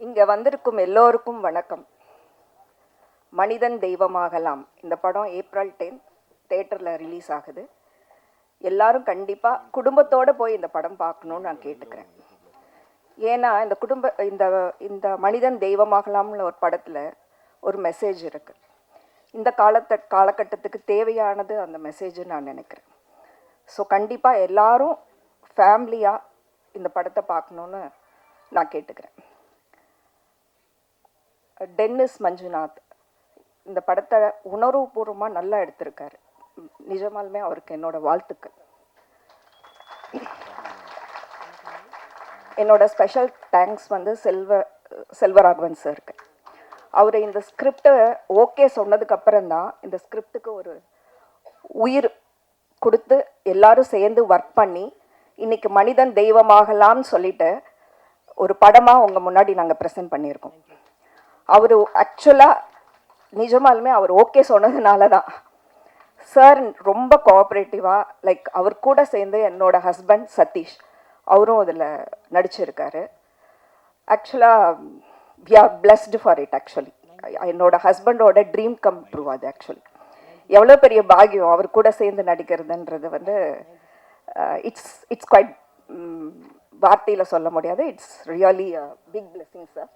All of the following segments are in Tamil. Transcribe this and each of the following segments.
இங்கே வந்திருக்கும் எல்லோருக்கும் வணக்கம். மனிதன் தெய்வமாகலாம் இந்த படம் April 10 தியேட்டரில் ரிலீஸ் ஆகுது. எல்லாரும் கண்டிப்பாக குடும்பத்தோடு போய் இந்த படம் பார்க்கணுன்னு நான் கேட்டுக்கிறேன். ஏன்னா இந்த மனிதன் தெய்வமாகலாம்னு ஒரு படத்தில் ஒரு மெசேஜ் இருக்குது. இந்த காலகட்டத்துக்கு தேவையானது அந்த மெசேஜ் நான் நினைக்கிறேன். ஸோ கண்டிப்பாக எல்லாரும் ஃபேமிலியாக இந்த படத்தை பார்க்கணுன்னு நான் கேட்டுக்கிறேன். டென்னிஸ் மஞ்சுநாத் இந்த படத்தை உணர்வுபூர்வமாக நல்லா எடுத்திருக்காரு. நிஜமாலுமே அவருக்கு என்னோட வாழ்த்துக்கள். என்னோட ஸ்பெஷல் தேங்க்ஸ் வந்து செல்வராகவன் சாருக்கு. அவர் இந்த ஸ்கிரிப்டை ஓகே சொன்னதுக்கப்புறம் தான் இந்த ஸ்கிரிப்டுக்கு ஒரு உயிர் கொடுத்து எல்லாரும் சேர்ந்து ஒர்க் பண்ணி இன்றைக்கி மனிதன் தெய்வமாகலாம்னு சொல்லிட்டு ஒரு படமாக உங்கள் முன்னாடி நாங்கள் ப்ரெசென்ட் பண்ணியிருக்கோம். அவர் ஆக்சுவலாக நிஜமாலுமே அவர் ஓகே சொன்னதுனால தான் சார் ரொம்ப கோஆப்ரேட்டிவாக அவர் கூட சேர்ந்து என்னோடய ஹஸ்பண்ட் சதீஷ் அவரும் அதில் நடிச்சிருக்காரு. ஆக்சுவலாக we are blessed for it. Actually என்னோடய ஹஸ்பண்டோட ட்ரீம் கம் ட்ரூ அது. ஆக்சுவலி எவ்வளோ பெரிய பாக்கியம் அவர் கூட சேர்ந்து நடிக்கிறதுன்றது வந்து இட்ஸ் குவைட் வார்த்தையில் சொல்ல முடியாது. It's really big blessing sir.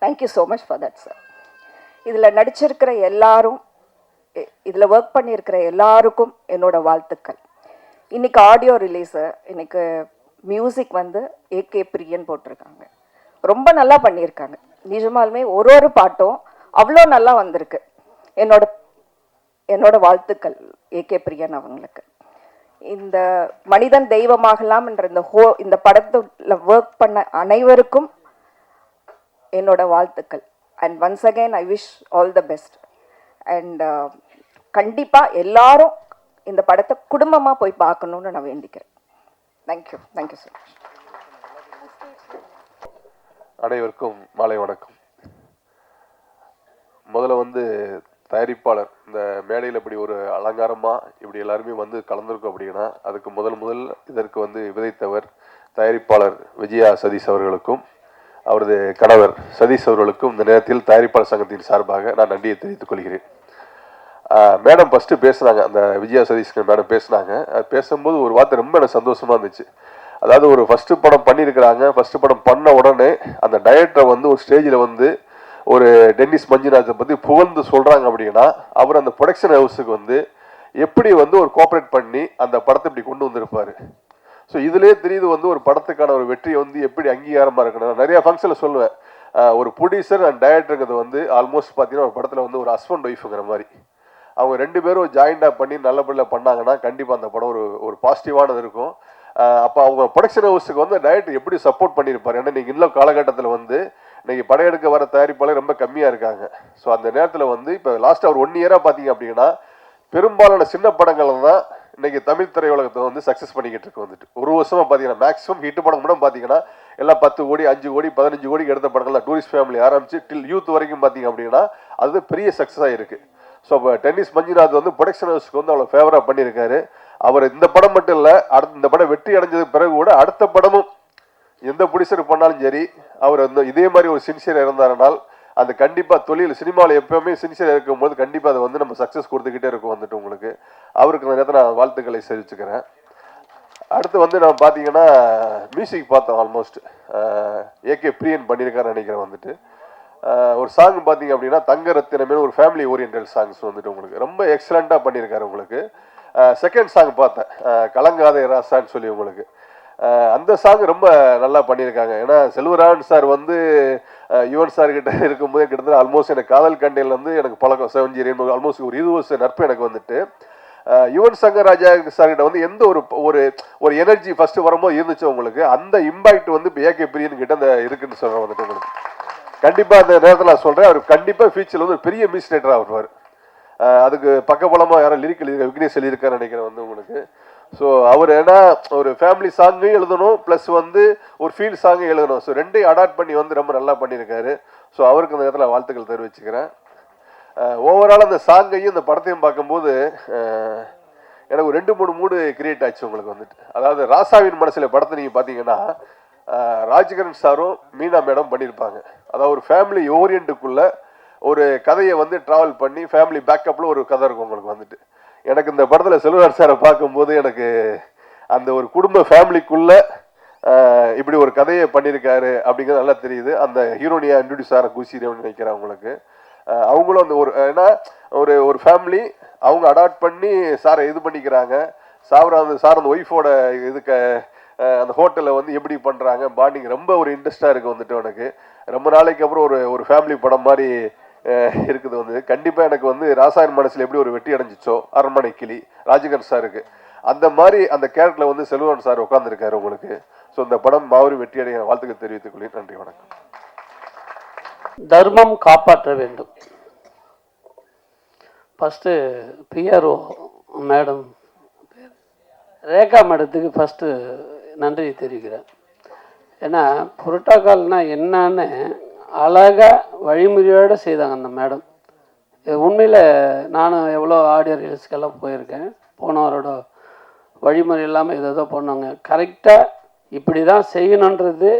Thank you so much for that sir. இதில் நடிச்சிருக்கிற எல்லாரும், இதில் ஒர்க் பண்ணியிருக்கிற எல்லாருக்கும் என்னோட வாழ்த்துக்கள். இன்றைக்கி ஆடியோ ரிலீஸு, இன்றைக்கி மியூசிக் வந்து ஏகே பிரியன் போட்டிருக்காங்க. ரொம்ப நல்லா பண்ணியிருக்காங்க. நிஜமாலுமே ஒரு பாட்டும் அவ்வளோ நல்லா வந்திருக்கு. என்னோட வாழ்த்துக்கள் ஏகே பிரியன் அவங்களுக்கு. இந்த மனிதன் தெய்வமாகலாம் என்ற இந்த படத்தில் ஒர்க் பண்ண அனைவருக்கும் என்னோட வாழ்த்துக்கள். And once again I wish all the best. And கண்டிப்பாக எல்லாரும் இந்த படத்தை குடும்பமாக போய் பார்க்கணுன்னு நான் வேண்டிக்கிறேன். Thank you so much. அனைவருக்கும் மாலை வணக்கம். முதல்ல வந்து தயாரிப்பாளர் இந்த மேடையில் இப்படி ஒரு அலங்காரமாக இப்படி எல்லாருமே வந்து கலந்துருக்கும் அப்படின்னா அதுக்கு முதல் இதற்கு வந்து விதைத்தவர் தயாரிப்பாளர் விஜயா சதீஷ் அவர்களுக்கும் அவரது கணவர் சதீஷ் அவர்களுக்கும் இந்த நேரத்தில் தயாரிப்பாளர் சங்கத்தின் சார்பாக நான் நன்றியை தெரிவித்துக் கொள்கிறேன். மேடம் ஃபஸ்ட்டு பேசுனாங்க, அந்த விஜயா சதீஷ் மேடம் பேசுனாங்க. அது பேசும்போது ஒரு வார்த்தை ரொம்ப எனக்கு சந்தோஷமாக இருந்துச்சு. அதாவது ஒரு ஃபஸ்ட்டு படம் பண்ணியிருக்கிறாங்க. ஃபஸ்ட்டு படம் பண்ண உடனே அந்த டைரக்டரை வந்து ஒரு ஸ்டேஜில் வந்து ஒரு டென்னிஸ் மஞ்சுநாத்தை பற்றி புகழ்ந்து சொல்கிறாங்க அப்படின்னா அவர் அந்த ப்ரொடக்ஷன் ஹவுஸுக்கு வந்து எப்படி வந்து ஒரு கோஆப்ரேட் பண்ணி அந்த படத்தை இப்படி கொண்டு வந்திருப்பார். ஸோ இதுலேயே தெரியுது வந்து ஒரு படத்துக்கான ஒரு வெற்றியை வந்து எப்படி அங்கீகாரமாக இருக்கணும். நிறையா ஃபங்க்ஷனில் சொல்லுவேன், ஒரு ப்ரொடியூசர் அண்ட் டைரக்டருங்கிறது வந்து ஆல்மோஸ்ட் பார்த்தீங்கன்னா ஒரு படத்தில் வந்து ஒரு ஹஸ்பண்ட் ஒய்ஃபுங்கிற மாதிரி அவங்க ரெண்டு பேரும் ஜாயிண்டாக பண்ணி நல்லபடியில் பண்ணாங்கன்னா கண்டிப்பாக அந்த படம் ஒரு பாசிட்டிவானது இருக்கும். அப்போ அவங்க ப்ரொடக்ஷன் ஹவுஸுக்கு வந்து டைரக்டர் எப்படி சப்போர்ட் பண்ணியிருப்பார். ஏன்னா நீங்கள் இன்னும் காலகட்டத்தில் வந்து இன்றைக்கி படையெடுக்க வர தயாரிப்பாளர் ரொம்ப கம்மியாக இருக்காங்க. ஸோ அந்த நேரத்தில் வந்து இப்போ லாஸ்ட்டாக ஒரு 1 இயராக பார்த்தீங்க அப்படின்னா பெரும்பாலான சின்ன படங்கள் தான் இன்றைக்கி தமிழ் திரையுலகத்தை வந்து சக்ஸஸ் பண்ணிக்கிட்டு இருக்கு. வந்துட்டு ஒரு வருஷமாக பார்த்தீங்கன்னா மேக்ஸிமம் ஹிட் படம் கூட பார்த்தீங்கன்னா எல்லாம் 10 கோடி 5 கோடி 15 கோடிக்கு எடுத்த படங்கள் தான். டூரிஸ்ட் ஃபேமிலி ஆரம்பிச்சு டில் யூத் வரைக்கும் பார்த்தீங்க அப்படின்னா அது பெரிய சக்ஸஸ் ஆகிருக்கு. ஸோ இப்போ டென்னிஸ் மஞ்சுநாத் வந்து ப்ரொடக்ஷன் ஹவுஸ்க்கு வந்து அவ்வளோ ஃபேவராக பண்ணியிருக்காரு. அவர் இந்த படம் மட்டும் இல்லை, இந்த படம் வெற்றி அடைஞ்சதுக்கு பிறகு கூட அடுத்த படமும் எந்த ப்ரொடியூசர் பண்ணாலும் சரி அவர் வந்து இதே மாதிரி ஒரு சின்சியராக இருந்தாருனால் அது கண்டிப்பாக தொழில் சினிமாவில் எப்போவுமே சின்சியராக இருக்கும்போது கண்டிப்பாக அதை வந்து நம்ம சக்ஸஸ் கொடுத்துக்கிட்டே இருக்கும். வந்துட்டு உங்களுக்கு அவருக்கு இந்த நேரத்தில் நான் வாழ்த்துக்களை தெரிவிச்சுக்கிறேன். அடுத்து வந்து நம்ம பார்த்தீங்கன்னா மியூசிக் பார்த்தோம். ஆல்மோஸ்ட் ஏகே பிரியன் பண்ணியிருக்காருன்னு நினைக்கிறேன். வந்துட்டு ஒரு சாங் பார்த்தீங்க அப்படின்னா தங்க ரத்தினமே ஒரு ஃபேமிலி ஓரியன்டல் சாங்ஸ் வந்துட்டு உங்களுக்கு ரொம்ப எக்ஸலண்ட்டாக பண்ணியிருக்காரு. உங்களுக்கு செகண்ட் சாங் பார்த்தேன், கலங்காத ராசான்னு சொல்லி உங்களுக்கு அந்த சாங் ரொம்ப நல்லா பண்ணியிருக்காங்க. ஏன்னா செல்வராகவன் சார் வந்து யுவன் சார் கிட்ட இருக்கும்போது கிட்டத்தட்ட ஆல்மோஸ்ட் எனக்கு காதல் கண்டையில் வந்து எனக்கு பழக்கம் 7 years ஆல்மோஸ்ட் ஒரு 20 வருஷம் நட்பு எனக்கு வந்துட்டு. யுவன் சங்கர் ராஜா சார்கிட்ட வந்து எந்த ஒரு எனர்ஜி ஃபஸ்ட்டு வரும்போது இருந்துச்சு உங்களுக்கு, அந்த இம்பாக்ட் வந்து இப்போ ஏகே பிரியன் கிட்ட அந்த இருக்குன்னு சொல்கிறேன். வந்துட்டு உங்களுக்கு கண்டிப்பாக அந்த நேரத்தில் நான் சொல்கிறேன், அவர் கண்டிப்பாக ஃபியூச்சரில் வந்து ஒரு பெரிய மியூசிக் ரைட்டராக வருவார். அதுக்கு பக்கபலமாக யாரும் லிரிக்கல் விக்னேஷ் எழுதியிருக்காருன்னு நினைக்கிறேன் வந்து உங்களுக்கு. ஸோ அவர் ஏன்னா ஒரு ஃபேமிலி சாங்கையும் எழுதணும் ப்ளஸ் வந்து ஒரு ஃபீல்ட் சாங்கையும் எழுதணும். ஸோ ரெண்டையும் அடாப்ட் பண்ணி வந்து ரொம்ப நல்லா பண்ணியிருக்காரு. ஸோ அவருக்கு அந்த நேரத்தில் வாழ்த்துக்கள் தெரிவிச்சுக்கிறேன். ஓவரால் அந்த சாங்கையும் இந்த படத்தையும் பார்க்கும்போது எனக்கு ஒரு 2-3 மூடு கிரியேட் ஆச்சு உங்களுக்கு வந்துட்டு. அதாவது ராசாவின் மனசில் படத்தை நீங்கள் பார்த்தீங்கன்னா ராஜ்கிரண் சாரும் மீனா மேடம் பண்ணியிருப்பாங்க. அதாவது ஒரு ஃபேமிலி ஓரியன்ட்டுக்குள்ள ஒரு கதையை வந்து ட்ராவல் பண்ணி ஃபேமிலி பேக்கப்பில் ஒரு கதை இருக்கும் உங்களுக்கு வந்துட்டு. எனக்கு இந்த படத்தில் செல்வராஜ் சாரை பார்க்கும்போது எனக்கு அந்த ஒரு குடும்ப ஃபேமிலிக்குள்ள இப்படி ஒரு கதையை பண்ணியிருக்காரு அப்படிங்கிறது நல்லா தெரியுது. அந்த ஹீரோனியா இன்ட்ரடியூஸ் ஆகிற குசிரியம்னு நினைக்கிறேன் உங்களுக்கு. அவங்களும் அந்த ஒரு ஏன்னா ஒரு ஃபேமிலி அவங்க அடாப்ட் பண்ணி சாரை இது பண்ணிக்கிறாங்க. சார் அந்த ஒய்ஃபோட இதுக்கு அந்த ஹோட்டலில் வந்து எப்படி பண்ணுறாங்க பாண்டிங் ரொம்ப ஒரு இன்ட்ரெஸ்டாக இருக்குது வந்துட்டு. எனக்கு ரொம்ப நாளைக்கு அப்புறம் ஒரு ஃபேமிலி படம் மாதிரி இருக்குது வந்து. கண்டிப்பாக எனக்கு வந்து ராசாயன் மனசில் எப்படி ஒரு வெற்றி அடைஞ்சிச்சோ அரண்மனை கிளி ராஜகர் சாருக்கு அந்த மாதிரி அந்த கேரக்டரில் வந்து செல்வராஜ் சார் உட்காந்துருக்காரு உங்களுக்கு. ஸோ இந்த படம் மாவரி வெற்றி அடைய வாழ்த்துக்கள் தெரிவித்துக் கொள்கிறேன். நன்றி, வணக்கம். தர்மம் காப்பாற்ற வேண்டும். ஃபஸ்ட்டு பிஆர்ஓ மேடம் ரேகா மேடத்துக்கு ஃபஸ்ட்டு நன்றி தெரிவிக்கிறேன். ஏன்னா புரோட்டோகால்னா என்னன்னு அழகாக வழிமுறையோடு செய்தாங்க அந்த மேடம். உண்மையில் நானும் எவ்வளோ ஆடியோ ரீல்ஸ்க்கெல்லாம் போயிருக்கேன். போனவரோட வழிமுறை இல்லாமல் ஏதோ பண்ணாங்க. கரெக்டாக இப்படி தான் செய்யணுன்றது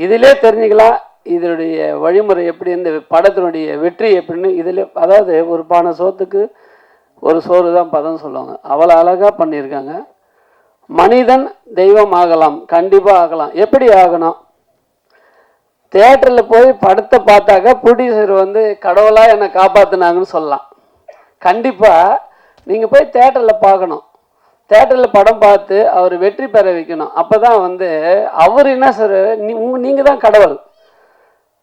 இதிலே தெரிஞ்சுக்கலாம். இதனுடைய வழிமுறை எப்படி, இந்த படத்தினுடைய வெற்றி எப்படின்னு இதில். அதாவது ஒரு பானை சோத்துக்கு ஒரு சோறு தான் பதம் சொல்லுவாங்க. அவ்வளோ அழகாக பண்ணியிருக்காங்க. மனிதன் தெய்வம் ஆகலாம், கண்டிப்பாக ஆகலாம். எப்படி ஆகணும்? தியேட்டரில் போய் படத்தை பார்த்தாக்க ப்ரொடியூசர் வந்து கடவுளாக என்னை காப்பாற்றினாங்கன்னு சொல்லலாம். கண்டிப்பாக நீங்கள் போய் தியேட்டரில் பார்க்கணும். தியேட்டரில் படம் பார்த்து அவர் வெற்றி பெற வைக்கணும். அப்போ தான் வந்து அவர் என்ன சார், நீங்கள் தான் கடவுள்.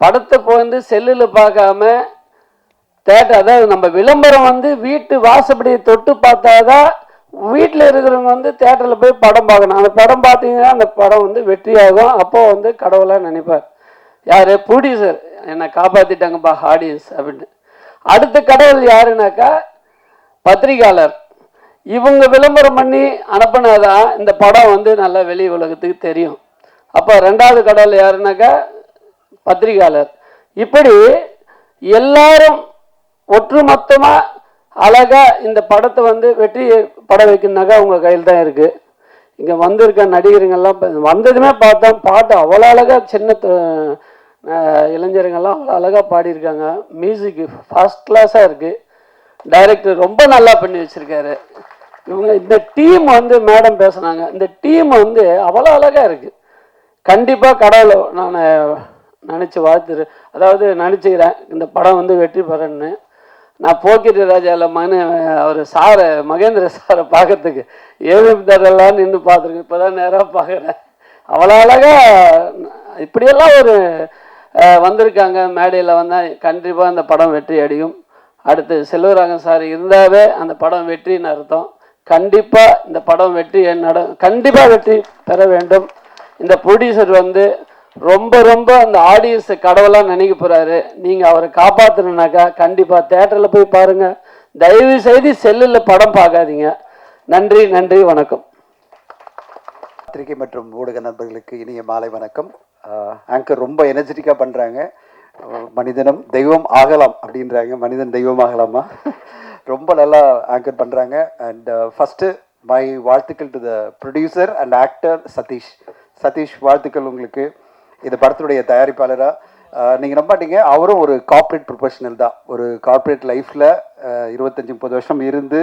படத்தை வந்து செல்லில் பார்க்காம தேட்டர், அதாவது நம்ம விளம்பரம் வந்து வீட்டு வாசப்படியை தொட்டு பார்த்தாதான் வீட்டில் இருக்கிறவங்க வந்து தேட்டரில் போய் படம் பார்க்கணும். அந்த படம் பார்த்தீங்கன்னா அந்த படம் வந்து வெற்றியாகும். அப்போ வந்து கடவுளாக நினைப்பார். யார்? ப்ரொடியூசர் என்னை காப்பாற்றிட்டாங்கப்பா ஆடியன்ஸ் அப்படின்னு. அடுத்த கடவுள் யாருனாக்கா பத்திரிகையாளர். இவங்க விளம்பரம் பண்ணி அனுப்பினாதான் இந்த படம் வந்து நல்லா வெளி உலகத்துக்கு தெரியும். அப்போ ரெண்டாவது கடவுள் யாருனாக்கா பத்திரிகையாளர். இப்படி எல்லாரும் ஒட்டுமொத்தமாக அழகாக இந்த படத்தை வந்து வெற்றி படம் வைக்கணுனாக்கா உங்கள் கையில் தான் இருக்குது. இங்கே வந்திருக்க நடிகருங்கெல்லாம் வந்ததுமே பார்த்தோம், பாட்டு அவ்வளோ அழகாக சின்ன இளைஞருங்கெல்லாம் அவ்வளோ அழகாக பாடியிருக்காங்க. மியூசிக்கு ஃபர்ஸ்ட் கிளாஸாக இருக்குது. டைரக்டர் ரொம்ப நல்லா பண்ணி வச்சுருக்காரு. இவங்க இந்த டீம் வந்து மேடம் பேசுனாங்க, இந்த டீம் வந்து அவ்வளோ அழகாக இருக்குது. கண்டிப்பாக கடவுளை நான் நினச்சி வாழ்த்துரு, அதாவது நினச்சிக்கிறேன் இந்த படம் வந்து வெற்றி பெறன்னு. நான் போக்கிரி ராஜாவில் அவர் சாரை மகேந்திர சாரை பார்க்கறதுக்கு ஏவிதரெல்லாம் நின்று பார்த்துருக்கேன். இப்போ தான் நேராக பார்க்குறேன். அவ்வளோ அழகாக இப்படியெல்லாம் ஒரு வந்திருக்காங்க. மேடையில் வந்தால் கண்டிப்பாக இந்த படம் வெற்றி அடையும். அடுத்து செல்வராகவன் சார் இருந்தாவே அந்த படம் வெற்றின்னு அர்த்தம். கண்டிப்பாக இந்த படம் வெற்றி கண்டிப்பாக வெற்றி பெற வேண்டும். இந்த ப்ரொடியூசர் வந்து ரொம்ப ரொம்ப அந்த ஆடியன்ஸை கடவுளாக நினைக்க போகிறாரு. நீங்கள் அவரை காப்பாற்றணுனாக்கா கண்டிப்பாக தேட்டரில் போய் பாருங்கள். தயவு செய்து செல்லில் படம் பார்க்காதீங்க. நன்றி, நன்றி, வணக்கம். பத்திரிகை மற்றும் ஊடக நண்பர்களுக்கு இனிய மாலை வணக்கம். ஆங்கர் ரொம்ப எனர்ஜெட்டிக்காக பண்ணுறாங்க. மனிதனும் தெய்வம் ஆகலாம் அப்படின்றாங்க. மனிதன் தெய்வம் ஆகலாமா? ரொம்ப நல்லா ஆங்கர் பண்ணுறாங்க. அண்ட் ஃபஸ்ட்டு மை வாழ்த்துக்கள் to the producer and actor Sathish வாழ்த்துக்கள் உங்களுக்கு. இந்த படத்துடைய தயாரிப்பாளராக நீங்கள் நம்ப மாட்டீங்க, அவரும் ஒரு கார்ப்பரேட் ப்ரொஃபஷனல் தான். ஒரு கார்ப்பரேட் லைஃப்பில் 25-30 வருஷம் இருந்து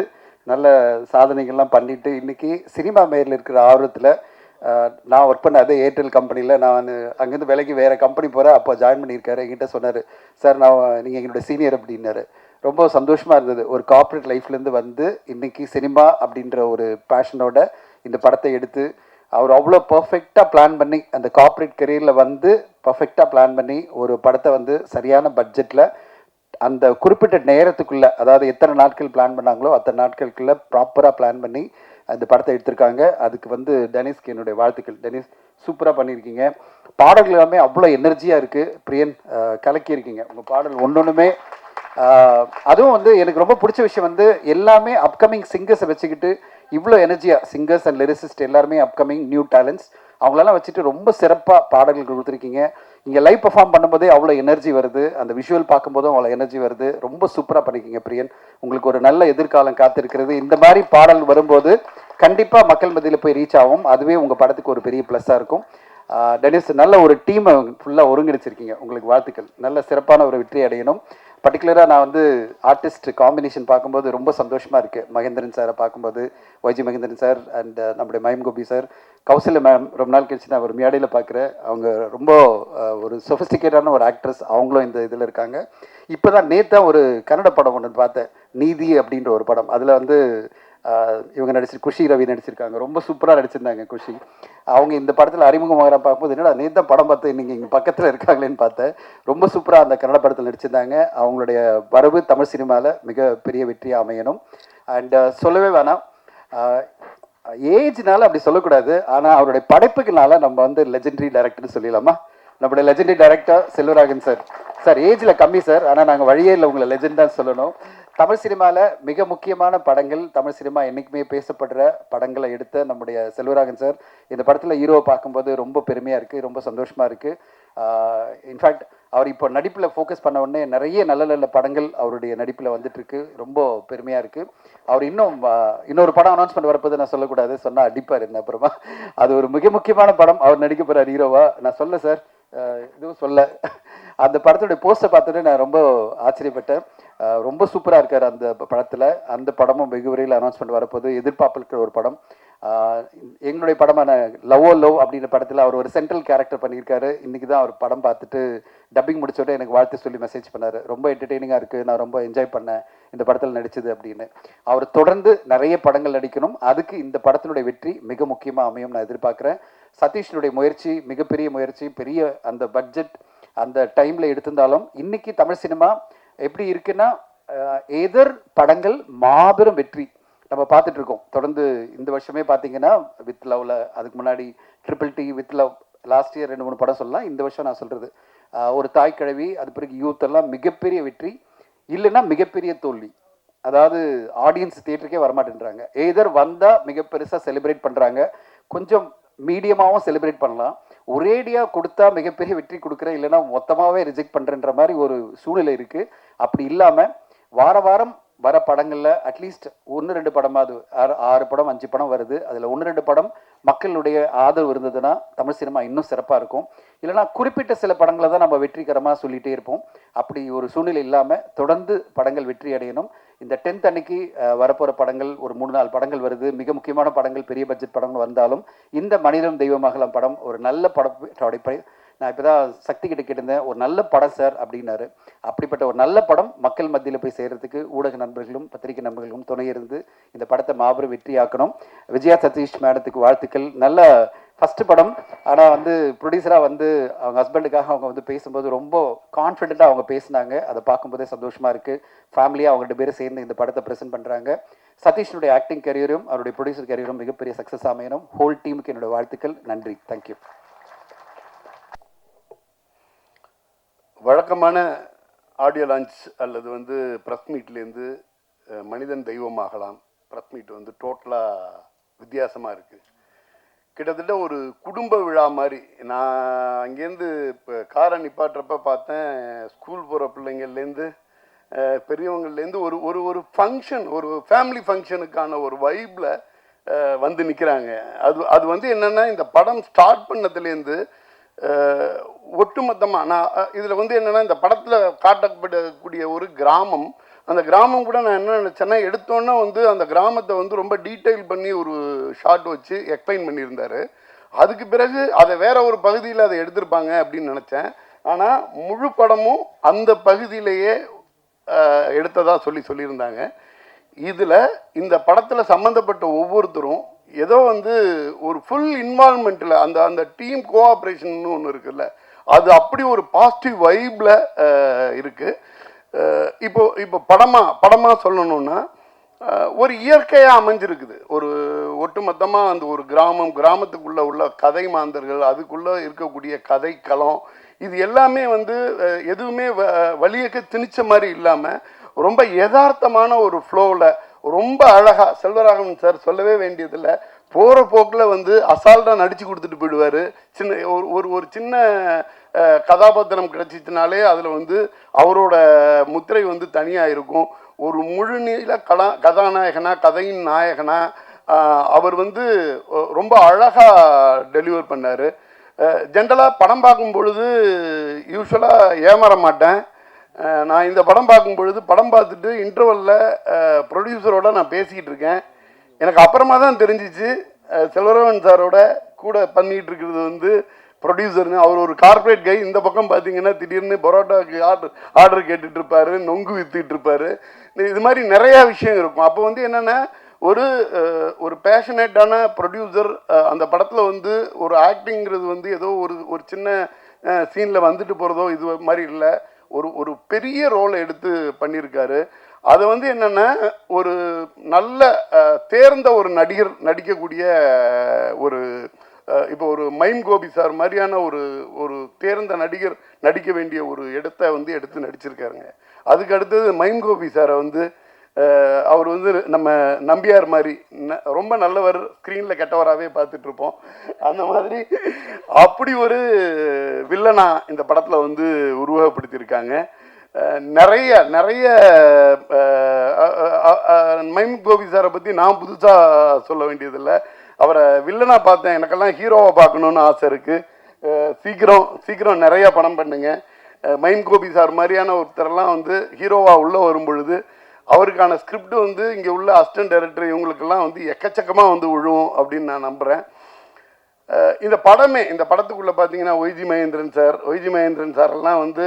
நல்ல சாதனைகள்லாம் பண்ணிவிட்டு இன்றைக்கி சினிமா மேலில் இருக்கிற ஆர்வத்தில் நான் ஒர்க் பண்ண அதே ஏர்டெல் கம்பெனியில் நான் அங்கேருந்து வேலைக்கு வேறு கம்பெனி போகிறேன். அப்போ ஜாயின் பண்ணியிருக்காரு. என்கிட்ட சொன்னார், சார் நீங்கள் எங்களோட சீனியர் அப்படின்னாரு. ரொம்ப சந்தோஷமாக இருந்தது. ஒரு கார்ப்பரேட் லைஃப்லேருந்து வந்து இன்றைக்கி சினிமா அப்படின்ற ஒரு பேஷனோட இந்த படத்தை எடுத்து அவர் அவ்வளோ பர்ஃபெக்டாக பிளான் பண்ணி அந்த கார்ப்பரேட் கரியரில் வந்து பர்ஃபெக்டாக பிளான் பண்ணி ஒரு படத்தை வந்து சரியான பட்ஜெட்டில் அந்த குறிப்பிட்ட நேரத்துக்குள்ளே, அதாவது எத்தனை நாட்கள் பிளான் பண்ணாங்களோ அத்தனை நாட்களுக்குள்ளே ப்ராப்பராக பிளான் பண்ணி அந்த படத்தை எடுத்திருக்காங்க. அதுக்கு வந்து டெனிஸ்க்கு என்னுடைய வாழ்த்துக்கள். டெனிஸ் சூப்பராக பண்ணியிருக்கீங்க. பாடல்கள் எல்லாமே அவ்வளோ எனர்ஜியாக இருக்குது. பிரியன் கலக்கியிருக்கீங்க உங்கள் பாடல் ஒன்றுமே. அதுவும் வந்து எனக்கு ரொம்ப பிடிச்ச விஷயம் வந்து எல்லாமே அப்கமிங் சிங்கர்ஸை வச்சுக்கிட்டு இவ்வளோ எனர்ஜியாக சிங்கர்ஸ் அண்ட் லிரிசிஸ்ட் எல்லாருமே அப்கமிங் நியூ டேலண்ட்ஸ் அவங்களெல்லாம் வச்சுட்டு ரொம்ப சிறப்பாக பாடல்கள் கொடுத்துருக்கீங்க. இங்கே லைவ் பர்ஃபார்ம் பண்ணும்போதே அவ்வளோ எனர்ஜி வருது. அந்த விஷுவல் பார்க்கும்போதும் அவ்வளோ எனர்ஜி வருது. ரொம்ப சூப்பராக பண்ணிக்கிங்க பிரியன். உங்களுக்கு ஒரு நல்ல எதிர்காலம் காத்திருக்கிறது. இந்த மாதிரி பாடல் வரும்போது கண்டிப்பாக மக்கள் மத்தியில் போய் ரீச் ஆகும். அதுவே உங்கள் படத்துக்கு ஒரு பெரிய ப்ளஸ்ஸாக இருக்கும். டெனிஸ், நல்ல ஒரு டீமை ஃபுல்லாக ஒருங்கிணைச்சிருக்கீங்க. உங்களுக்கு வாழ்த்துக்கள். நல்ல சிறப்பான ஒரு வெற்றி அடையணும். பர்டிகுலராக நான் வந்து ஆர்டிஸ்ட் காம்பினேஷன் பார்க்கும்போது ரொம்ப சந்தோஷமாக இருக்குது. மகேந்திரன் சாரை பார்க்கும்போது, ஒய்ஜி மகேந்திரன் சார் அண்ட் நம்முடைய மயம் கோபி சார், கௌசல்யா மேம் ரொம்ப நாள் கழிச்சு நான் ஒரு மேடையில் பார்க்குறேன். அவங்க ரொம்ப ஒரு சொஃபிஸ்டிகேட்டான ஒரு ஆக்ட்ரஸ். அவங்களும் இந்த இதில் இருக்காங்க. இப்போ தான் நேற்று ஒரு கன்னட படம் ஒன்று பார்த்தேன், நீதி அப்படின்ற ஒரு படம். அதில் வந்து இவங்க குஷி ரவி நடிச்சிருக்காங்க. ரொம்ப சூப்பராக நடிச்சிருந்தாங்க குஷி. அவங்க இந்த படத்தில் அறிமுகமாக பார்க்கும்போது என்னடா நேற்று தான் படம் பார்த்து நீங்கள் இங்கே பக்கத்தில் இருக்காங்களேன்னு பார்த்தேன். ரொம்ப சூப்பராக அந்த கன்னட படத்தில் நடிச்சிருந்தாங்க. அவங்களுடைய வரவு தமிழ் சினிமாவில் மிக பெரிய வெற்றியாக அமையணும். அண்ட் சொல்லவே வேணாம், ஏஜ்னால அப்படி சொல்லக்கூடாது, ஆனால் அவருடைய படைப்புக்குனால நம்ம வந்து லெஜெண்டரி டைரக்டர்னு சொல்லிடலாமா? நம்மளுடைய legendary director Selvaraghavan sir. Sir ஏஜில் கம்மி சார், ஆனால் நாங்கள் வழியே இல்லை உங்களை லெஜெண்ட் தான் சொல்லணும். தமிழ் சினிமாவில் மிக முக்கியமான படங்கள், தமிழ் சினிமா என்றைக்குமே பேசப்படுற படங்களை எடுத்த நம்முடைய செல்வராகவன் சார் இந்த படத்தில் ஹீரோவை பார்க்கும்போது ரொம்ப பெருமையாக இருக்குது, ரொம்ப சந்தோஷமாக இருக்குது. இன்ஃபேக்ட் அவர் இப்போ நடிப்பில் ஃபோக்கஸ் பண்ண உடனே நிறைய நல்ல நல்ல படங்கள் அவருடைய நடிப்பில் வந்துட்டுருக்கு. ரொம்ப பெருமையாக இருக்குது. அவர் இன்னொரு படம் அனௌன்ஸ்மெண்ட் வரப்போது நான் சொல்லக்கூடாது, சொன்னால் அடிப்பார் என்ன அப்புறமா. அது ஒரு மிக முக்கியமான படம், அவர் நடிக்க போகிறார் ஹீரோவா. நான் சொல்ல சார், இதுவும் சொல்ல. அந்த படத்துடைய போஸ்டர் பார்த்துட்டு நான் ரொம்ப ஆச்சரியப்பட்டேன். ரொம்ப சூப்பராக இருக்கார் அந்த படத்தில். அந்த படமும் வெகு விரைவில் அனௌன்ஸ்மெண்ட் வரப்போது. எதிர்பார்ப்பு இருக்கிற ஒரு படம். எங்களுடைய படமான லவ் அப்படின்ற படத்தில் அவர் ஒரு சென்ட்ரல் கேரக்டர் பண்ணியிருக்காரு. இன்றைக்கி தான் அவர் படம் பார்த்துட்டு டப்பிங் முடிச்சோட எனக்கு வாழ்த்து சொல்லி மெசேஜ் பண்ணார். ரொம்ப என்டர்டெய்னிங்காக இருக்குது, நான் ரொம்ப என்ஜாய் பண்ணேன் இந்த படத்தில் நடித்தது அப்படின்னு. அவர் தொடர்ந்து நிறைய படங்கள் நடிக்கணும். அதுக்கு இந்த படத்தினுடைய வெற்றி மிக முக்கியமாக அமையும் நான் எதிர்பார்க்குறேன். சதீஷனுடைய முயற்சி மிகப்பெரிய முயற்சி, பெரிய அந்த பட்ஜெட் அந்த டைமில் எடுத்திருந்தாலும் இன்றைக்கி தமிழ் சினிமா எப்படி இருக்குன்னா, எதிர் படங்கள் மாபெரும் வெற்றி நம்ம பார்த்துட்டு இருக்கோம். தொடர்ந்து இந்த வருஷமே பார்த்தீங்கன்னா வித் லவ்ல, அதுக்கு முன்னாடி triple D, with love, last year 2-3 படம் சொல்லலாம். இந்த வருஷம் நான் சொல்கிறது ஒரு தாய் கிழவி, அது பிறகு யூத் எல்லாம் மிகப்பெரிய வெற்றி, இல்லைன்னா மிகப்பெரிய தோல்வி. அதாவது ஆடியன்ஸ் தியேட்டருக்கே வரமாட்டேன்றாங்க. எதர் வந்தால் மிக பெருசாக செலிப்ரேட் பண்ணுறாங்க, கொஞ்சம் மீடியமாகவும் செலிப்ரேட் பண்ணலாம். ஒரேடியாக கொடுத்தா மிகப்பெரிய வெற்றி கொடுக்குறேன், இல்லைன்னா மொத்தமாகவே ரிஜெக்ட் பண்ணுறேன்ற மாதிரி ஒரு சூழ்நிலை இருக்குது. அப்படி இல்லாமல் வார வாரம் வர படங்களில் அட்லீஸ்ட் 1-2 படமாவது, 6 படம் 5 படம் வருது, அதில் 1-2 படம் மக்களுடைய ஆதரவு இருந்ததுன்னா தமிழ் சினிமா இன்னும் சிறப்பாக இருக்கும். இல்லைனா குறிப்பிட்ட சில படங்களை தான் நம்ம வெற்றிகரமாக சொல்லிகிட்டே இருப்போம். அப்படி ஒரு சூழ்நிலை இல்லாமல் தொடர்ந்து படங்கள் வெற்றி அடையணும். இந்த 10th அன்னைக்கு வரப்போகிற படங்கள் ஒரு 3-4 படங்கள் வருது. மிக முக்கியமான படங்கள், பெரிய பட்ஜெட் படங்கள் வந்தாலும் இந்த மனிதனும் தெய்வமாகலாம் படம் ஒரு நல்ல படம். நான் இப்போ தான் சக்தி கிட்ட கேட்டிருந்தேன், ஒரு நல்ல படம் சார் அப்படின்னாரு. அப்படிப்பட்ட ஒரு நல்ல படம் மக்கள் மத்தியில் போய் சேர்கிறதுக்கு ஊடக நண்பர்களும் பத்திரிகை நண்பர்களும் துணை இருந்து இந்த படத்தை மாபெரும் வெற்றியாக்கணும். விஜயா சதீஷ் மேடத்துக்கு வாழ்த்துக்கள். நல்ல ஃபஸ்ட்டு படம், ஆனால் வந்து ப்ரொடியூசராக வந்து அவங்க ஹஸ்பண்டுக்காக அவங்க வந்து பேசும்போது ரொம்ப கான்ஃபிடென்ட்டாக அவங்க பேசினாங்க. அதை பார்க்கும்போதே சந்தோஷமாக இருக்குது. ஃபேமிலியாக அவங்க 2 பேரும் சேர்ந்து இந்த படத்தை ப்ரெசென்ட் பண்ணுறாங்க. சதீஷனுடைய ஆக்டிங் கரியரும் அவருடைய ப்ரொடியூசர் கரியரும் மிகப்பெரிய சக்ஸஸ் அமையணும். ஹோல் டீமுக்கு என்னோடய வாழ்த்துக்கள். நன்றி. தேங்க்யூ. வழக்கமான ஆடியோ லான்ச் அல்லது வந்து ப்ரெஸ் மீட்லேருந்து மனிதன் தெய்வமாகலாம் ப்ரெஸ் மீட் வந்து டோட்டலாக வித்தியாசமாக இருக்குது. கிட்டத்தட்ட ஒரு குடும்ப விழா மாதிரி. நான் அங்கேருந்து இப்போ காரை நிப்பாட்டுறப்ப பார்த்தேன், ஸ்கூல் போகிற பிள்ளைங்கள்லேருந்து பெரியவங்கள்லேருந்து ஒரு ஒரு ஒரு ஃபங்க்ஷன், ஒரு ஃபேமிலி ஃபங்க்ஷனுக்கான ஒரு வைப்பில் வந்து நிற்கிறாங்க. அது வந்து என்னென்னா, இந்த படம் ஸ்டார்ட் பண்ணதுலேருந்து ஒட்டுமொத்தமாக நான் இதில் வந்து என்னென்னா, இந்த படத்தில் காட்டப்படக்கூடிய ஒரு கிராமம், அந்த கிராமம் கூட நான் என்ன நினச்சேன்னா, எடுத்தோன்னே வந்து அந்த கிராமத்தை வந்து ரொம்ப டீட்டெயில் பண்ணி ஒரு ஷார்ட் வச்சு எக்ஸ்பிளைன் பண்ணியிருந்தார். அதுக்கு பிறகு அதை வேற ஒரு பகுதியில் அதை எடுத்திருப்பாங்க அப்படின்னு நினச்சேன். ஆனால் முழு படமும் அந்த பகுதியிலேயே எடுத்ததாக சொல்லியிருந்தாங்க. இதில் இந்த படத்தில் சம்மந்தப்பட்ட ஒவ்வொருத்தரும் ஏதோ வந்து ஒரு ஃபுல் இன்வால்மெண்ட்டில் அந்த டீம் கோஆப்ரேஷன் ஒன்று இருக்குல்ல, அது அப்படி ஒரு பாசிட்டிவ் வைப்பில் இருக்குது. இப்போ படமாக சொல்லணுன்னா, ஒரு இயற்கையாக அமைஞ்சிருக்குது. ஒரு ஒட்டுமொத்தமாக அந்த ஒரு கிராமத்துக்குள்ளே உள்ள கதை மாந்தர்கள், அதுக்குள்ளே இருக்கக்கூடிய கதை களம், இது எல்லாமே வந்து எதுவுமே வழியக்க திணிச்ச மாதிரி இல்லாமல் ரொம்ப யதார்த்தமான ஒரு ஃப்ளோவில் ரொம்ப அழகாக செல்வராகவன் சார் சொல்லவே வேண்டியதில்லை. போகிற போக்கில் வந்து அசால்ட்டாக நடித்து கொடுத்துட்டு போயிடுவார். ஒரு சின்ன கதாபாத்திரம் கிடைச்சிச்சினாலே அதில் வந்து அவரோட முத்திரை வந்து தனியாக இருக்கும். ஒரு முழுநீள கதாநாயகனா, கதையின் நாயகனா அவர் வந்து ரொம்ப அழகாக டெலிவர் பண்ணார். ஜென்ரலாக படம் பார்க்கும் பொழுது யூஸ்வலாக ஏமாற மாட்டேன். நான் இந்த படம் பார்க்கும் பொழுது படம் பார்த்துட்டு இன்டர்வலில் ப்ரொடியூசரோட நான் பேசிக்கிட்டு இருக்கேன். எனக்கு அப்புறமா தான் தெரிஞ்சிச்சு செல்வராகவன் சாரோட கூட பண்ணிகிட்டு இருக்கிறது வந்து ப்ரொடியூசர்னு. அவர் ஒரு கார்ப்பரேட் கை. இந்த பக்கம் பார்த்தீங்கன்னா திடீர்னு பரோட்டாவுக்கு ஆர்டர் கேட்டுட்டு இருப்பாரு, நொங்கு வித்துட்டு இருப்பாரு. இது மாதிரி நிறையா விஷயம் இருக்கும். அப்போ வந்து என்னென்னா ஒரு பேஷனேட்டான ப்ரொடியூசர் அந்த படத்தில் வந்து ஒரு ஆக்டிங்கிறது வந்து ஏதோ ஒரு சின்ன சீனில் வந்துட்டு போகிறதோ இது மாதிரி இல்லை, ஒரு பெரிய ரோலை எடுத்து பண்ணியிருக்காரு. அதை வந்து என்னென்னா ஒரு நல்ல தேர்ந்த ஒரு நடிகர் நடிக்கக்கூடிய ஒரு இப்போ ஒரு மைம் கோபி சார் மாதிரியான ஒரு தேர்ந்த நடிகர் நடிக்க வேண்டிய ஒரு இடத்த வந்து எடுத்து நடிச்சிருக்காருங்க. அதுக்கு அடுத்தது மைம் கோபி சாரை வந்து அவர் வந்து நம்ம நம்பியார் மாதிரி ரொம்ப நல்லவர், ஸ்க்ரீனில் கெட்டவராகவே பார்த்துட்ருப்போம். அந்த மாதிரி அப்படி ஒரு வில்லனா இந்த படத்தில் வந்து உருவகப்படுத்தியிருக்காங்க. நிறைய மைம் கோபி சாரை பற்றி நான் புதுசாக சொல்ல வேண்டியதில்லை. அவரை வில்லனா பார்த்தேன், எனக்கெல்லாம் ஹீரோவை பார்க்கணுன்னு ஆசை இருக்குது. சீக்கிரம் நிறைய படம் பண்ணுங்க. மைம் கோபி சார் மாதிரியான ஒருத்தரெல்லாம் வந்து ஹீரோவாக உள்ளே வரும் பொழுது அவருக்கான ஸ்கிரிப்ட் வந்து இங்கே உள்ள அசிஸ்டன்ட் டைரக்டர் இவங்களுக்கெல்லாம் வந்து எக்கச்சக்கமாக வந்து விழுவும் அப்படின்னு நான் நம்புகிறேன். இந்த படத்துக்குள்ளே பார்த்தீங்கன்னா ஒய்ஜி மகேந்திரன் சாரெல்லாம் வந்து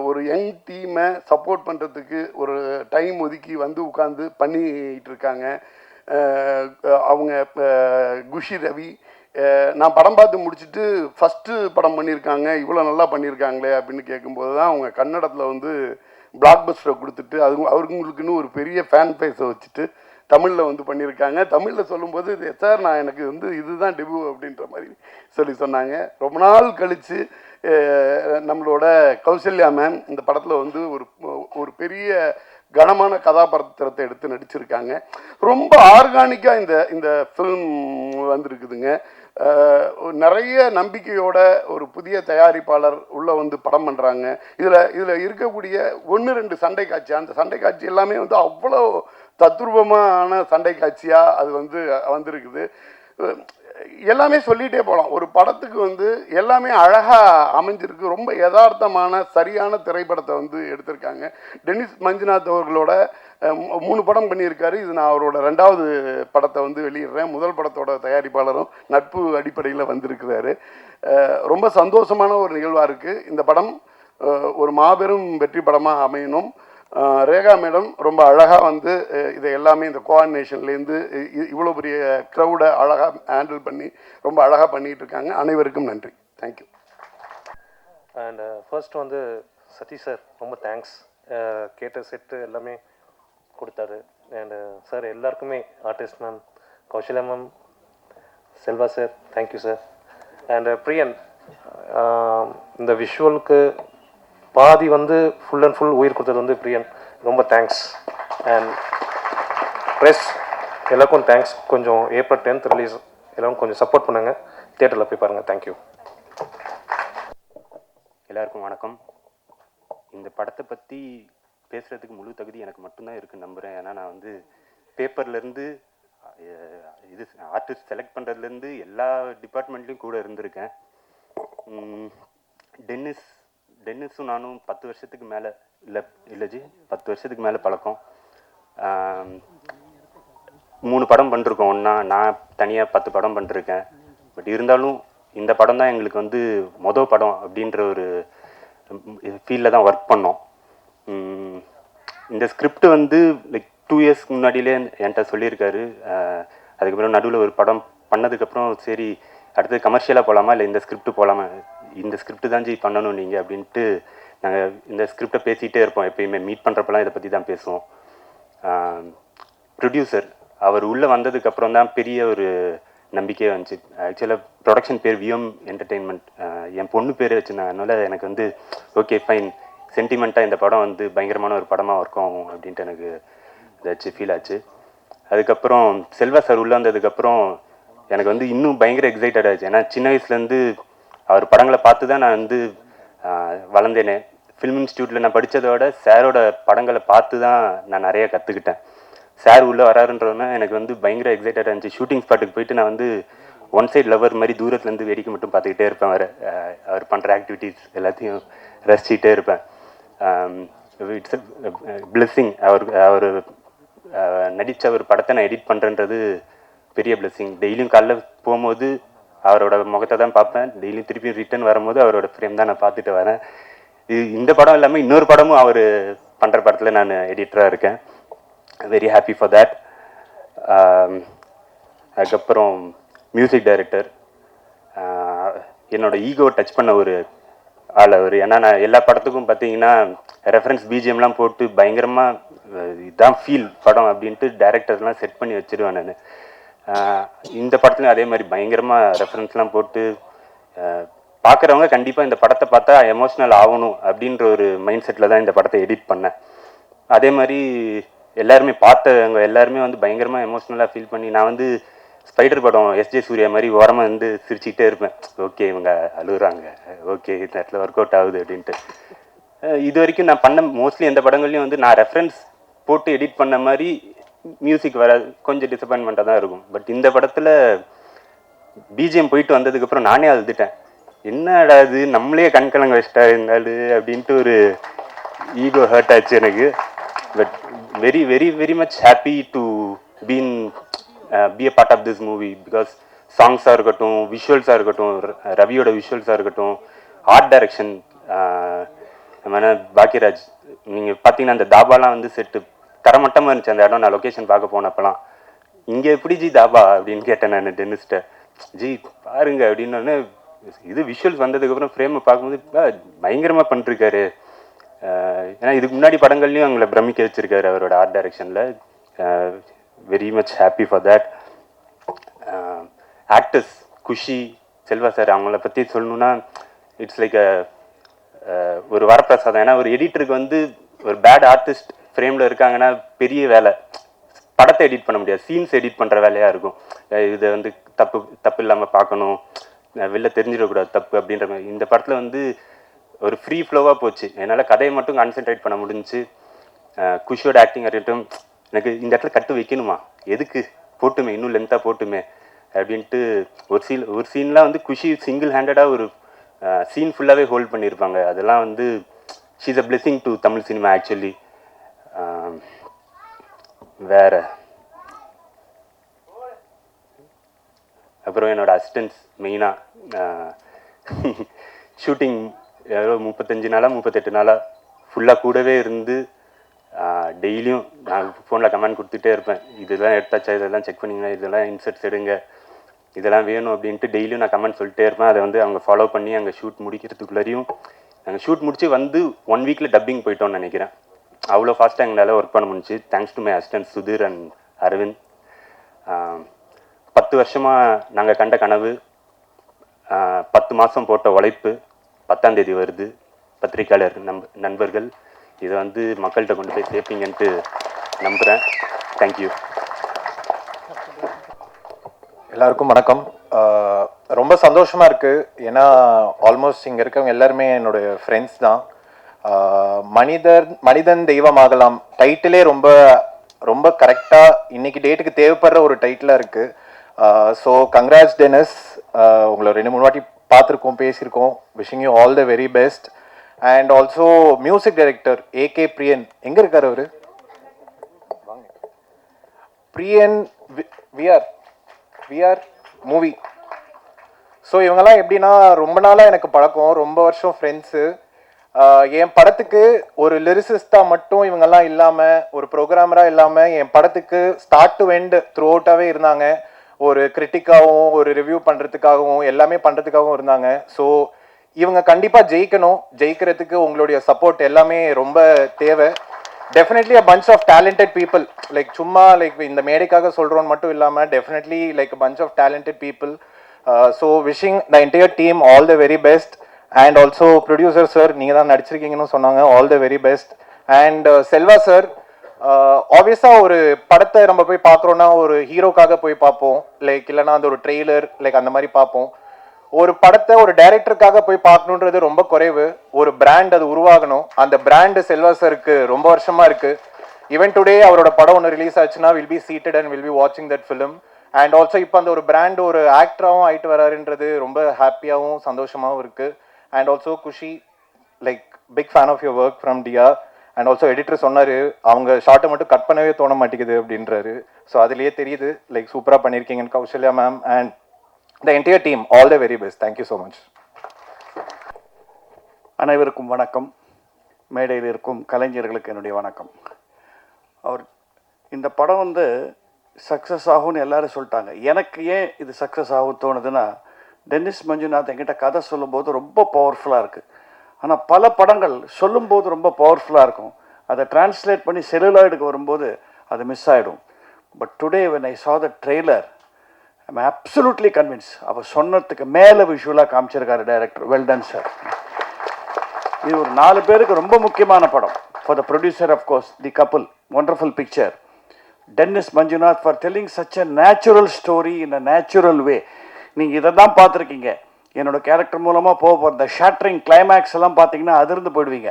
ஒரு யங் டீமை சப்போர்ட் பண்ணுறதுக்கு ஒரு டைம் ஒதுக்கி வந்து உட்காந்து பண்ணிகிட்டு இருக்காங்க. அவங்க குஷி ரவி நான் படம் பார்த்து முடிச்சுட்டு ஃபஸ்ட்டு படம் பண்ணியிருக்காங்க, இவ்வளோ நல்லா பண்ணியிருக்காங்களே அப்படின்னு கேட்கும்போது தான் அவங்க கன்னடத்தில் வந்து பிளாக் பஸ்டரை கொடுத்துட்டு அவங்களுக்குன்னு ஒரு பெரிய ஃபேன் பேஸை வச்சுட்டு தமிழில் வந்து பண்ணியிருக்காங்க. தமிழில் சொல்லும்போது சார் நான் எனக்கு வந்து இதுதான் டெபியூ அப்படின்ற மாதிரி சொன்னாங்க. ரொம்ப நாள் கழித்து நம்மளோட கௌசல்யா மேம் இந்த படத்தில் வந்து ஒரு பெரிய கனமான கதாபாத்திரத்தை எடுத்து நடிச்சிருக்காங்க. ரொம்ப ஆர்கானிக்காக இந்த ஃபில்ம் வந்திருக்குதுங்க. நிறைய நம்பிக்கையோட ஒரு புதிய தயாரிப்பாளர் உள்ளே வந்து படம் பண்ணுறாங்க. இதில் இருக்கக்கூடிய 1-2 சண்டை காட்சி, அந்த சண்டை காட்சி எல்லாமே வந்து அவ்வளோ தத்ரூபமான சண்டை காட்சியாக அது வந்து வந்திருக்குது. எல்லாமே சொல்லிகிட்டே போகலாம். ஒரு படத்துக்கு வந்து எல்லாமே அழகாக அமைஞ்சிருக்கு. ரொம்ப யதார்த்தமான சரியான திரைப்படத்தை வந்து எடுத்திருக்காங்க. டெனிஸ் மஞ்சுநாத் அவர்களோட 3 படம் பண்ணியிருக்காரு. இது நான் அவரோட 2வது படத்தை வந்து வெளியிடுறேன். முதல் படத்தோட தயாரிப்பாளரும் நட்பு அடிப்படையில் வந்திருக்கிறாரு. ரொம்ப சந்தோஷமான ஒரு நிகழ்வாக இருக்குது. இந்த படம் ஒரு மாபெரும் வெற்றி படமாக அமையணும். ரேகா மேடம் ரொம்ப அழகாக வந்து இதை எல்லாமே இந்த கோஆர்டினேஷன்லேருந்து இவ்வளோ பெரிய க்ரௌடை அழகாக ஹேண்டில் பண்ணி ரொம்ப அழகாக பண்ணிகிட்டு இருக்காங்க. அனைவருக்கும் நன்றி. தேங்க்யூ. அண்ட் ஃபர்ஸ்ட் வந்து சதீஷ் சார் ரொம்ப தேங்க்ஸ். கேட்ட செட்டு எல்லாமே கொடுத்தாரு. அண்டு சார் எல்லாருக்குமே artist ma'am, Kausalya ma'am, Selva sir, thank you sir. And Priyan இந்த விஷுவலுக்கு பாதி வந்து ஃபுல் அண்ட் ஃபுல் உயிர் கொடுத்தது வந்து பிரியன், ரொம்ப தேங்க்ஸ். அண்ட் ப்ரெஸ் எல்லாருக்கும் தேங்க்ஸ். கொஞ்சம் ஏப்ரல் 10th ரிலீஸ் எல்லோரும் கொஞ்சம் சப்போர்ட் பண்ணுங்கள், தியேட்டரில் போய் பாருங்கள். தேங்க்யூ. எல்லாருக்கும் வணக்கம். இந்த படத்தை பற்றி பேசுகிறதுக்கு முழு தகுதி எனக்கு மட்டும்தான் இருக்குன்னு நம்புகிறேன். ஏன்னா நான் வந்து பேப்பர்லேருந்து இது ஆர்டிஸ்ட் செலக்ட் பண்ணுறதுலேருந்து எல்லா டிபார்ட்மெண்ட்லேயும் கூட இருந்திருக்கேன். டென்னிஸும் நானும் 10 வருஷத்துக்கு மேலே இல்லைஜி 10 வருஷத்துக்கு மேலே பழக்கம். 3 படம் பண்ணிருக்கோம் ஒன்றா. நான் தனியாக 10 படம் பண்ணிருக்கேன். பட் இருந்தாலும் இந்த படம் தான் எங்களுக்கு வந்து மொதல் படம் அப்படின்ற ஒரு ஃபீல்டில் தான் ஒர்க் பண்ணோம். இந்த ஸ்கிரிப்ட் வந்து லைக் 2 இயர்ஸ் முன்னாடியிலே என்கிட்ட சொல்லியிருக்காரு. அதுக்கப்புறம் நடுவில் ஒரு படம் பண்ணதுக்கப்புறம் சரி அடுத்தது கமர்ஷியலாக போகலாமா இல்லை இந்த ஸ்கிரிப்ட் போகலாமா, இந்த ஸ்கிரிப்ட் தான் ஜி பண்ணணும் நீங்கள் அப்படின்ட்டு நாங்கள் இந்த ஸ்கிரிப்டை பேசிகிட்டே இருப்போம். எப்பயுமே மீட் பண்ணுறப்பெல்லாம் இதை பற்றி தான் பேசுவோம். ப்ரொடியூசர் அவர் உள்ளே வந்ததுக்கப்புறம் தான் பெரிய ஒரு நம்பிக்கையே வந்துச்சு. ஆக்சுவலாக ப்ரொடக்ஷன் பேர் விஎம் என்டர்டெயின்மெண்ட், என் பொண்ணு பேர் வச்சுருந்தாங்க. அதனால் எனக்கு வந்து ஓகே ஃபைன், சென்டிமெண்ட்டாக இந்த படம் வந்து பயங்கரமான ஒரு படமாக ஒர்க் ஆகும் அப்படின்ட்டு எனக்கு இதாச்சு ஃபீல் ஆச்சு. அதுக்கப்புறம் செல்வா சார் உள்ளே வந்ததுக்கப்புறம் எனக்கு வந்து இன்னும் பயங்கர எக்ஸைட்டட் ஆச்சு. ஏன்னா சின்ன வயசுலேருந்து அவர் படங்களை பார்த்து தான் நான் வந்து வளர்ந்தேனே. ஃபிலிம் இன்ஸ்டியூட்டில் நான் படித்ததோட சாரோட படங்களை பார்த்து தான் நான் நிறைய கற்றுக்கிட்டேன். சார் உள்ளே வராருன்றதுனா எனக்கு வந்து பயங்கர எக்ஸைட்டடாக இருந்துச்சு. ஷூட்டிங் ஸ்பாட்டுக்கு போயிட்டு நான் வந்து ஒன் சைடு லவர் மாதிரி தூரத்துலேருந்து வேடிக்கை மட்டும் பார்த்துக்கிட்டே இருப்பேன். அவர் பண்ணுற ஆக்டிவிட்டீஸ் எல்லாத்தையும் ரசிச்சுட்டே இருப்பேன். It's blessing. அவர் நடித்த ஒரு படத்தை நான் எடிட் பண்ணுறன்றது பெரிய பிளெஸ்ஸிங். டெய்லியும் காலைல போகும்போது அவரோட முகத்தை தான் பார்ப்பேன். டெய்லியும் திருப்பி ரிட்டர்ன் வரும்போது அவரோட ஃப்ரேம் தான் நான் பார்த்துட்டு வரேன். இந்த படம் இல்லாமல் இன்னொரு படமும் அவர் பண்ணுற படத்தில் நான் எடிட்டராக இருக்கேன். Very happy for that. அதுக்கப்புறம் மியூசிக் டைரக்டர் என்னோட ஈகோ டச் பண்ண ஒரு ஆள் அவர். ஏன்னா நான் எல்லா படத்துக்கும் பார்த்தீங்கன்னா ரெஃபரன்ஸ் பிஜிஎம்லாம் போட்டு பயங்கரமாக இதுதான் ஃபீல் படம் அப்படின்ட்டு டைரக்டர்லாம் செட் பண்ணி வச்சுருவேன் நான். இந்த படத்துலையும் அதே மாதிரி பயங்கரமாக ரெஃபரன்ஸ்லாம் போட்டு பார்க்குறவங்க கண்டிப்பாக இந்த படத்தை பார்த்தா எமோஷ்னல் ஆகணும் அப்படின்ற ஒரு மைண்ட் செட்டில் தான் இந்த படத்தை எடிட் பண்ணேன். அதே மாதிரி எல்லாருமே பார்த்தவங்க எல்லாருமே வந்து பயங்கரமாக எமோஷ்னலாக ஃபீல் பண்ணி, நான் வந்து ஸ்பைடர் படம் எஸ்ஜே சூர்யா மாதிரி ஓரமாக வந்து சிரிச்சுக்கிட்டே இருப்பேன். ஓகே இவங்க அழுகுறாங்க, ஓகே இந்த இடத்துல ஒர்க் அவுட் ஆகுது அப்படின்ட்டு. இது வரைக்கும் நான் பண்ண மோஸ்ட்லி எந்த படங்கள்லையும் வந்து நான் ரெஃபரன்ஸ் போட்டு எடிட் பண்ண மாதிரி மியூசிக் வராது, கொஞ்சம் டிசப்பாயின்மெண்ட்டாக தான் இருக்கும். பட் இந்த படத்தில் பிஜிஎம் போயிட்டு வந்ததுக்கப்புறம் நானே அழுதுட்டேன். என்னடா இது நம்மளே கண்கலங்க வச்சிட்டா இருந்தாலும் அப்படின்ட்டு ஒரு ஈகோ ஹர்ட் ஆச்சு எனக்கு. But very very very much happy to be a part of this movie. Because சாங்ஸாக இருக்கட்டும், விஷுவல்ஸாக இருக்கட்டும், ரவியோட விஷுவல்ஸாக இருக்கட்டும், ஆர்ட் டைரக்ஷன் பாக்கியராஜ். நீங்கள் பார்த்தீங்கன்னா அந்த தாபாலாம் வந்து செட்டு தரமட்டமாக இருந்துச்சு. அந்த இடம் நான் லொக்கேஷன் பார்க்க போனப்பெல்லாம் இங்கே எப்படி ஜி தாபா அப்படின்னு கேட்டேன் நான் டென்னிஸ்ட்டை. ஜி பாருங்க அப்படின்னு. இது விஷுவல்ஸ் வந்ததுக்கப்புறம் ஃப்ரேமை பார்க்கும்போது பயங்கரமாக பண்ணிருக்காரு. ஏன்னா இதுக்கு முன்னாடி படங்கள்லையும் அவங்கள பிரமிக்க வச்சிருக்காரு அவரோட ஆர்ட் டைரக்ஷனில். Very much happy for that. Actors Kushi, Selva sir, அவங்கள பற்றி சொல்லணுன்னா இட்ஸ் லைக் ஒரு வரப்பிரசாதம். ஏன்னா ஒரு எடிட்டருக்கு வந்து ஒரு பேட் ஆர்டிஸ்ட் ஃப்ரேமில் இருக்காங்கன்னா பெரிய வேலை. படத்தை எடிட் பண்ண முடியாது, சீன்ஸ் எடிட் பண்ணுற வேலையாக இருக்கும். இதை வந்து தப்பு இல்லாமல் பார்க்கணும், வெளில தெரிஞ்சிடக்கூடாது தப்பு அப்படின்ற மாதிரி. இந்த படத்தில் வந்து ஒரு ஃப்ரீ ஃப்ளோவாக போச்சு. என்னால் கதையை மட்டும் கான்சென்ட்ரேட் பண்ண முடிஞ்சு. குஷியோட ஆக்டிங் இருக்கட்டும், எனக்கு இந்த இடத்துல கட்டு வைக்கணுமா, எதுக்கு போட்டுமே, இன்னும் லென்த்தாக போட்டுமே அப்படின்ட்டு ஒரு சீன்லாம் வந்து குஷி சிங்கிள் ஹேண்டடாக ஒரு சீன் ஃபுல்லாகவே ஹோல்ட் பண்ணியிருப்பாங்க. அதெல்லாம் வந்து she is a blessing to Tamil cinema actually. வேற அப்புறம் என்னோடய அசிஸ்டன்ஸ் மெயினாக ஷூட்டிங் 35 நாளாக 38 நாளாக ஃபுல்லாக கூடவே இருந்து டெய்லியும் நான் ஃபோனில் கமெண்ட் கொடுத்துட்டே இருப்பேன். இதெல்லாம் எடுத்தாச்சா, இதெல்லாம் செக் பண்ணிங்கன்னா, இதெல்லாம் இன்சர்ட்ஸ் எடுங்க, இதெல்லாம் வேணும் அப்படின்ட்டு டெய்லியும் நான் கமெண்ட் சொல்லிட்டே இருப்பேன். அதை வந்து அவங்க ஃபாலோ பண்ணி அங்கே ஷூட் முடிக்கிறதுக்குள்ளேயும் நாங்கள் ஷூட் முடிச்சு வந்து 1 வீக்கில் டப்பிங் போயிட்டோம்னு நினைக்கிறேன். அவ்வளோ ஃபாஸ்ட்டாக எங்களால் ஒர்க் பண்ண முடிஞ்சு. Thanks to my assistant Sudheer and Aravind. 10 வருஷமாக நாங்கள் கண்ட கனவு, 10 மாதம் போட்ட உழைப்பு 10ஆம் தேதி வருது. பத்திரிக்கையாளர் நண்பர்கள் இதை வந்து மக்கள்கிட்ட கொண்டு போய் சேர்ப்பீங்கன்ட்டு நம்புகிறேன். தேங்க்யூ. எல்லாருக்கும் வணக்கம். ரொம்ப சந்தோஷமாக இருக்குது. ஏன்னா ஆல்மோஸ்ட் இங்கே இருக்கவங்க எல்லாருமே என்னுடைய ஃப்ரெண்ட்ஸ் தான். மனிதன் தெய்வமாகலாம் டைட்டிலே ரொம்ப ரொம்ப கரெக்டாக இன்னைக்கு டேட்டுக்கு தேவைப்படுற ஒரு டைட்டிலாக இருக்குது. ஸோ கங்க்ராட்ஸ் டெனிஸ், உங்களை 2-3 வாட்டி பார்த்துருக்கோம், பேசியிருக்கோம். Wishing you all the very best. And also music director AK Priyan, எங்கே இருக்கார் அவர்? Priyan VR movie. ஸோ இவங்கெல்லாம் எப்படின்னா ரொம்ப நாளாக எனக்கு பழக்கம், ரொம்ப வருஷம் ஃப்ரெண்ட்ஸு. என் படத்துக்கு ஒரு லிரிசிஸ்டாக மட்டும் இவங்கெல்லாம் இல்லாமல், ஒரு ப்ரோக்ராமராக இல்லாமல், என் படத்துக்கு ஸ்டார்ட் டு எண்ட் த்ரூ அவுட்டாகவே இருந்தாங்க. ஒரு கிரிட்டிக்காகவும் ஒரு ரிவ்யூ பண்ணுறதுக்காகவும் எல்லாமே பண்ணுறதுக்காகவும் இருந்தாங்க. ஸோ இவங்க கண்டிப்பாக ஜெயிக்கணும். ஜெயிக்கிறதுக்கு உங்களுடைய சப்போர்ட் எல்லாமே ரொம்ப தேவை. Definitely a bunch of talented people. Like சும்மா லைக் இந்த மேடைக்காக சொல்கிறோன்னு மட்டும் இல்லாமல் definitely like a bunch of talented people. So wishing the entire team all the very best. And also producer sir, நீங்கள் தான் நடிச்சிருக்கீங்கன்னு சொன்னாங்க, all the very best. And Selva sir, ஆப்வியஸாக ஒரு படத்தை நம்ம போய் பார்க்குறோன்னா ஒரு ஹீரோக்காக போய் பார்ப்போம், லைக் இல்லைனா அந்த ஒரு ட்ரெய்லர் லைக் அந்த மாதிரி பார்ப்போம். ஒரு படத்தை ஒரு டைரக்டருக்காக போய் பார்க்கணுன்றது ரொம்ப குறைவு. ஒரு பிராண்ட் அது உருவாகணும். அந்த பிராண்டு செல்வா சாருக்கு ரொம்ப வருஷமாக இருக்குது. ஈவன் டுடே அவரோட படம் ஒன்று ரிலீஸ் ஆச்சுன்னா will be seated and will be வாட்சிங் தட் ஃபிலிம். அண்ட் ஆல்சோ இப்போ அந்த ஒரு பிராண்ட் ஒரு ஆக்டராகவும் ஆயிட்டு வராருன்றது ரொம்ப ஹாப்பியாகவும் சந்தோஷமாகவும் இருக்குது. And also Kushi, like big fan of your work from Dia. And also editor சொன்னார் அவங்க ஷார்ட்டை மட்டும் கட் பண்ணவே தோண மாட்டேங்குது அப்படின்றாரு. ஸோ அதுலேயே தெரியுது லைக் சூப்பராக பண்ணியிருக்கீங்கன்னு Kausalya ma'am and the entire team. All the very best. Thank you so much. அனைவருக்கும் வணக்கம். மேடையில் இருக்கும் கலைஞர்களுக்கு என்னுடைய வணக்கம். இந்த படம் வந்து சக்ஸஸ் ஆகும்னு எல்லாரும் சொல்லிட்டாங்க. எனக்கு ஏன் இது சக்ஸஸ் ஆகும் தோணுதுன்னா, டென்னிஸ் மஞ்சுநாத் என்கிட்ட கதை சொல்லும்போது ரொம்ப பவர்ஃபுல்லாக இருக்குது. ஆனால் பல படங்கள் சொல்லும்போது ரொம்ப பவர்ஃபுல்லாக இருக்கும், அதை டிரான்ஸ்லேட் பண்ணி செல்லுலாய்டுக்கு வரும்போது அது மிஸ் ஆகிடும். But today when I saw the trailer, I'm absolutely convinced. அவர் சொன்னதுக்கு மேலே விஷுவலாக காமிச்சிருக்காரு டைரக்டர். Well done sir. இது ஒரு 4 பேருக்கு ரொம்ப முக்கியமான படம். For the producer of course, the couple, wonderful picture. Dennis Manjunath for telling such a natural story in a natural way. நீங்கள் இதை தான் பார்த்துருக்கீங்க. என்னோட கேரக்டர் மூலமாக போகிற இந்த ஷாட்ரிங் கிளைமேக்ஸ் எல்லாம் பார்த்தீங்கன்னா அதிர்ந்து போயிடுவீங்க.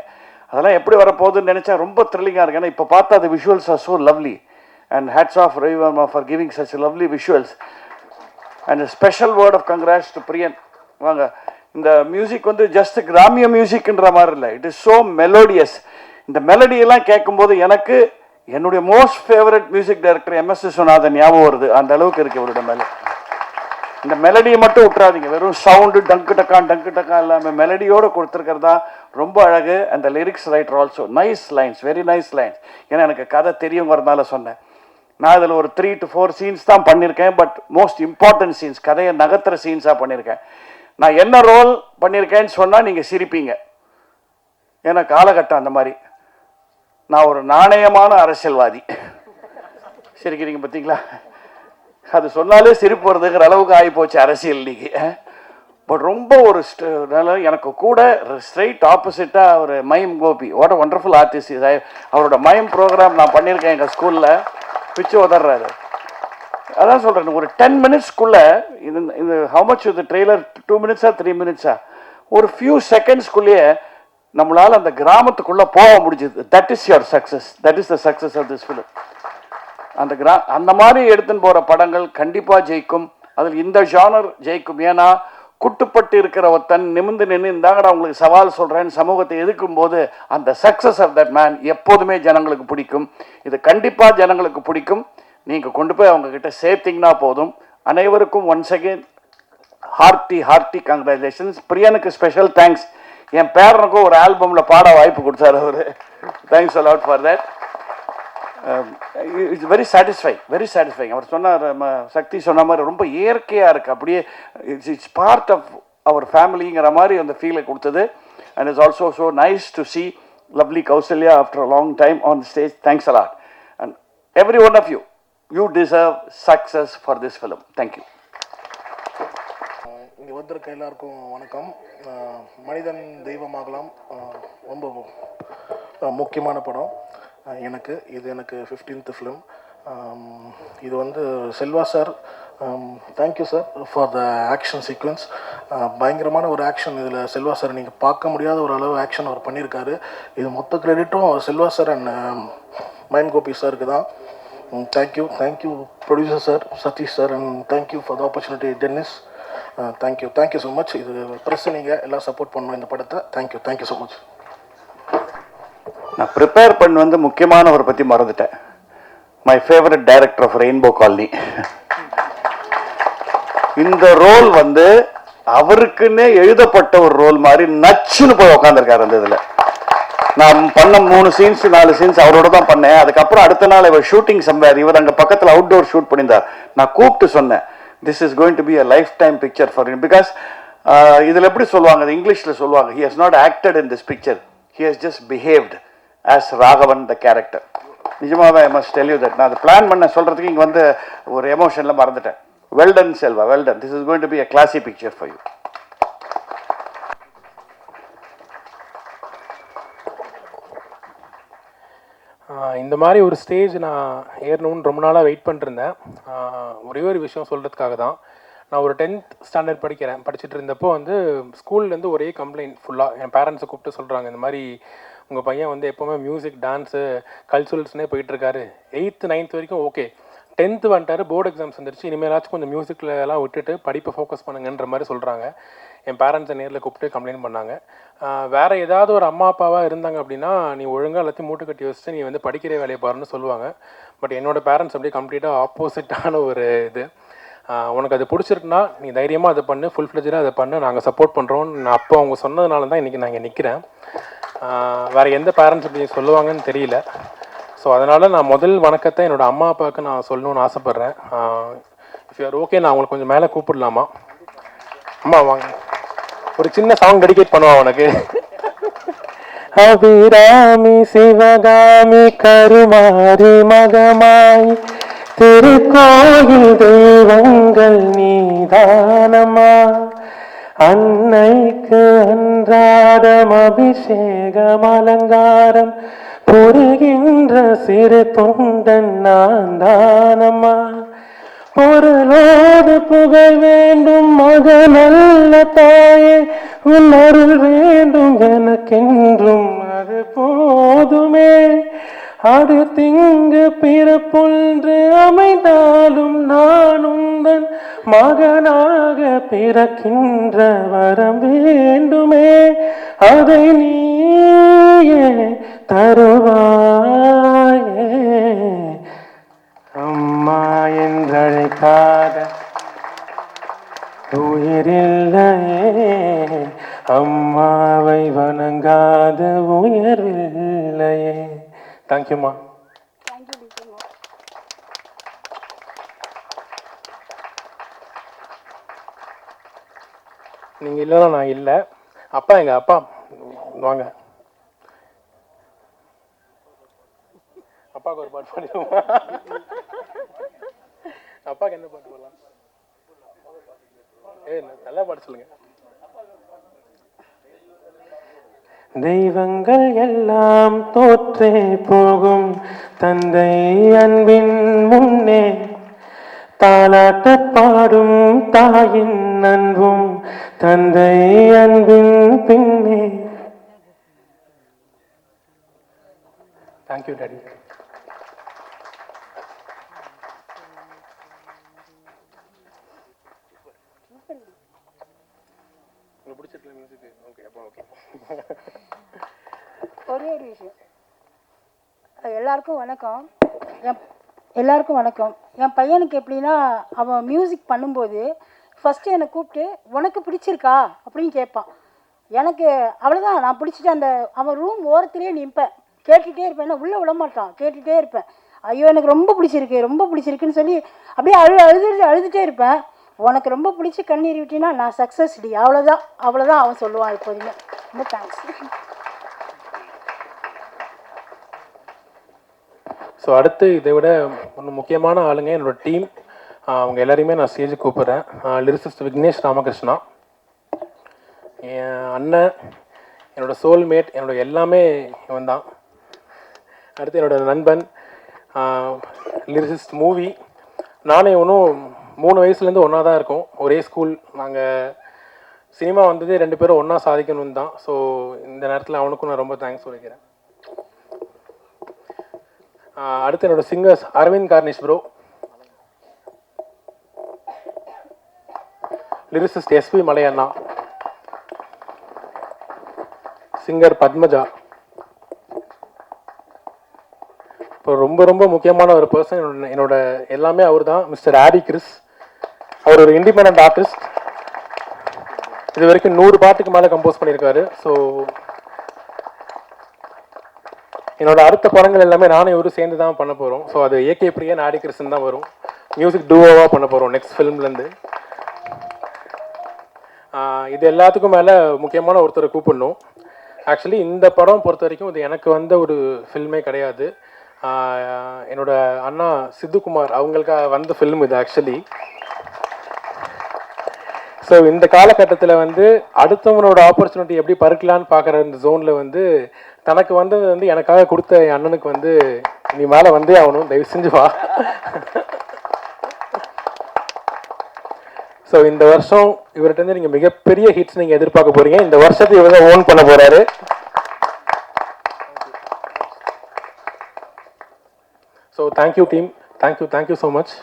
அதெல்லாம் எப்படி வரப்போகுதுன்னு நினச்சா ரொம்ப த்ரில்லிங்காக இருக்குது. ஏன்னா இப்போ பார்த்தா அது visuals are so lovely. And hats off Ravi Varma for giving such lovely visuals. And special word of congrats to Priyan. வாங்க, இந்த மியூசிக் வந்து ஜஸ்ட் கிராமிய மியூசிக்ன்ற மாதிரி இல்லை, இட் இஸ் ஸோ மெலோடியஸ். இந்த மெலடியெல்லாம் கேட்கும்போது எனக்கு என்னுடைய most favourite music director MS Viswanathan ஞாபகம் வருது. அந்த அளவுக்கு இருக்குது இவருடைய மேலே. இந்த மெலடியை மட்டும் விட்டுறாதீங்க, வெறும் சவுண்டு டங்கு டக்கா இல்லாமல் மெலடியோடு கொடுத்துருக்கிறது தான் ரொம்ப அழகு. அந்த lyrics writer also nice lines, very nice lines. ஏன்னா எனக்கு கதை தெரியுங்கிறதுனால சொன்னேன். நான் இதில் ஒரு 3 to 4 சீன்ஸ் தான் பண்ணியிருக்கேன். பட் மோஸ்ட் இம்பார்ட்டன்ட் சீன்ஸ், கதையை நகர்த்துற சீன்ஸாக பண்ணியிருக்கேன். நான் என்ன ரோல் பண்ணியிருக்கேன்னு சொன்னால் நீங்கள் சிரிப்பீங்க. ஏன்னா காலகட்டம் அந்த மாதிரி. நான் ஒரு நாணயமான அரசியல்வாதி. சிரிக்கிறீங்க பார்த்தீங்களா? அது சொன்னாலே சிரிப்பு வருதுங்கிற அளவுக்கு ஆகிப்போச்சு அரசியல் இன்னைக்கு. பட் ரொம்ப ஒரு எனக்கு கூட ஸ்ட்ரைட் ஆப்போசிட்டாக ஒரு mime Gopi, what a wonderful artist. அவரோட மைம் ப்ரோக்ராம் நான் பண்ணியிருக்கேன் எங்கள் ஸ்கூலில். பிச்சு உதறாரு. அதான் சொல்கிறேன், ஒரு 10 மினிட்ஸ்க்குள்ளே இந்த ஹவு மச் இது ட்ரெய்லர் 2 மினிட்ஸா 3 மினிட்ஸா ஒரு ஃபியூ செகண்ட்ஸ்குள்ளேயே நம்மளால் அந்த கிராமத்துக்குள்ளே போக முடிஞ்சுது. That is your success. That is the success of this film. அந்த மாதிரி எடுத்துன்னு போகிற படங்கள் கண்டிப்பாக ஜெயிக்கும். அதில் இந்த ஜானர் ஜெயிக்கும். ஏன்னா குட்டுப்பட்டு இருக்கிற ஒருத்தன் நிமிந்து நின்று இந்தாங்கடா உங்களுக்கு சவால் சொல்கிறேன்னு சமூகத்தை எதிர்க்கும் போது அந்த சக்ஸஸ் ஆஃப் தட் மேன் எப்போதுமே ஜனங்களுக்கு பிடிக்கும். இது கண்டிப்பாக ஜனங்களுக்கு பிடிக்கும். நீங்கள் கொண்டு போய் அவங்கக்கிட்ட சேர்த்திங்கன்னா போதும். அனைவருக்கும் ஒன்ஸ் அகெயின் ஹார்ட்டி கங்க்ராச்சுலேஷன்ஸ். பிரியனுக்கு ஸ்பெஷல் தேங்க்ஸ். என் பேரனுக்கும் ஒரு ஆல்பமில் பாட வாய்ப்பு கொடுத்தாரு அவர். Thanks a lot for that. It's very satisfying. அவர் சொன்னார், சக்தி சொன்ன மாதிரி ரொம்ப இயற்கையாக இருக்குது. அப்படியே இட்ஸ் பார்ட் ஆஃப் அவர் ஃபேமிலிங்கிற மாதிரி அந்த ஃபீலை கொடுத்தது. And it's also so nice to see lovely Kausalya after a long time on stage. Thanks a lot. And every one of you deserve success for this film. Thank you. இங்கே வந்திருக்க எல்லாருக்கும் வணக்கம். மனிதன் தெய்வமாகலாம் ரொம்ப முக்கியமான படம் எனக்கு. இது எனக்கு 15th ஃபிலிம். இது வந்து Selva sir, thank you sir for the action sequence. பயங்கரமான ஒரு ஆக்ஷன் இதில் செல்வா சார் நீங்கள் பார்க்க முடியாத ஒரு அளவு ஆக்ஷன் அவர் பண்ணியிருக்காரு. இது மொத்த கிரெடிட்டும் Selva sir and mime Gopi சாருக்கு தான். Thank you producer sir, Sathish sir, and thank you for the opportunity Dennis. Thank you so much. இது ப்ரெஸ் நீங்கள் எல்லாம் சப்போர்ட் பண்ணணும் இந்த படத்தை. Thank you so much. நான் ப்ரிப்பேர் பண்ண முக்கியமானவரை பற்றி மறந்துட்டேன். My favourite director of Rainbow Colony. இந்த ரோல் வந்து அவருக்குன்னே எழுதப்பட்ட ஒரு ரோல் மாதிரி நச்சுன்னு போய் உட்காந்துருக்காரு. அந்த இதில் நான் பண்ண 3 சீன்ஸ் 4 சீன்ஸ் அவரோட தான் பண்ணேன். அதுக்கப்புறம் அடுத்த நாள் இவர் ஷூட்டிங் சம்பார். இவர் அங்கே பக்கத்தில் அவுட்டோர் ஷூட் பண்ணியிருந்தார். நான் கூப்பிட்டு சொன்னேன், this is going to be a life time picture for you. Because இதில் எப்படி சொல்லுவாங்க, அது இங்கிலீஷில் சொல்லுவாங்க, he has not acted in this picture, he has just behaved as Raghavan the character. நிஜமாவே I must tell you that. நான் அதை பிளான் பண்ண சொல்கிறதுக்கு இங்கே வந்து ஒரு எமோஷனில் மறந்துட்டேன். Well done Selva, well done. This is going to be a classy picture for you. இந்த மாதிரி ஒரு ஸ்டேஜ் நான் ஏறணும்னு ரொம்ப நாளாக வெயிட் பண்ணிருந்தேன். ஒரே ஒரு விஷயம் சொல்கிறதுக்காக தான். நான் ஒரு 10th ஸ்டாண்டர்ட் படிச்சுட்டு இருந்தப்போ வந்து ஸ்கூல்லேருந்து ஒரே கம்ப்ளைண்ட் ஃபுல்லாக என் பேரண்ட்ஸை கூப்பிட்டு சொல்கிறாங்க, இந்த மாதிரி உங்கள் பையன் வந்து எப்போவுமே மியூசிக் டான்ஸு கல்ச்சுரல்ஸ்னே போயிட்டுருக்காரு. 8th 9th வரைக்கும் ஓகே, 10th வந்துட்டாரு, போர்டு எக்ஸாம்ஸ் வந்துருச்சு, இனிமேலாச்சும் கொஞ்சம் மியூசிக்கில் எல்லாம் விட்டுட்டு படிப்பை ஃபோக்கஸ் பண்ணுங்கன்ற மாதிரி சொல்கிறாங்க. என் பேரண்ட்ஸை நேரில் கூப்பிட்டு கம்ப்ளைண்ட் பண்ணாங்க. வேறு ஏதாவது ஒரு அம்மா அப்பாவாக இருந்தாங்க அப்படின்னா, நீ ஒழுங்காக எல்லாத்தையும் மூட்டை கட்டி வச்சுட்டு நீ வந்து படிக்கிற வேலையை பாருன்னு சொல்லுவாங்க. பட் என்னோடய பேரண்ட்ஸ் அப்படியே கம்ப்ளீட்டாக ஆப்போசிட்டான ஒரு இது. உனக்கு அது பிடிச்சிருக்குன்னா நீ தைரியமாக அதை பண்ணு, ஃபுல் ஃப்ளெஜாக அதை பண்ணு, நாங்கள் சப்போர்ட் பண்ணுறோம். நான் அப்போ அவங்க சொன்னதுனால தான் இன்றைக்கி நான் இங்கே நிற்கிறேன். வேறு எந்த பேரண்ட்ஸ் இப்படி சொல்லுவாங்கன்னு தெரியல. ஸோ அதனால் நான் முதல் வணக்கத்தை என்னோடய அம்மா அப்பாவுக்கு நான் சொல்லணும்னு ஆசைப்பட்றேன். இஃப் யூஆர் ஓகே, நான் உங்களுக்கு கொஞ்சம் மேலே கூப்பிடலாமா? அம்மா வாங்க, ஒரு சின்ன சாங் டெடிகேட் பண்ணுவா உனக்கு. அபிராமி சிவகாமி கருமாரி மகமாய் திருக்கோயில் தெய்வங்கள் நீதானமா, அன்னைக்கு அன்றாடம் அபிஷேகம் அலங்காரம் புரிகின்ற சிறு தொண்டன் நான் தானம்மா, பொருளோடு புகழ் வேண்டும் மகனல்ல தாயே, உன் அருள் வேண்டும் எனக்கென்றும் அது போதுமே, அது திங்கு பிறப்பொன்று அமைந்தாலும் நான் உந்தன் மகனாக பிறக்கின்ற வரம் வேண்டுமே, அதை நீயே தருவாயே, அம்மா என்றழைக்காத உயிரில்லையே, அம்மாவை வணங்காத உயர்வில்லையே. தேங்க்யூம்மா. நீங்கள் இல்லைன்னா நான் இல்லை. அப்பா, எங்கள் அப்பா வாங்க. அப்பாவுக்கு ஒரு பாட்டு பாடுவோமா? அப்பாவுக்கு என்ன பாட்டு போடலாம்? நல்லா பாட்டு சொல்லுங்க. தெய்வங்கள் எல்லாம் தோற்றே போகும் தந்தை அன்பின் முன்னே, தாலாட்ட பாடும் தாயின் அன்பும் தந்தை அன்பின் பின்னே. Thank you daddy. பிடிச்சிருக்கல மியூசிக்? ஓகே, அப்போ ஓகே. ஒரே ஒரு விஷயம். எல்லாருக்கும் வணக்கம். எல்லாருக்கும் வணக்கம். என் பையனுக்கு எப்படின்னா, அவன் மியூசிக் பண்ணும்போது ஃபஸ்ட்டு என்னை கூப்பிட்டு உனக்கு பிடிச்சிருக்கா அப்படின்னு கேட்பான். எனக்கு அவ்வளோதான், நான் பிடிச்சிட்டு அந்த அவன் ரூம் ஓரத்துலேயே நிற்பேன், கேட்டுகிட்டே இருப்பேன். என்ன உள்ளே விட மாட்டான், கேட்டுகிட்டே இருப்பேன். ஐயோ எனக்கு ரொம்ப பிடிச்சிருக்கு ரொம்ப பிடிச்சிருக்குன்னு சொல்லி அப்படியே அழுதுகிட்டே இருப்பேன். உனக்கு ரொம்ப பிடிச்சி கண்ணீர் விட்டினா நான் சக்ஸஸ் டி, அவ்வளோதான் அவன் சொல்லுவான் எப்போதுமே. ரொம்ப தேங்க்ஸ். ஸோ அடுத்து இதை விட ஒன்று முக்கியமான ஆளுங்க என்னோட டீம். அவங்க எல்லாரையுமே நான் ஸ்டேஜுக்கு கூப்பிட்றேன். லிரிசிஸ்ட் விக்னேஷ் ராமகிருஷ்ணா, என் அண்ணன், என்னோட சோல்மேட், என்னோட எல்லாமே இவன் தான். அடுத்து என்னோட நண்பன் லிரிசிஸ்ட் மூவி. நானே இவனும் 3 வயசுலேருந்து ஒன்றா தான் இருக்கோம், ஒரே ஸ்கூல். நாங்கள் சினிமா வந்ததே 2 பேரும் ஒன்றா சாதிக்கணும்னு தான். ஸோ இந்த நேரத்தில் அவனுக்கும் நான் ரொம்ப தேங்க்ஸ் சொல்லிக்கிறேன். அடுத்து என்னோட singers Aravind Karnish bro, lyricist SP Malaiyanna, singer Padmaja. இப்போ ரொம்ப ரொம்ப முக்கியமான ஒரு பர்சன் என்னோட எல்லாமே அவர் தான், மிஸ்டர் ஆடி கிறிஸ். அவர் ஒரு இண்டிபெண்டன்ட் ஆர்டிஸ்ட். இது வரைக்கும் 100 பாட்டுக்கு மேலே கம்போஸ் பண்ணியிருக்காரு. ஸோ என்னோட அடுத்த படங்கள் எல்லாமே நானும் இவரும் சேர்ந்து தான் பண்ண போகிறோம். ஸோ அது ஏகே பிரியன் ஆடி கிறிஸ்டன் தான் வரும். மியூசிக் டூவோவாக பண்ண போகிறோம் நெக்ஸ்ட் ஃபிலிம்லேருந்து. இது எல்லாத்துக்கும் மேலே முக்கியமான ஒருத்தரை கூப்பிடணும். ஆக்சுவலி இந்த படம் பொறுத்த வரைக்கும் இது எனக்கு வந்த ஒரு ஃபில்மே கிடையாது. என்னோட அண்ணா சித்துக்குமார் அவங்களுக்காக வந்த ஃபில்ம் இது ஆக்சுவலி. ஸோ இந்த காலகட்டத்தில் வந்து அடுத்தவனோட ஆப்பர்ச்சுனிட்டி எப்படி பறிக்கலான்னு பார்க்குற இந்த ஜோனில் வந்து தனக்கு வந்தது வந்து எனக்காக கொடுத்த என் அண்ணனுக்கு வந்து நீ மேலே வந்தே ஆகணும், தயவு செஞ்சு வா. ஸோ இந்த வருஷம் இவர்கிட்ட நீங்கள் மிகப்பெரிய ஹிட்ஸ் நீங்கள் எதிர்பார்க்க போகிறீங்க. இந்த வருஷத்தை இவர் தான் ஓன் பண்ண போகிறாரு. So thank you team, thank you so much.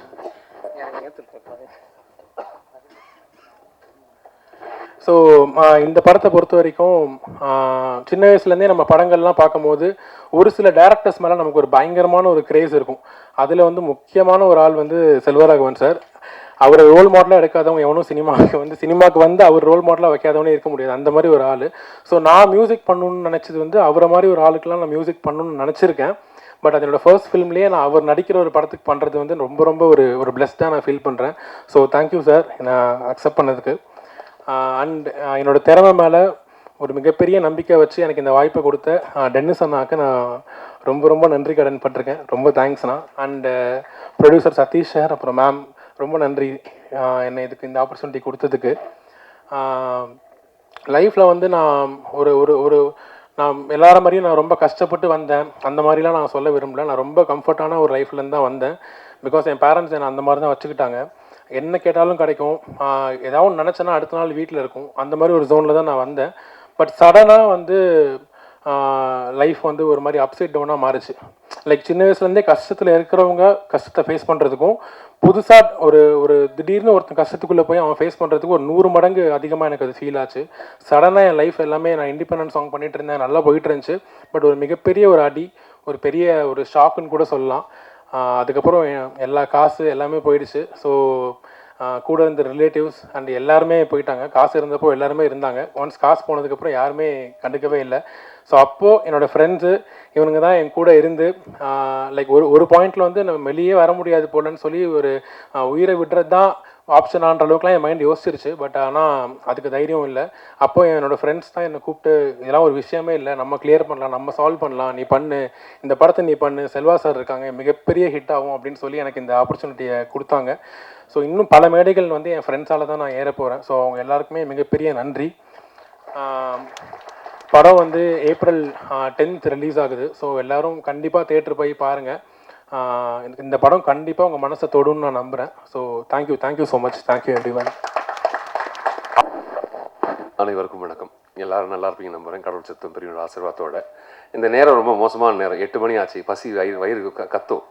So இந்த படத்தை பொறுத்த வரைக்கும் சின்ன வயசுலேருந்தே நம்ம படங்கள்லாம் பார்க்கும்போது ஒரு சில டேரக்டர்ஸ் மேலே நமக்கு ஒரு பயங்கரமான ஒரு கிரேஸ் இருக்கும். அதில் வந்து முக்கியமான ஒரு ஆள் வந்து செல்வராகவன் சார். அவரை ரோல் மாடலாக எடுக்காதவங்க எவனும் சினிமாவுக்கு வந்து அவர் ரோல் மாடலாக வைக்காதவனே இருக்க முடியாது, அந்த மாதிரி ஒரு ஆள். ஸோ நான் மியூசிக் பண்ணணும்னு நினச்சது வந்து அவரை மாதிரி ஒரு ஆளுக்கெல்லாம் நான் மியூசிக் பண்ணணும்னு நினச்சிருக்கேன். பட் அதனோட ஃபர்ஸ்ட் ஃபிலிம்லேயே நான் அவர் நடிக்கிற ஒரு படத்துக்கு பண்ணுறது வந்து ரொம்ப ஒரு பிளெஸ்டாக நான் ஃபீல் பண்ணுறேன். ஸோ தேங்க்யூ சார் நான் அக்செப்ட் பண்ணதுக்கு. அண்ட் என்னோடய திறமை மேலே ஒரு மிகப்பெரிய நம்பிக்கை வச்சு எனக்கு இந்த வாய்ப்பை கொடுத்த டென்னிஸ் அண்ணாவுக்கு நான் ரொம்ப நன்றி கடன் பட்டிருக்கேன். ரொம்ப தேங்க்ஸ்ண்ணா. அண்டு ப்ரொடியூசர் சதீஷ் சார், அப்புறம் மேம், ரொம்ப நன்றி என்னை இதுக்கு இந்த ஆப்பர்ச்சுனிட்டி கொடுத்ததுக்கு. லைஃப்பில் வந்து நான் நான் எல்லார மாதிரியும் நான் ரொம்ப கஷ்டப்பட்டு வந்தேன், அந்த மாதிரிலாம் நான் சொல்ல விரும்பல. நான் ரொம்ப கம்ஃபர்ட்டான ஒரு லைஃப்லேருந்து தான் வந்தேன். பிகாஸ் என் பேரண்ட்ஸ் என்னை அந்த மாதிரி தான் வச்சுக்கிட்டாங்க. என்ன கேட்டாலும் கிடைக்கும், ஏதாவது ஒன்று நினச்சேன்னா அடுத்த நாள் வீட்டில் இருக்கும், அந்த மாதிரி ஒரு ஜோனில் தான் நான் வந்தேன். பட் சடனாக வந்து லைஃப் வந்து ஒரு மாதிரி அப்சைட் டவுனாக மாறிச்சு. லைக் சின்ன வயசுலேருந்தே கஷ்டத்தில் இருக்கிறவங்க கஷ்டத்தை ஃபேஸ் பண்ணுறதுக்கும் புதுசாக ஒரு திடீர்னு ஒருத்தன் கஷ்டத்துக்குள்ளே போய் அவன் ஃபேஸ் பண்ணுறதுக்கு ஒரு 100 மடங்கு அதிகமாக எனக்கு அது ஃபீல் ஆச்சு. சடனாக என் லைஃப் எல்லாமே நான் இண்டிபெண்டன்ட் சாங் பண்ணிகிட்டு இருந்தேன், நல்லா போயிட்டு இருந்துச்சு. பட் ஒரு மிகப்பெரிய ஒரு அடி, ஒரு பெரிய ஒரு ஷாக்குன்னு கூட சொல்லலாம். அதுக்கப்புறம் எல்லா காசு எல்லாமே போயிடுச்சு. ஸோ கூட இருந்த ரிலேட்டிவ்ஸ் அண்ட் எல்லாருமே போயிட்டாங்க. காசு இருந்தப்போ எல்லாருமே இருந்தாங்க, ஒன்ஸ் காசு போனதுக்கப்புறம் யாருமே கண்டுக்கவே இல்லை. ஸோ அப்போது என்னோடய ஃப்ரெண்ட்ஸு இவனுங்க தான் என் கூட இருந்து லைக் ஒரு பாயிண்டில் வந்து நம்ம வெளியே வர முடியாது போலன்னு சொல்லி ஒரு உயிரை விடுறது தான் ஆப்ஷனான்ற அளவுக்குலாம் என் மைண்ட் யோசிச்சிருச்சு. பட் ஆனால் அதுக்கு தைரியம் இல்லை. அப்போ என்னோடய ஃப்ரெண்ட்ஸ் தான் என்னை கூப்பிட்டு, இதெல்லாம் ஒரு விஷயமே இல்லை, நம்ம கிளியர் பண்ணலாம், நம்ம சால்வ் பண்ணலாம், நீ பண்ணு, இந்த படத்தை நீ பண்ணு, செல்வா சார் இருக்காங்க, மிகப்பெரிய ஹிட் ஆகும் அப்படின்னு சொல்லி எனக்கு இந்த ஆப்பர்ச்சுனிட்டியை கொடுத்தாங்க. ஸோ இன்னும் பல மேடைகள் வந்து என் ஃப்ரெண்ட்ஸால் தான் நான் ஏற போகிறேன். ஸோ அவங்க எல்லாருக்குமே மிகப்பெரிய நன்றி. படம் வந்து April 10th ரிலீஸ் ஆகுது. ஸோ எல்லோரும் கண்டிப்பாக தேட்டர் போய் பாருங்கள். இந்த படம் கண்டிப்பாக உங்கள் மனசை தொடுன்னு நான் நம்புகிறேன். So thank you so much. Thank you everyone. அனைவருக்கும் வணக்கம். எல்லாரும் நல்லா இருப்பீங்க நம்புகிறேன், கடவுள் சித்தம் பெரிய ஆசீர்வாதத்தோட. இந்த நேரம் ரொம்ப மோசமான நேரம், 8 மணி ஆச்சு. பசி வயிறு கத்தும்,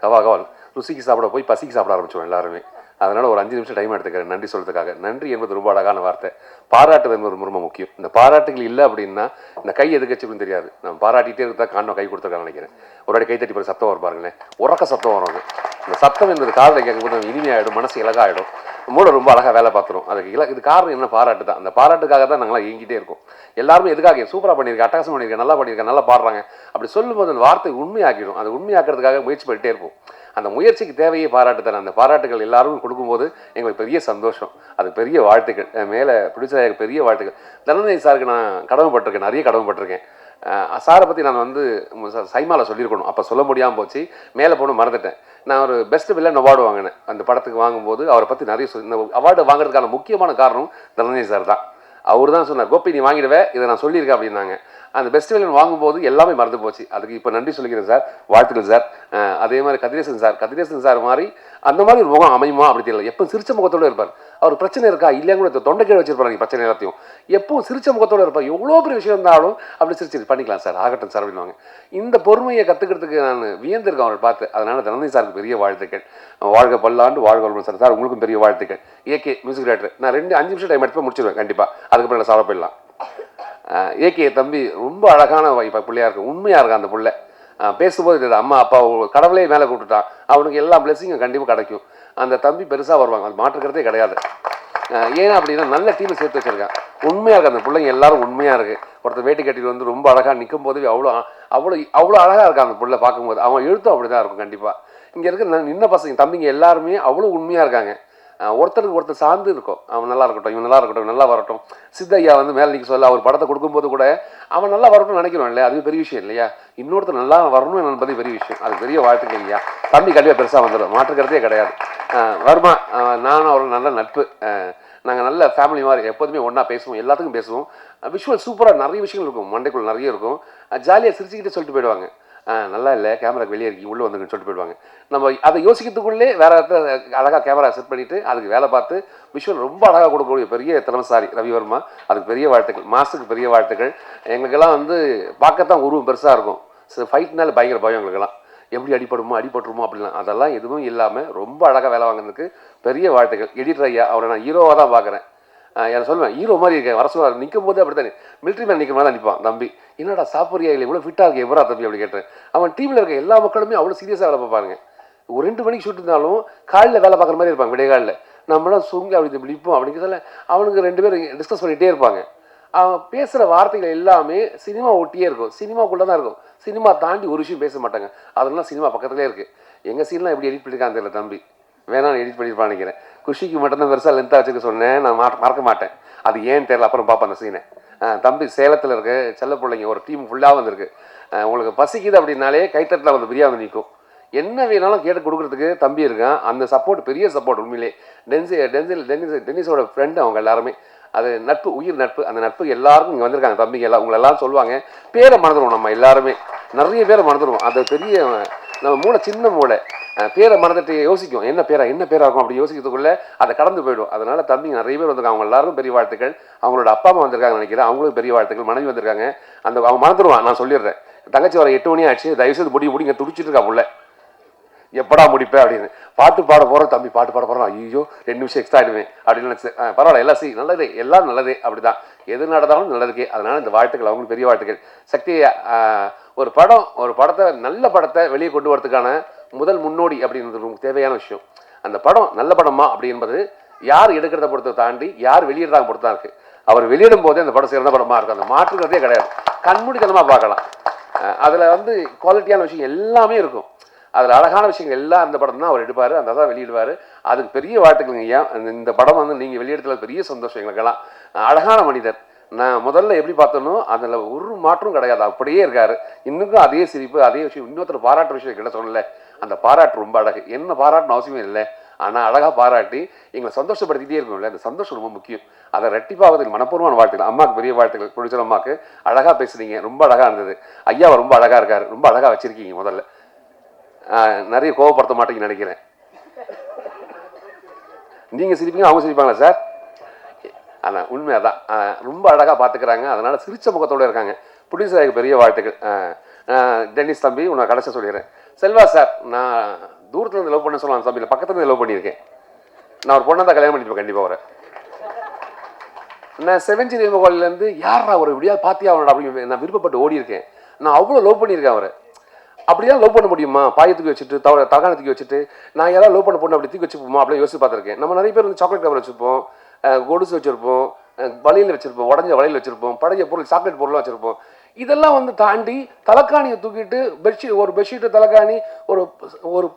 கவால் ருசிக்கு சாப்பிட போய் பசிக்கு சாப்பிட ஆரம்பிச்சோம் எல்லாருமே. அதனால் ஒரு 5 நிமிஷம் டைம் எடுத்துக்கிறேன் நன்றி சொல்கிறதுக்காக. நன்றி என்பது ரொம்ப அழகான வார்த்தை. பாராட்டுது என்பது ரொம்ப முக்கியம். இந்த பாராட்டுகள் இல்லை அப்படின்னா இந்த கை எதுக்கச்சுன்னு தெரியாது. நம்ம பாராட்டிகிட்டே இருந்தால் காரணம் கை கொடுத்துருக்கான்னு நினைக்கிறேன். ஒரு வாட்டி கை தட்டி போகிற சத்தம் வரும் பாருங்களேன், உறக்க சத்தம் வரும். அந்த சத்தம் என்பது காதில் கேட்கும்போது இனிமையாகிடும், மனசு இலகாயிடும், மூளை ரொம்ப அழகாக வேலை பார்த்துரும். அதுக்கு இது காரணம் என்ன? பாராட்டு தான். அந்த பாராட்டுக்காக தான் நாங்களாம் இயங்கிட்டே இருக்கோம். எல்லாருமே எதுக்காக சூப்பராக பண்ணியிருக்கேன், அட்டகாசம் பண்ணியிருக்கேன், நல்லா பாடுறாங்க அப்படி சொல்லும்போது அந்த வார்த்தை உண்மையாக்கிடும். அது உண்மையாக்குறதுக்காக முயற்சி பண்ணிட்டே இருப்போம். அந்த முயற்சிக்கு தேவையே பாராட்டு தானே. அந்த பாராட்டுகள் எல்லாரும் கொடுக்கும்போது எங்களுக்கு பெரிய சந்தோஷம், அது பெரிய வாழ்த்துக்கள். மேலே பிடிச்சதாக பெரிய வாழ்த்துக்கள். தனஞ்சய் சாருக்கு நான் கடமைப்பட்டிருக்கேன், நிறைய கடமைப்பட்டிருக்கேன். சாரை பற்றி நான் வந்து சைமாவில் சொல்லியிருக்கணும், அப்போ சொல்ல முடியாமல் போச்சு, மேலே போகணும் மறந்துட்டேன். நான் ஒரு பெஸ்ட் வில்லன் அவார்டு வாங்கினேன். அந்த படத்துக்கு வாங்கும்போது அவரை பற்றி நிறைய இந்த அவார்டு வாங்குறதுக்கான முக்கியமான காரணம் தனஞ்சய் சார் தான். அவர் தான் சொன்னார், கோப்பி நீ வாங்கிடுவேன், இதை நான் சொல்லியிருக்கேன் அப்படின்னாங்க. அந்த பெஸ்ட் வில்லன் வாங்கும்போது எல்லாமே மறந்து போச்சு. அதுக்கு இப்போ நன்றி சொல்லிக்கிறேன் சார், வாழ்த்துக்கள் சார். அதே மாதிரி கதிரேசன் சார் மாதிரி அந்த மாதிரி ஒரு முகம் அமையுமா அப்படி தெரியல. எப்போ சிரிச்ச முகத்தோடு இருப்பார். அவர் பிரச்சனை இருக்கா இல்லையா கூட தொண்டைக்கீழ வச்சிருப்பாரு பிரச்சனை எல்லாத்தையும். எப்பவும் சிரிச்ச முகத்தோடு இருப்பார். எவ்வளோ பெரிய விஷயம் இருந்தாலும் அப்படி சிரிச்சு பண்ணிக்கலாம் சார், ஆகட்டும் சார் அப்படின்வாங்க. இந்த பொறுமையை கற்றுக்கிறதுக்கு நான் வியந்திருக்கேன் அவரை பார்த்து. அதனால் தனஞ்சய் சாருக்கு பெரிய வாழ்த்துக்கள். வாழ்க பல்லாண்டு, வாழ்க வளமுடன் சார். சார் உங்களுக்கும் பெரிய வாழ்த்துக்கள். AK music director. நான் 5 நிமிஷம் டைம் எடுத்து முடிச்சிடுவேன் கண்டிப்பாக. அதுக்கப்புறம் நான் சாப்பிட போயிடலாம். ஏகே தம்பி ரொம்ப அழகான பிள்ளையா இருக்கு, உண்மையாக இருக்கா அந்த பிள்ளை. பேசும்போது தெரியுது, அம்மா அப்பா கடவுளே மேலே கூப்பிட்டுட்டான், அவனுக்கு எல்லா பிளெஸிங்கும் கண்டிப்பாக கிடைக்கும். அந்த தம்பி பெருசாக வருவாங்க, அது மாற்றுக்கிறதே கிடையாது. ஏன்னா அப்படின்னா நல்ல டீமை சேர்த்து வச்சிருக்கேன். உண்மையாக இருக்குது அந்த பிள்ளைங்க எல்லாரும், உண்மையாக இருக்குது. ஒருத்தர் வேட்டி கட்டிட்டு வந்து ரொம்ப அழகாக நிற்கும் போது அவ்வளோ அழகாக இருக்கா அந்த பிள்ளை பார்க்கும்போது. அவன் எழுத்தும் அப்படி தான் இருக்கும் கண்டிப்பாக. இங்கே இருக்கிற நின்ன பசங்க தம்பிங்க எல்லாருமே அவ்வளோ உண்மையாக இருக்காங்க. ஒருத்தருக்கு ஒருத்தர் சார்ந்து இருக்கும். அவன் நல்லா இருக்கட்டும், இவன் நல்லா இருக்கட்டும், நல்லா வரட்டும். சித்தையா வந்து மேலே நிற்க சொல்ல அவர் படத்தை கொடுக்கும்போது கூட அவன் நல்லா வரணும்னு நினைக்கிறோம் இல்லையா, அது பெரிய விஷயம் இல்லையா. இன்னொருத்தர் நல்லா வரணும் என்பது பெரிய விஷயம், அது பெரிய வாழ்த்துக்கள் இல்லையா. தம்பி கண்டிப்பாக பெருசாக வந்துடும், மாற்றுக்கிறதே கிடையாது. வருமா, நானும் அவரும் நல்ல நட்பு. நாங்கள் நல்ல ஃபேமிலி மாதிரி எப்போதுமே ஒன்றா பேசுவோம், எல்லாத்துக்கும் பேசுவோம். விஷுவல் சூப்பராக நிறைய விஷயங்கள் இருக்கும், மண்டைக்குள்ள நிறைய இருக்கும். ஜாலியாக சிரிச்சுக்கிட்டே சொல்லிட்டு போயிடுவாங்க, நல்லா இல்லை கேமராக்கு வெளியே இருக்கீங்க உள்ளே வந்துங்கன்னு சொல்லிட்டு போயிடுவாங்க. நம்ம அதை யோசிக்கிறதுக்குள்ளே வேற அழகாக கேமரா செட் பண்ணிவிட்டு அதுக்கு வேலை பார்த்து விஷுவல் ரொம்ப அழகாக கொடுக்கக்கூடிய பெரிய திறமைசாலி ரவிவர்மா. அதுக்கு பெரிய வாழ்த்துக்கள், மாசுக்கு பெரிய வாழ்த்துக்கள். எங்களுக்கெல்லாம் வந்து பார்க்கத்தான் உருவம் பெருசாக இருக்கும், ஃபைட்னால பயங்கர பயம் எங்களுக்கெல்லாம். எப்படி அடிபட்டுருமோ அப்படிலாம் அதெல்லாம் எதுவும் இல்லாமல் ரொம்ப அழகாக வேலை வாங்கினதுக்கு பெரிய வாழ்த்துக்கள். எடிட்டர் ஐயா, அவரை நான் ஹீரோவாக தான் பார்க்குறேன். என்ன சொல்லுவேன், ஹீரோ மாதிரி இருக்கேன். வர சொல்லுவார், நிற்கும் போது அப்படி தானே மிலிட்ரி மேன் நிற்கிற மாதிரி தான் நிற்பான். தம்பி என்னடா சாப்பிட்றியா இல்லை, இவ்வளோ ஃபிட்டாக இருக்கு எவரா தம்பி அப்படி கேட்டேன். அவன் டீமில் இருக்க எல்லா மக்களுமே அவ்வளோ சீரியஸாக வேலை பார்ப்பாங்க. ஒரு 2 மணிக்கு ஷூட் இருந்தாலும் காலையில் வேலை பார்க்குற மாதிரி இருப்பாங்க. விடைகாலில் நம்மளாம் சுங்கி அப்படி நிற்போம் அப்படின்னு சொல்ல அவனுக்கு 2 பேர் டிஸ்கஸ் பண்ணிகிட்டே இருப்பாங்க. அவன் பேசுகிற வார்த்தைகள் எல்லாமே சினிமா ஒட்டியே இருக்கும், சினிமாக்குள்ளே தான் இருக்கும். சினிமா தாண்டி ஒரு விஷயம் பேச மாட்டாங்க. அதெல்லாம் சினிமா பக்கத்துலேயே இருக்குது. எங்கள் சீன்லாம் எப்படி எடிட் பண்ணியிருக்கான்னு தெரியல தம்பி, வேணாம் எடிட் பண்ணியிருப்பான்னு நினைக்கிறேன். குஷிக்கு மட்டும்தான் பெருசாக லென்த்தாக வச்சுக்க சொன்னேன், நான் மறக்க மாட்டேன். அது ஏன்னு தெரியல, அப்புறம் பார்ப்பேன் அந்த சீனை. தம்பி சேலத்தில் இருக்க செல்ல பிள்ளைங்க ஒரு டீம் ஃபுல்லாக வந்திருக்கு. உங்களுக்கு பசிக்குது அப்படின்னாலே கைத்தட்டில் வந்து பிரியாணி நிற்கும். என்ன வேணாலும் கேட்டு கொடுக்குறதுக்கு தம்பி இருக்கான். அந்த சப்போர்ட் பெரிய சப்போர்ட் உண்மையிலே. டென்னிஸோட ஃப்ரெண்டு அவங்க எல்லாருமே. அது நட்பு, உயிர் நட்பு. அந்த நட்பு எல்லாருக்கும் இங்கே வந்திருக்காங்க தம்பிங்க எல்லாம். உங்களை எல்லாம் சொல்லுவாங்க, பேரை மறந்துடுவோம் நம்ம எல்லாருமே, நிறைய பேரை மறந்துடுவோம். அது பெரிய நம்ம மூளை, சின்ன மூளை, பேரை மறந்துட்டு யோசிக்கும் என்ன பேரா இருக்கும் அப்படி யோசிக்கிறதுக்குள்ளே அதை கடந்து போயிடும். அதனால தம்பிங்க நிறைய பேர் வந்திருக்காங்க. அவங்க எல்லாருக்கும் பெரிய வாழ்த்துக்கள். அவங்களோட அப்பா அம்மா வந்திருக்காங்க நினைக்கிறேன், அவங்களுக்கு பெரிய வாழ்த்துக்கள். மனைவி வந்திருக்காங்க. அவன் மறந்துடுவான், நான் சொல்லிடுறேன். தங்கச்சி வர 8 மணி ஆச்சு, தயவுசெய்து முடிங்க துடிச்சிட்டு இருக்கா உள்ள, எப்படா முடிப்பேன் அப்படின்னு. பாட்டு பாட போகிறோம் தம்பி, பாட்டு பாட போகிறோம், ஐயோ 2 நிமிஷம் எக்ஸ்ட்ரா ஆகிடுவேன் அப்படின்னு நினச்சி பரவாயில்ல, எல்லாம் நல்லதே, எல்லாம் நல்லதே, அப்படி தான் எது நடந்தாலும் நல்லதுக்கே. அதனால் இந்த வாழ்த்துக்கள், அவங்களுக்கு பெரிய வாழ்த்துக்கள். சக்தி ஒரு படத்தை நல்ல படத்தை வெளியே கொண்டு வரதுக்கான முதல் முன்னோடி அப்படின்றது தேவையான விஷயம். அந்த படம் நல்ல படமா அப்படி என்பது யார் எடுக்கிறத பொறுத்த தாண்டி யார் வெளியிடுறாங்க பொறுத்து தான் இருக்குது. அவர் வெளியிடும் போதே அந்த படம் சிறந்த படமாக இருக்கும், அந்த மாற்றுக்கிறதே கிடையாது. கண்மூடித்தனமாக பார்க்கலாம். அதில் குவாலிட்டியான விஷயம் எல்லாமே இருக்கும். அதில் அழகான விஷயங்கள் எல்லாம் அந்த படம் தான் அவர் எடுப்பார், அந்த தான் வெளியிடுவார். அதுக்கு பெரிய வாழ்த்துக்கள். ஏன் இந்த படம் நீங்கள் வெளியிடத்துல பெரிய சந்தோஷம் எங்களுக்கெல்லாம். அழகான மனிதர். நான் முதல்ல எப்படி பார்த்தோனோ அதில் ஒரு மாற்றம் கிடையாது, அப்படியே இருக்கார். இன்னும் அதே சிரிப்பு, அதே விஷயம். இன்னொருத்தர் பாராட்டு விஷயம் கிட்ட சொல்லல, அந்த பாராட்டு ரொம்ப அழகு. என்ன பாராட்டுன்னு அவசியமே இல்லை, ஆனால் அழகாக பாராட்டி எங்களை சந்தோஷப்படுத்திகிட்டே இருக்கும்ல, அந்த சந்தோஷம் ரொம்ப முக்கியம். அதை ரெட்டிப்பாவதில் மனப்பூர்வமான வாழ்த்துக்கள். அம்மாவுக்கு பெரிய வாழ்த்துக்கள். ப்ரொடியூசர் அம்மாவுக்கு அழகாக பேசுனீங்க, ரொம்ப அழகாக இருந்தது. ஐயாவை ரொம்ப அழகாக இருக்கார், ரொம்ப அழகாக வச்சுருக்கீங்க. முதல்ல நிறைய கோவப்படுத்த மாட்டேங்கன்னு நினைக்கிறேன். நீங்கள் சிரிப்பீங்க, அவங்க சிரிப்பாங்களா சார்? ஆனால் உண்மை அதான், ரொம்ப அழகாக பார்த்துக்கிறாங்க. அதனால் சிரிச்ச முகத்தோடு இருக்காங்க. ப்ரொடியூசருக்கு பெரிய வாழ்த்துக்கள். டென்னிஸ் தம்பி, உன்னை கடைசியாக சொல்லிடுறேன். செல்வா சார், நான் தூரத்தில் இருந்து லவ் பண்ண சொல்லலாம் தம்பி, பக்கத்துல இருந்து லவ் பண்ணியிருக்கேன். நான் ஒரு பொண்ணை தான் கல்யாணம் பண்ணிப்பேன் கண்டிப்பாக. அவரை நான் 7 கோயிலேருந்து யாரா ஒரு இப்படியா பார்த்தியா அவனோட அப்படின்னு நான் விருப்பப்பட்டு ஓடி இருக்கேன். நான் அவ்வளோ லவ் பண்ணியிருக்கேன் அவரை. அப்படிதான் லவ் பண்ண முடியுமா? பாயத்துக்கு வச்சுட்டு தகாணத்துக்கு வச்சுட்டு நான் யாராவது லவ் பண்ண பொண்ணு அப்படி தூக்கி வச்சுப்போமா அப்படியே யோசிச்சு பார்த்துருக்கேன். நம்ம நிறைய பேர் சாக்லேட் கவர் வச்சுருப்போம், கொலுசு வச்சுருப்போம், வளையல் வச்சுருப்போம், உடஞ்ச வளையல் வச்சுருப்போம், பழைய பொருள் சாக்லேட் பொருளாக வச்சுருப்போம். இதெல்லாம் தாண்டி தலைக்காணியை தூக்கிட்டு ஒரு பெட்ஷீட்டு தலைக்காணி ஒரு ஒரு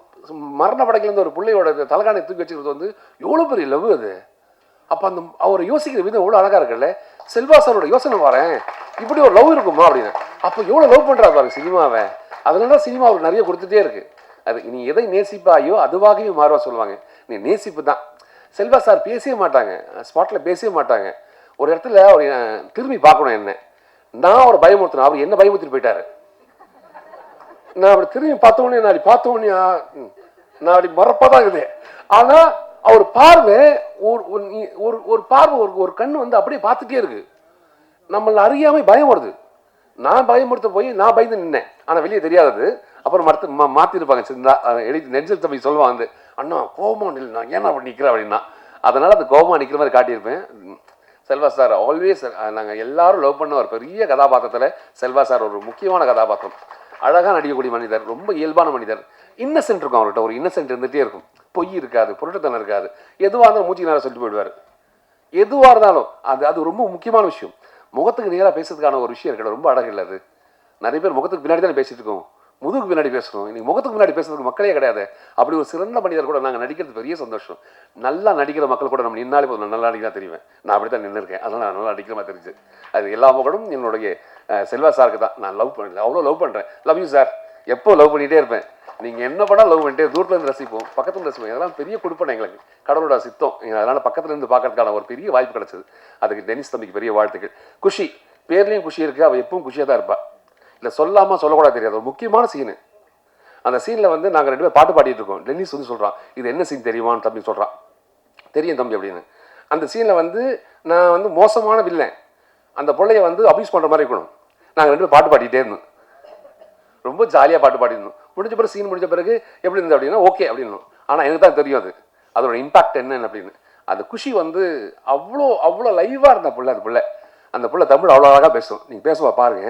மரண படைக்கிலேருந்து ஒரு பிள்ளையோட தலைக்காணியை தூக்கி வச்சுக்கிறது எவ்வளோ பெரிய லவ் அது. அப்போ அந்த அவர் யோசிக்கிற விதம் எவ்வளோ அழகாக இருக்குல்ல. செல்வா சாரோட யோசனை வரேன், இப்படி ஒரு லவ் இருக்குமா அப்படின்னு. அப்போ எவ்வளோ லவ் பண்ணுறா பாருங்க சினிமாவை. அதனால தான் சினிமா அவருக்கு நிறைய கொடுத்துட்டே இருக்கு. அது நீ எதை நேசிப்பாயோ அதுவாகவே மாறுவா சொல்லுவாங்க. நீ நேசிப்பு தான். செல்வா சார் பேசவே மாட்டாங்க, ஸ்பாட்டில் பேசவே மாட்டாங்க. ஒரு இடத்துல அவர் திரும்பி பார்க்கணும் என்ன, நான் அவரை பயமுறுத்தினேன், அவர் என்ன பயமுறுத்திட்டு போயிட்டாரு. நான் அப்படி திரும்பி பார்த்தோன்னே நான் அப்படி மறப்பாக தான் இருக்குது. ஆனால் அவர் பார்வை ஒரு பார்வை ஒரு கண்ணு அப்படியே பார்த்துட்டே இருக்கு. நம்மள அறியாமல் பயம் வருது. நான் பயமுறுத்த போய் நான் பயந்து நின்னேன், ஆனால் வெளியே தெரியாதது. அப்புறம் மாற்றிருப்பாங்க சிந்தா நெஞ்சல் தம்பி சொல்லுவாங்க, அண்ணா கோபமாக நில், நான் ஏன்னா அப்படி நிற்கிறேன் அப்படின்னா. அதனால் அந்த கோபமாக நிற்கிற மாதிரி காட்டியிருப்பேன். செல்வா சார் ஆல்வேஸ் நாங்கள் எல்லாரும் லவ் பண்ண ஒரு பெரிய கதாபாத்திரத்தில் செல்வா சார் ஒரு முக்கியமான கதாபாத்திரம். அழகாக நடிக்கக்கூடிய மனிதர், ரொம்ப இயல்பான மனிதர். இன்னசென்ட் இருக்கும் அவர்கிட்ட, ஒரு இன்னசென்ட் இருந்துகிட்டே இருக்கும். பொய் இருக்காது, பொருட்டத்தனம் இருக்காது. எதுவாக இருந்தாலும் மூச்சு நேரம் சொல்லிட்டு போயிடுவார். எதுவாக இருந்தாலும் அது ரொம்ப முக்கியமான விஷயம். முகத்துக்கு நேராக பேசுறதுக்கான ஒரு விஷயம் இருக்கட்டும், ரொம்ப அழகு இல்லை அது. நிறைய பேர் முகத்துக்கு பின்னாடி தானே பேசிட்டு இருக்கோம், முதுகுக்கு பின்னாடி பேசணும். இன்னைக்கு முகத்துக்கு முன்னாடி பேசுறதுக்கு மக்களே கிடையாது. அப்படி ஒரு சிறந்த மனிதர் கூட நாங்கள் நடிக்கிறது பெரிய சந்தோஷம். நல்லா நடிக்கிற மக்கள் கூட நம்ம நின்னாலே போதும், நல்லா நடிக்கலாம் தெரியுவேன். நான் அப்படி தான் நின்று இருக்கேன், அதனால் நான் நல்லா நடிக்கிற மாதிரி தெரிஞ்சு. அது எல்லா மக்களும் என்னுடைய செல்வா சாருக்கு தான் நான் லவ் பண்ணல, அவ்வளோ லவ் பண்ணுறேன். லவ் யூ சார், எப்போ லவ் பண்ணிகிட்டே இருப்பேன். நீங்கள் என்ன பண்ணால் லவ் பண்ணிட்டு தூரத்துலேருந்து ரசிப்போம், பக்கத்துலேருந்து ரசிப்போம். இதெல்லாம் பெரிய கொடுப்பேன் எங்களுக்கு, கடவுளோட சித்தம். அதனால் பக்கத்துலேருந்து பார்க்கறதுக்கான ஒரு பெரிய வாய்ப்பு கிடைச்சது. அதுக்கு டென்னிஸ் தம்பிக்கு பெரிய வாழ்த்துக்கள். குஷி, பேர்லேயும் குஷி இருக்குது, அவள் எப்பவும் குஷியாக தான் இருப்பாள். இல்லை சொல்லாமல் சொல்லக்கூடாது தெரியாது. ஒரு முக்கியமான சீனு. அந்த சீனில் நாங்கள் 2 பேர் பாட்டு பாடிட்டு இருக்கோம். டென்னிஸ் சொல்கிறான், இது என்ன சீன் தெரியுமான்னு தம்பி சொல்கிறான். தெரியும் தம்பி அப்படின்னு. அந்த சீனில் நான் மோசமான வில்லன், அந்த பிள்ளைய அபியூஸ் பண்ணுற மாதிரி இருக்கணும். நாங்கள் 2 பேர் பாட்டு பாடிட்டே இருந்தோம், ரொம்ப ஜாலியாக பாட்டு பாடிருந்தோம். முடிஞ்ச பிறகு சீன் முடிஞ்ச பிறகு எப்படி இருந்தது அப்படின்னா ஓகே அப்படின்னு. ஆனால் எனக்கு தான் தெரியும் அதோட இம்பாக்ட் என்னன்னு அப்படின்னு. அந்த குஷி வந்து அவ்வளோ அவ்வளோ லைவாக இருந்த பிள்ளை அந்த பிள்ளை தமிழ் அவ்வளோ அழகாக பேசும். நீங்கள் பேசுவா பாருங்க,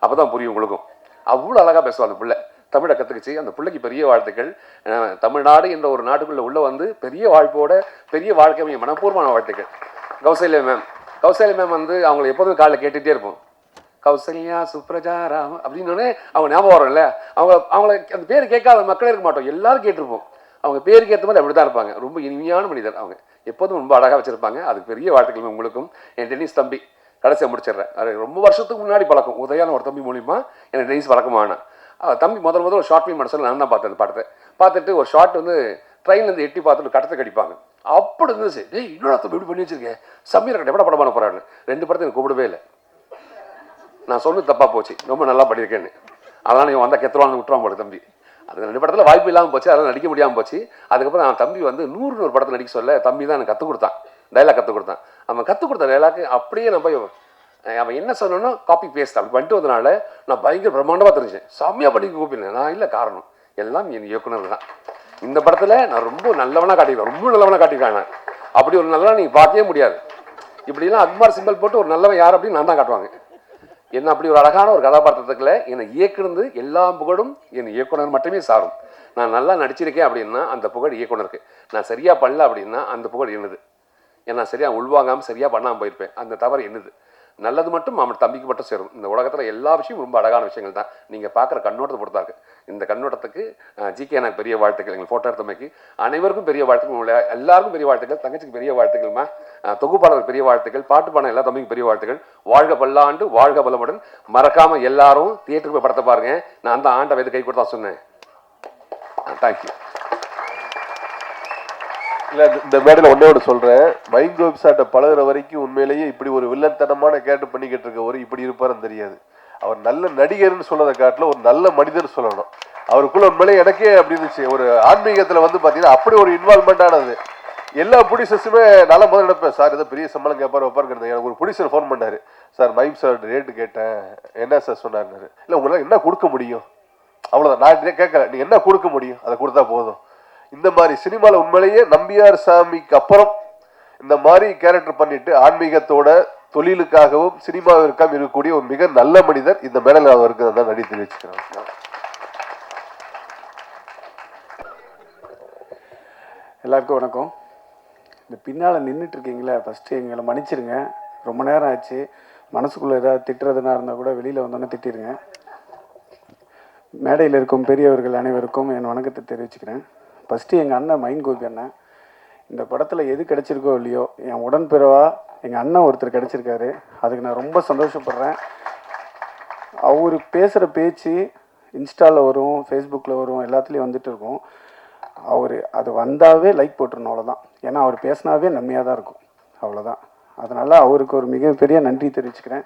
அப்போ தான் புரியும் உங்களுக்கும். அவ்வளோ அழகாக பேசுவா அந்த பிள்ளை, தமிழை கற்றுக்குச்சு. அந்த பிள்ளைக்கு பெரிய வாழ்த்துக்கள். தமிழ்நாடு என்ற ஒரு நாட்டுக்குள்ளே உள்ள வந்து பெரிய வாழ்க்கையோட பெரிய வாழ்க்கை மனப்பூர்வமான வாழ்த்துக்கள். கௌசல்யா மேம் வந்து அவங்களை எப்போதும் காலைல கேட்டுகிட்டே இருப்போம். கௌசல்யா சுப்ரஜா ராம் அப்படின்னு அவங்க ஞாபகம் வரும்ல. அவங்கள அந்த பேர் கேட்காத மக்களே இருக்க மாட்டோம், எல்லாரும் கேட்டிருப்போம். அவங்க பேருக்கு ஏற்ற மாதிரி அப்படி தான் இருப்பாங்க. ரொம்ப இனிமையான மனிதர் அவங்க, எப்போதும் ரொம்ப அழகாக வச்சுருப்பாங்க. அதுக்கு பெரிய வாழ்த்துக்கள் உங்களுக்கும். என் டென்னிஸ் தம்பி கடைசியாக முடிச்சிடுறேன். அது ரொம்ப வருஷத்துக்கு முன்னாடி பழக்கம், உதயான ஒரு தம்பி மூலிமா எனக்கு டென்னிஸ் பழக்கமான தம்பி. முதல் ஒரு ஷார்ட் ஃபிலிம் மனசில் நான் தான் பார்த்தேன். அந்த படத்தை பார்த்துட்டு ஒரு ஷார்ட் வந்து ட்ரெயின்லேருந்து எட்டி பார்த்துட்டு கடத்தை கடிப்பாங்க. அப்படி இருந்துச்சு, டேய் இன்னொரு அர்த்தம் இப்படி பண்ணி வச்சிருக்கேன், செம்மையாக எப்படி படம் பண்ண போகிறான்னு. 2 படத்தை எனக்கு கூப்பிடவே இல்லை. நான் சொன்னது தப்பாக போச்சு, ரொம்ப நல்லா பண்ணியிருக்கேன்னு. அதனால் நீங்கள் வந்தால் கெத்துருவான்னு விட்டுருவான் போல தம்பி. அது 2 படத்தில் வாய்ப்பு இல்லாமல் போச்சு, அதெல்லாம் நடிக்க முடியாமல் போச்சு. அதுக்கப்புறம் நான் தம்பி வந்து 100 படத்தில் நடிக்க சொல்ல தம்பி தான் எனக்கு கற்றுக் கொடுத்தான், டைலாக் கற்றுக் கொடுத்தான். அவன் கற்றுக் கொடுத்த டைலாக்கு அப்படியே நான் போய் அவன் என்ன சொன்னோன்னா காப்பி பேஸ்ட் அப்படி பண்ணிட்டு வந்தனால நான் பயங்கர பிரம்மாண்டமாக தெரிஞ்சேன். செம்மையாக பண்ணி கூப்பிடுறேன் நான். இல்லை காரணம் எல்லாம் என் இயக்குனர் தான். இந்த படத்தில் நான் ரொம்ப நல்லவனாக காட்டியிருக்கேன், ரொம்ப நல்லவனாக காட்டியிருக்கேன் நான். அப்படி ஒரு நல்லவன் நீங்கள் பார்க்கவே முடியாது. இப்படிலாம் அக்மார் சிம்பல் போட்டு ஒரு நல்லவன் யார் அப்படின்னு நான் தான் காட்டுவாங்க. என்ன அப்படி ஒரு அழகான ஒரு கதாபாத்திரத்துக்குள்ள என்னை இயக்குனது எல்லா புகழும் என் இயக்குனர் மட்டுமே சாரும். நான் நல்லா நடிச்சிருக்கேன் அப்படின்னா அந்த புகழ் இயக்குனருக்கு. நான் சரியாக பண்ணல அப்படின்னா அந்த புகழ் என்னது. ஏன்னா சரியாக உள்வாங்காமல் சரியாக பண்ணாமல் போயிருப்பேன், அந்த தவறு என்னது. நல்லது மட்டும் அவன் தம்பிக்கு மட்டும் சேரும். இந்த உலகத்தில் எல்லா விஷயமும் ரொம்ப அழகான விஷயங்கள் தான். நீங்கள் பார்க்குற கண்ணோட்டத்தை பொறுத்தாக்கு. இந்த கண்ணோட்டத்துக்கு ஜிகே எனக்கு பெரிய வாழ்த்துக்கள். எங்கள் ஃபோட்டோ எடுத்தமைக்கு அனைவருக்கும் பெரிய வாழ்த்துக்கள், எல்லாருக்கும் பெரிய வாழ்த்துக்கள். தங்கச்சிக்கு பெரிய வாழ்த்துக்கள்மா, தொகுப்பாளருக்கு பெரிய வாழ்த்துக்கள், பாட்டு பாடம் எல்லா தம்பிக்கும் பெரிய வாழ்த்துக்கள். வாழ்க பல்லாண்டு, வாழ்க பலமுடன். மறக்காமல் எல்லாரும் தியேட்டருக்கு போய் படத்தை பாருங்க. நான் அந்த ஆண்டை வைத்து கை கொடுத்தா சொன்னேன். தேங்க்யூ. இல்லை, இந்த மேடையில் ஒன்று சொல்கிறேன். மைங்கோப் சாட்டை பழகுற வரைக்கும் உண்மையிலேயே இப்படி ஒரு வில்லத்தனமான கேரக்டர் பண்ணிக்கிட்டு இருக்கவர் இப்படி இருப்பாருன்னு தெரியாது. அவர் நல்ல நடிகர்னு சொல்றதை காட்டில் ஒரு நல்ல மனிதர் சொல்லணும். அவருக்குள்ள உண்மையிலேயே எனக்கே அப்படி இருந்துச்சு. ஒரு ஆன்மீகத்தில் வந்து பார்த்தீங்கன்னா அப்படி ஒரு இன்வால்மெண்ட் ஆனது. எல்லா ப்ரொடியூசர்ஸுமே நல்லா முதல்ல நினைப்பேன், சார் ஏதோ பெரிய சம்பளம் கேட்பார் வைப்பாருங்கிறது. எனக்கு ஒரு ப்ரொடியூசர் ஃபோன் பண்ணார், சார் மைம் சார் ரேட்டு கேட்டேன், என்ன சார் சொன்னார்னாரு. இல்லை உங்களால் என்ன கொடுக்க முடியும், அவ்வளோதான். நான் கேட்கல, நீங்கள் என்ன கொடுக்க முடியும் அதை கொடுத்தா போதும். இந்த மாதிரி சினிமாவில் உண்மையிலேயே நம்பியார் சாமிக்கு அப்புறம் இந்த மாதிரி கேரக்டர் பண்ணிட்டு ஆன்மீகத்தோட தொழிலுக்காகவும் சினிமாவிற்காகவும் இருக்கக்கூடிய ஒரு மிக நல்ல மனிதர் இந்த மேடையில் அவருக்கு தான் நடி தெரிவிச்சுக்கிறேன். எல்லாருக்கும் வணக்கம். இந்த பின்னால் நின்றுட்டு இருக்கீங்களே, ஃபஸ்ட்டு எங்களை மன்னிச்சிருங்க, ரொம்ப நேரம் ஆச்சு. மனசுக்குள்ளே ஏதாவது திட்டுறதுனா இருந்தால் கூட வெளியில் வந்தோன்னே திட்டிருங்க. மேடையில் இருக்கும் பெரியவர்கள் அனைவருக்கும் என் வணக்கத்தை தெரிவிச்சுக்கிறேன். ஃபஸ்ட்டு எங்கள் அண்ணன் மைன் கோபி அண்ணன், இந்த படத்தில் எது கிடச்சிருக்கோ இல்லையோ என் உடன்பிறவா எங்கள் அண்ணன் ஒருத்தர் கிடச்சிருக்காரு. அதுக்கு நான் ரொம்ப சந்தோஷப்படுறேன். அவர் பேசுகிற பேச்சு இன்ஸ்டாவில் வரும், ஃபேஸ்புக்கில் வரும், எல்லாத்துலேயும் வந்துட்டு இருக்கும். அவர் அது வந்தாவே லைக் போட்டுருணும், அவ்வளோதான். ஏன்னா அவர் பேசினாவே நன்மையாக தான் இருக்கும், அவ்வளோதான். அதனால் அவருக்கு ஒரு மிகப்பெரிய நன்றி தெரிவிச்சுக்கிறேன்.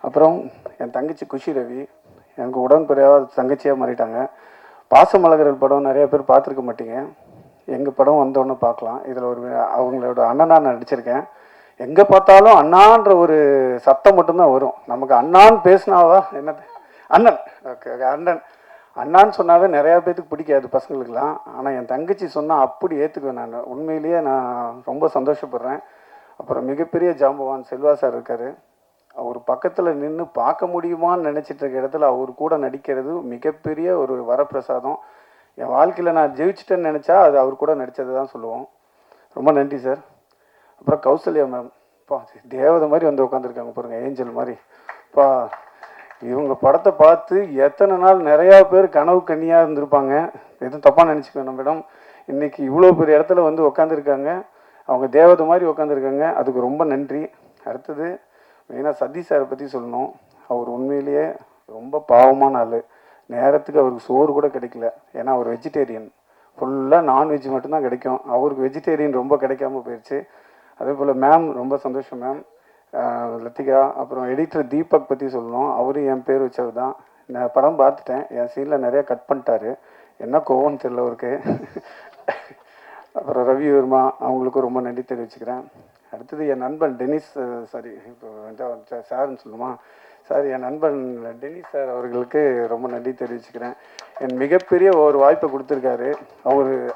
அப்புறம் என் தங்கச்சி குஷி ரவி, எனக்கு உடன்பிறவா தங்கச்சியாக மாறிட்டாங்க. பாசமலகர்கள் படம் நிறைய பேர் பார்த்துருக்க மாட்டீங்க, எங்கள் படம் வந்தோன்னு பார்க்கலாம். இதில் ஒரு அவங்களோட அண்ணனாக நான் நடிச்சிருக்கேன். எங்கே பார்த்தாலும் அண்ணான்ற ஒரு சத்தம் மட்டும்தான் வரும். நமக்கு அண்ணான்னு பேசினாவா என்ன அண்ணன், ஓகே அண்ணன் அண்ணான்னு சொன்னாவே நிறையா பேத்துக்கு பிடிக்காது பசங்களுக்கெல்லாம். ஆனால் என் தங்கச்சி சொன்னால் அப்படி ஏற்றுக்குவேன் நான். உண்மையிலேயே நான் ரொம்ப சந்தோஷப்படுறேன். அப்புறம் மிகப்பெரிய ஜாம்பவான் செல்வா சார் இருக்கார். அவர் பக்கத்தில் நின்று பார்க்க முடியுமான்னு நினச்சிட்டு இருக்க இடத்துல அவர் கூட நடிக்கிறது மிகப்பெரிய ஒரு வரப்பிரசாதம். என் வாழ்க்கையில் நான் ஜெயிச்சிட்டேன்னு நினச்சா அது அவர் கூட நடித்தது தான் சொல்லுவோம். ரொம்ப நன்றி சார். அப்புறம் கௌசல்யா மேம், பா தேவதை மாதிரி வந்து உட்காந்துருக்காங்க பாருங்கள், ஏஞ்சல் மாதிரி. பா இவங்க படத்தை பார்த்து எத்தனை நாள் நிறையா பேர் கனவு கண்ணியாக இருந்திருப்பாங்க. எதுவும் தப்பாக நினச்சிக்கணும் மேடம். இன்றைக்கி இவ்வளோ பெரிய இடத்துல வந்து உட்காந்துருக்காங்க, அவங்க தேவதை மாதிரி உட்காந்துருக்காங்க. அதுக்கு ரொம்ப நன்றி. அடுத்தது மெயினாக சதீஷ் சாரை பற்றி சொல்லணும். அவர் உண்மையிலேயே ரொம்ப பாவமான ஆள். நேரத்துக்கு அவருக்கு சோறு கூட கிடைக்கல. ஏன்னா அவர் வெஜிடேரியன், ஃபுல்லாக நான்வெஜ் மட்டும்தான் கிடைக்கும். அவருக்கு வெஜிடேரியன் ரொம்ப கிடைக்காம போயிடுச்சு. அதே போல் மேம் ரொம்ப சந்தோஷம் மேம், லத்திகா. அப்புறம் எடிட்டர் தீபக் பற்றி சொல்லணும். அவரும் என் பேர் வச்சவர் தான். நான் படம் பார்த்துட்டேன், என் சீனில் நிறையா கட் பண்ணிட்டாரு. என்ன கோவம்னு தெரியல அவருக்கு. அப்புறம் ரவி வர்மா, அவங்களுக்கும் ரொம்ப நன்றி தெரிவிச்சுக்கிறேன். அடுத்தது என் நண்பன் டெனிஸ், சாரி இப்போ சார்ன்னு சொல்லுமா சார், என் நண்பன் டெனிஸ் சார் அவர்களுக்கு ரொம்ப நன்றி தெரிவிச்சுக்கிறேன். என் மிகப்பெரிய ஒரு வாய்ப்பை கொடுத்துருக்காரு.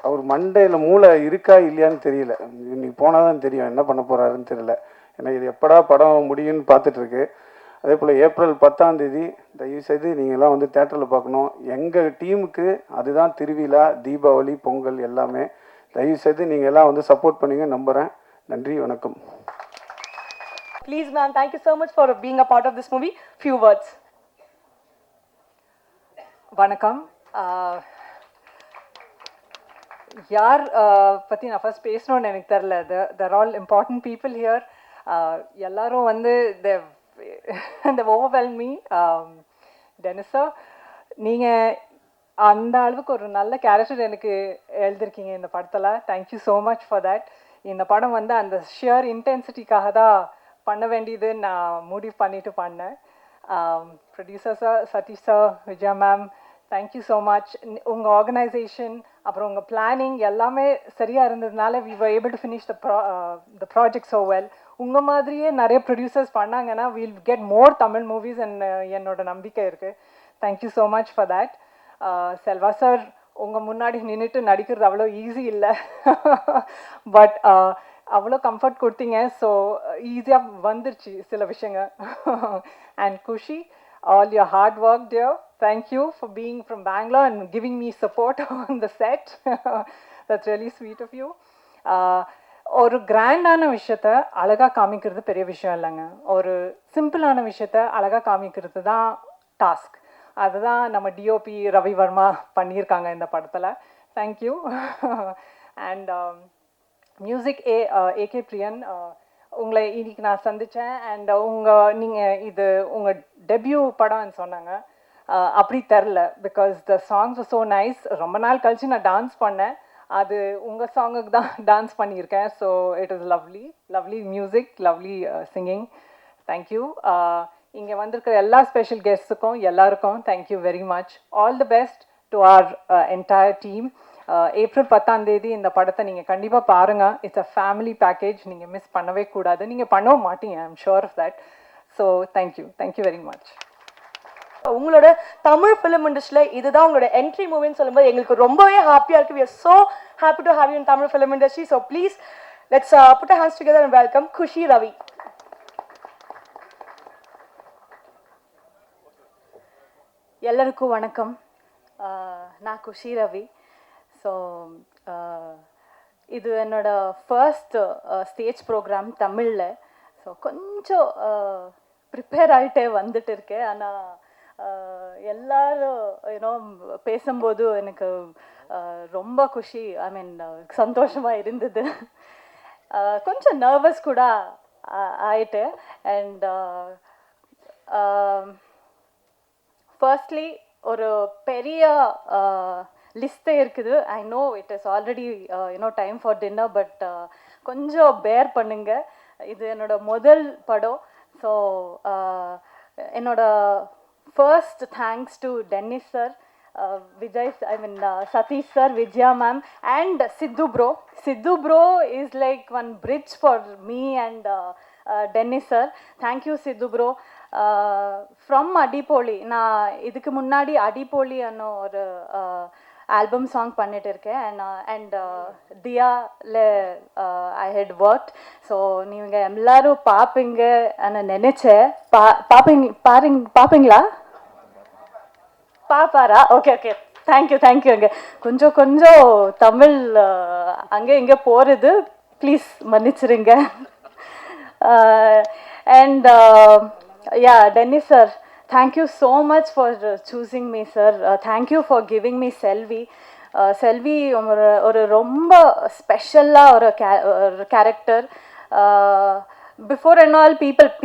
அவர் மண்டையில் மூளை இருக்கா இல்லையான்னு தெரியல. இன்னைக்கு போனால் தான் தெரியும் என்ன பண்ண போகிறாருன்னு தெரியல. ஏன்னா இது எப்படா படம் முடியும்னு பார்த்துட்ருக்கு. அதே போல் ஏப்ரல் 10ஆம் தேதி தயவுசெய்து நீங்கள்லாம் வந்து தேட்டரில் பார்க்கணும். எங்கள் டீமுக்கு அதுதான் திருவிழா, தீபாவளி, பொங்கல் எல்லாமே. தயவுசெய்து நீங்கள் எல்லாம் வந்து சப்போர்ட் பண்ணுங்க நம்புகிறேன். நன்றி, வணக்கம். Please ma'am, thank you so much for being a part of this movie. Few words. வணக்கம். யார் பற்றி நான் ஃபர்ஸ்ட் பேசணும்னு எனக்கு தெரில. they're all important people here. எல்லாரும் வந்து they overwhelm me. Dennis sir, நீங்கள் அந்த அளவுக்கு ஒரு நல்ல கேரக்டர் எனக்கு எழுதிருக்கீங்க இந்த படத்தில். Thank you so much for that. இந்த படம் வந்து அந்த ஷியர் இன்டென்சிட்டிக்காக தான் பண்ண வேண்டியது நான் முடிவு பண்ணிட்டு பண்ணேன். Producer sir, Sathish sir, Vijaya ma'am, thank you so much. உங்கள் ஆர்கனைசேஷன் அப்புறம் உங்கள் பிளானிங் எல்லாமே சரியாக இருந்ததுனால we were able to finish the project so well. உங்கள் மாதிரியே நிறைய ப்ரொடியூசர்ஸ் பண்ணாங்கன்னா we'll get more Tamil movies என்னோட நம்பிக்கை இருக்குது. Thank you so much for that. Selva sir, உங்கள் முன்னாடி நின்றுட்டு நடிக்கிறது அவ்வளோ ஈஸி இல்லை. பட் அவ்வளோ கம்ஃபர்ட் கொடுத்தீங்க. ஸோ ஈஸியாக வந்துருச்சு சில விஷயங்கள். And Kushi, all your hard work dear. Thank you for being from Bangalore and giving me support on the set. That's really sweet of you. ஒரு கிராண்டான விஷயத்த அழகாக காமிக்கிறது பெரிய விஷயம் இல்லைங்க. ஒரு சிம்பிளான விஷயத்த அழகாக காமிக்கிறது தான் டாஸ்க். அதுதான் நம்ம டிஓபி ரவி வர்மா பண்ணியிருக்காங்க இந்த படத்தில். தேங்க்யூ. அண்ட் மியூசிக் ஏகே பிரியன், உங்களை இன்னைக்கு நான் சந்தித்தேன். அண்ட் நீங்கள் இது உங்கள் டெபியூ படம்னு சொன்னாங்க. அப்படி தெரில, because the songs so nice. ரொம்ப நாள் கழிச்சு நான் டான்ஸ் பண்ணேன். அது உங்கள் சாங்குக்கு தான் டான்ஸ் பண்ணியிருக்கேன். So it is lovely, lovely music, lovely singing. Thank you. இங்கே வந்திருக்கிற எல்லா ஸ்பெஷல் கெஸ்ட்டுக்கும் எல்லாருக்கும் thank you very much. All the best to our entire team. April 10ஆம் தேதி இந்த படத்தை நீங்கள் கண்டிப்பாக பாருங்கள். It's a family package. நீங்கள் மிஸ் பண்ணவே கூடாது. நீங்கள் பண்ணவும் மாட்டீங்க, I am sure of that. So thank you very much. உங்களோட தமிழ் ஃபிலிம் இண்டஸ்ட்ரியில் இதுதான் உங்களோட என்ட்ரி மூவின்னு சொல்லும்போது எங்களுக்கு ரொம்பவே ஹாப்பியாக இருக்குது. we are so happy to have you in Tamil film industry. So please let's put our hands together and welcome Kushi Ravi. எல்லாருக்கும் வணக்கம். நான் குஷி ரவி. ஸோ இது என்னோட ஃபர்ஸ்ட் ஸ்டேஜ் ப்ரோக்ராம் தமிழில். ஸோ கொஞ்சம் ப்ரிப்பேர் ஆகிட்டே வந்துட்டு இருக்கேன். ஆனால் எல்லாரும் யூனோ பேசும்போது எனக்கு ரொம்ப குஷி, ஐ மீன் சந்தோஷமாக இருந்தது. கொஞ்சம் நர்வஸ் கூட ஆயிட்டு. அண்ட் ஃபர்ஸ்ட்லி ஒரு பெரிய லிஸ்ட்டே இருக்குது. I know it is already you know time for dinner, but கொஞ்சம் பேர் பண்ணுங்க. இது என்னோட முதல் படம். ஸோ என்னோட first thanks to tennis sir, Vijay, I mean Satish sir, Vijaya ma'am, and Sidhu bro. Sidhu bro is like one bridge for me and Dennis sir. Thank you Sidhu bro. From Adipoli, நான் இதுக்கு முன்னாடி அடிப்போலி அன்னு ஒரு ஆல்பம் சாங் பண்ணிட்டு இருக்கேன். அண்ட் தியால ஐ ஹெட் ஒர்க். ஸோ நீங்கள் எல்லாரும் பார்ப்பீங்க நினைச்சேன். பார்ப்பீங்களா? பாப்பாரா? Okay okay, thank you. அங்கே கொஞ்சம் தமிழ் அங்கே இங்கே போகிறது, ப்ளீஸ் மன்னிச்சிருங்க. And yeah Dennis sir, thank you so much for choosing me sir. Thank you for giving me Selvi. Selvi ஒரு ரொம்ப ஸ்பெஷலாக ஒரு character. Before and all,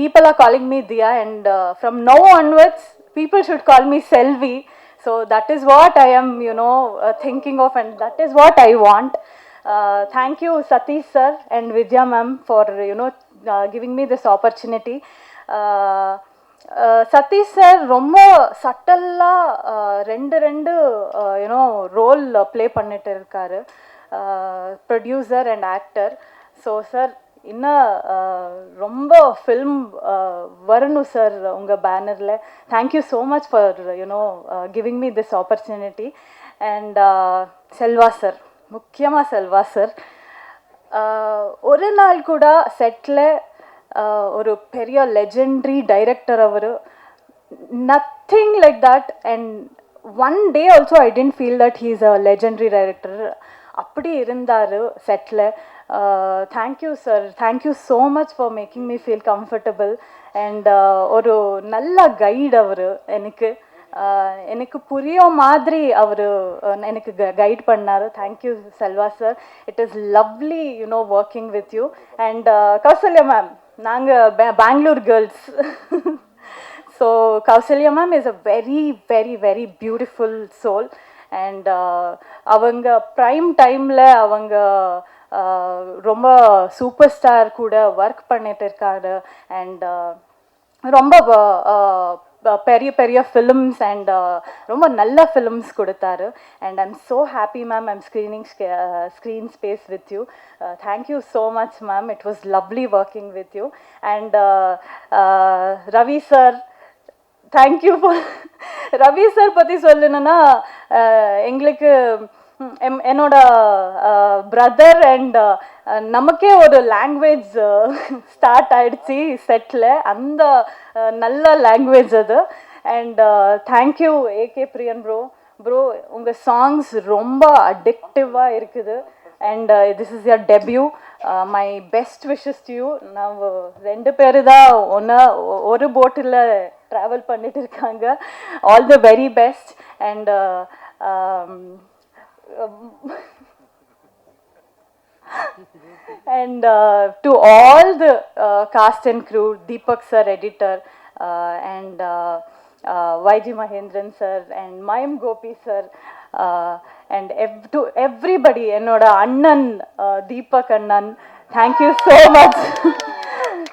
people are calling me Diya, and from now onwards people should call me Selvi. So that is what I am thinking of, and that is what I want. Thank you Satish sir and Vijaya ma'am for giving me this opportunity. Satish sir ரொம்ப சட்டலாக ரெண்டு ரோல் ப்ளே பண்ணிட்டு இருக்காரு, producer and actor. So sir இன்னும் ரொம்ப ஃபில்ம் வரணும் சார் உங்கள் பேனரில். Thank you so much for you know giving me this opportunity. And Selva sir, முக்கியமாக செல்வா சார், ஒரு நாள் கூட செட்டில் ஒரு பெரிய லெஜெண்டரி டைரக்டர் அவர், nothing like that. And one day also I tend feel that he is a legendary director. அப்படி இருந்தார் செட்டில். Thank you sir, thank you so much for making me feel comfortable. And ஒரு நல்ல கைடு அவர், எனக்கு புரிய மாதிரி அவர் எனக்கு கைட் பண்ணார். Thank you Selva sir. It is lovely you know working with you. And Kausalya ma'am, நாங்கள் Bangalore girls. So Kausalya ma'am is a very very very beautiful soul. And அவங்க ப்ரைம் டைமில் அவங்க ரொம்ப சூப்பர் ஸ்டார் கூட ஒர்க் பண்ணிட்டு இருக்காரு. அண்ட் ரொம்ப பெரிய பெரிய ஃபிலிம்ஸ் அண்ட் ரொம்ப நல்ல ஃபிலிம்ஸ் கொடுத்தாரு. And I'm so happy ma'am, I'm screen space with you. Thank you so much ma'am, it was lovely working with you. And Ravi sir, thank you for. Ravi sir பற்றி சொல்லணுன்னா, எங்களுக்கு என்னோட பிரதர் அண்ட் நமக்கே ஒரு லாங்குவேஜ் ஸ்டார்ட் ஆயிடுச்சு செட்டில், அந்த நல்ல லாங்குவேஜ் அது. And thank you AK Priyan bro, உங்கள் சாங்ஸ் ரொம்ப அடிக்டிவாக இருக்குது. And this is your debut. My best wishes to you. நான் 2 பேர் தான் ஒரு போட்டில் ட்ராவல் பண்ணிட்டு இருக்காங்க. All the very best. And and to all the cast and crew, Deepak sir, editor, and YG Mahendran sir, and Mayam Gopi sir, and to everybody, enoda annan Deepak annan, thank you so much.